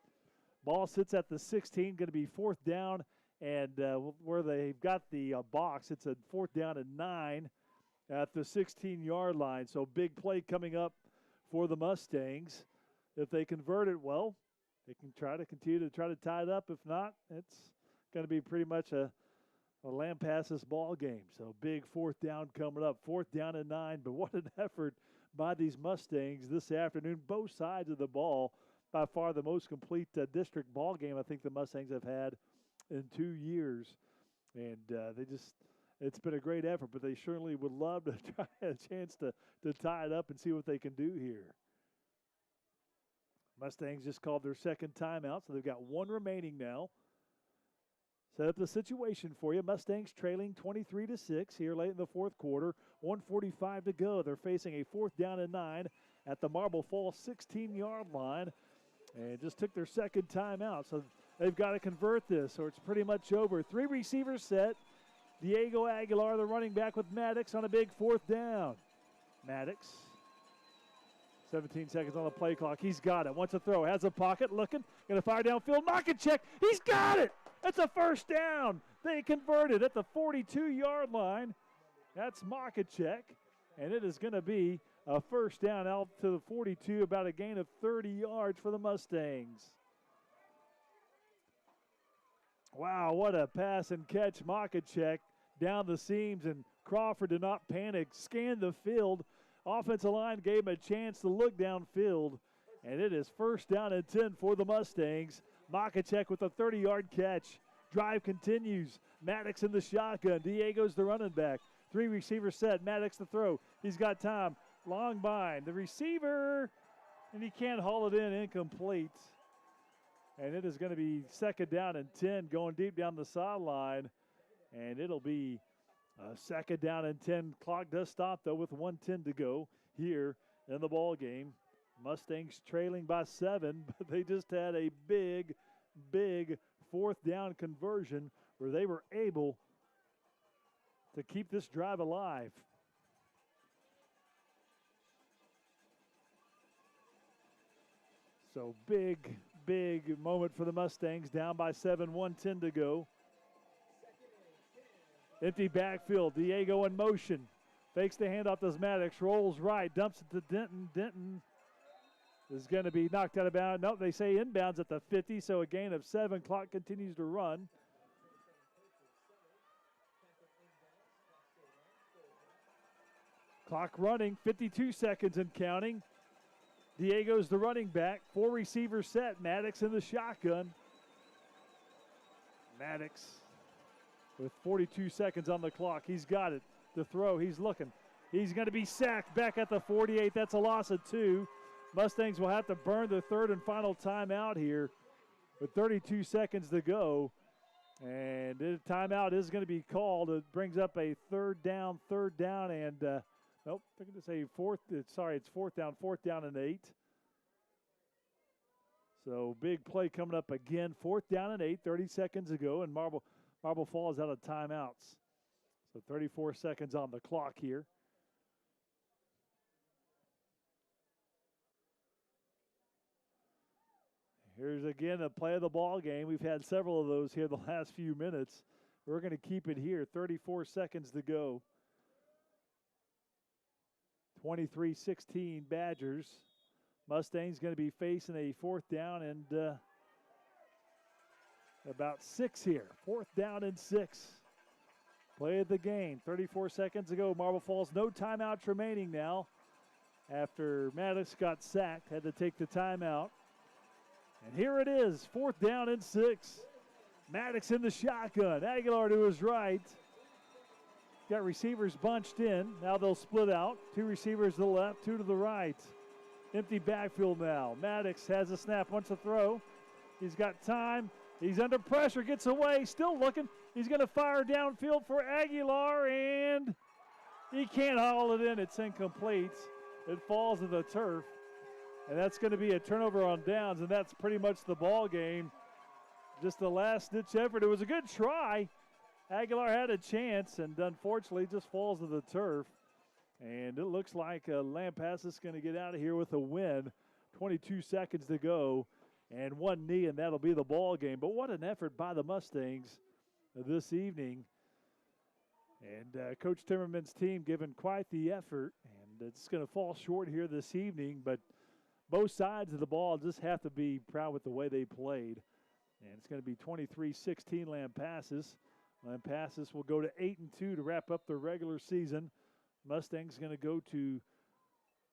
Speaker 1: Ball sits at the 16, going to be 4th down, and where they've got the box, it's a 4th down and 9 at the 16-yard line. So big play coming up for the Mustangs. If they convert it, well, they can continue to tie it up. If not, it's going to be pretty much a Lampasas ball game. So big 4th down coming up. 4th down and 9. But what an effort by these Mustangs this afternoon. Both sides of the ball. By far the most complete district ball game I think the Mustangs have had in 2 years. And it's been a great effort, but they certainly would love to try a chance to tie it up and see what they can do here. Mustangs just called their second timeout, so they've got one remaining now. Set up the situation for you. Mustangs trailing 23-6 here late in the 4th quarter. 1:45 to go. They're facing a 4th down and 9 at the Marble Falls 16-yard line. And just took their second timeout. So they've got to convert this, or it's pretty much over. 3 receivers set. Diego Aguilar, the running back, with Maddox on a big 4th down. Maddox, 17 seconds on the play clock. He's got it. Wants to throw. Has a pocket. Looking. Going to fire downfield. Makachek. He's got it. That's a 1st down. They converted at the 42-yard line. That's Makachek. And it is going to be a 1st down out to the 42, about a gain of 30 yards for the Mustangs. Wow, what a pass and catch. Makachek down the seams, and Crawford did not panic. Scanned the field. Offensive line gave him a chance to look downfield, and it is 1st down and 10 for the Mustangs. Makachek with a 30-yard catch. Drive continues. Maddox in the shotgun. Diego's the running back. 3 receivers set. Maddox to throw. He's got time. Long bind. The receiver, and he can't haul it in. Incomplete. And it is going to be 2nd down and 10, going deep down the sideline. And it'll be 2nd down and 10. Clock does stop, though, with 1:10 to go here in the ball game. Mustangs trailing by 7, but they just had a big 4th down conversion where they were able to keep this drive alive. So big moment for the Mustangs, down by 7, 1:10 to go. Empty backfield, Diego in motion. Fakes the handoff to Maddox, rolls right, dumps it to Denton. Denton is going to be knocked out of bounds. Nope, they say inbounds at the 50, so a gain of 7. Clock continues to run. Clock running, 52 seconds and counting. Diego's the running back. 4 receivers set. Maddox in the shotgun. Maddox with 42 seconds on the clock. He's got it. The throw. He's looking. He's going to be sacked back at the 48. That's a loss of 2. Mustangs will have to burn their 3rd and final timeout here with 32 seconds to go. And the timeout is going to be called. It brings up a 3rd down, and nope, they're going to say 4th. Sorry, it's 4th down and 8. So big play coming up again. 4th down and 8, 30 seconds ago, and Marble Falls out of timeouts. So 34 seconds on the clock here. Here's again a play of the ball game. We've had several of those here the last few minutes. We're going to keep it here. 34 seconds to go. 23-16 Badgers. Mustangs going to be facing a 4th down and about 6 here. 4th down and 6. Play of the game. 34 seconds ago. Marble Falls, no timeouts remaining now. After Maddox got sacked, had to take the timeout. And here it is, 4th down and 6. Maddox in the shotgun. Aguilar to his right. Got receivers bunched in. Now they'll split out. 2 receivers to the left, 2 to the right. Empty backfield now. Maddox has a snap, wants to throw. He's got time. He's under pressure, gets away, still looking. He's going to fire downfield for Aguilar, and he can't haul it in. It's incomplete. It falls to the turf, and that's going to be a turnover on downs, and that's pretty much the ball game. Just the last-ditch effort. It was a good try. Aguilar had a chance, and unfortunately just falls to the turf. And it looks like Lampasas is going to get out of here with a win. 22 seconds to go, and one knee, and that'll be the ball game. But what an effort by the Mustangs this evening. And Coach Timmerman's team giving quite the effort, and it's going to fall short here this evening. But both sides of the ball just have to be proud with the way they played. And it's going to be 23-16 Lampasas. Lampasas will go to 8-2 to wrap up their regular season. Mustangs going to go to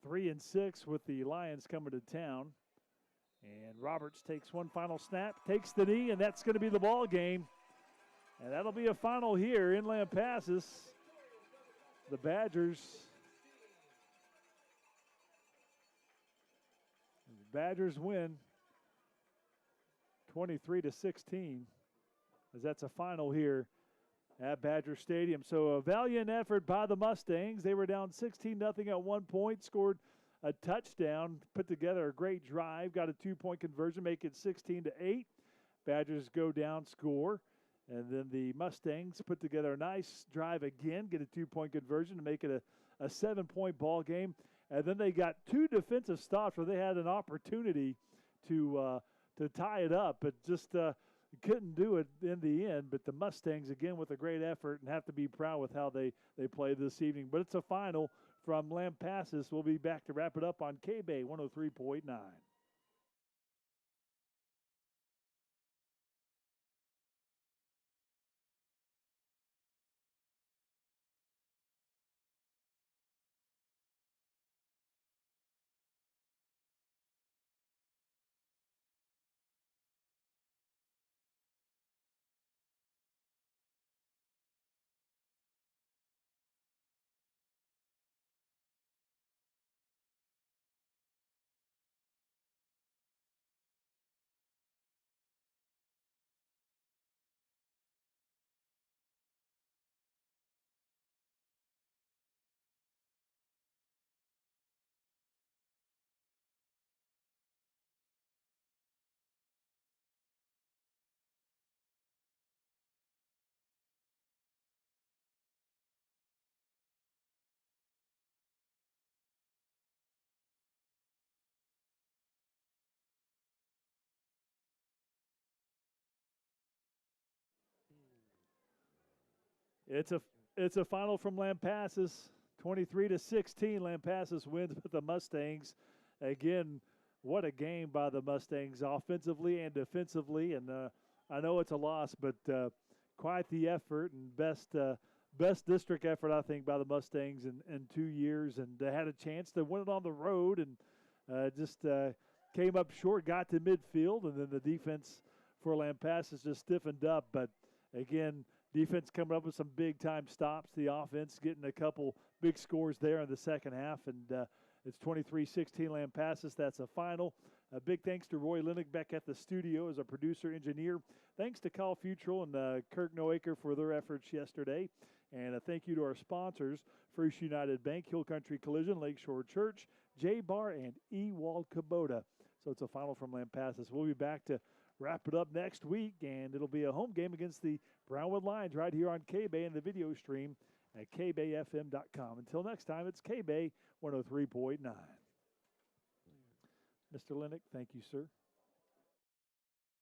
Speaker 1: 3-6 with the Lions coming to town. And Roberts takes one final snap, takes the knee, and that's going to be the ball game. And that'll be a final here in Lampasas. The Badgers win 23-16, as that's a final here at Badger Stadium. So a valiant effort by the Mustangs. They were down 16-0 at one point, scored a touchdown, put together a great drive, got a 2-point conversion, make it 16-8. Badgers go down, score, and then the Mustangs put together a nice drive again, get a 2-point conversion to make it a 7-point ball game. And then they got two defensive stops where they had an opportunity to tie it up, but just couldn't do it in the end. But the Mustangs, again, with a great effort, and have to be proud with how they played this evening. But it's a final from Lampasas. We'll be back to wrap it up on KBEY 103.9. It's a final from Lampasas, 23-16. Lampasas wins with the Mustangs. Again, what a game by the Mustangs offensively and defensively. And I know it's a loss, but quite the effort and best district effort, I think, by the Mustangs in 2 years. And they had a chance to win it on the road and just came up short, got to midfield, and then the defense for Lampasas just stiffened up. But again, defense coming up with some big-time stops. The offense getting a couple big scores there in the second half, and it's 23-16 Lampasas. That's a final. A big thanks to Roy Lennick back at the studio as a producer-engineer. Thanks to Kyle Futrell and Kirk Noaker for their efforts yesterday. And a thank you to our sponsors, First United Bank, Hill Country Collision, Lakeshore Church, J-Bar, and Ewald Kubota. So it's a final from Lampasas. We'll be back to wrap it up next week, and it'll be a home game against the Brownwood Lions right here on KBEY and the video stream at kbeyfm.com. Until next time, it's KBEY 103.9. Mr. Lennick, thank you, sir.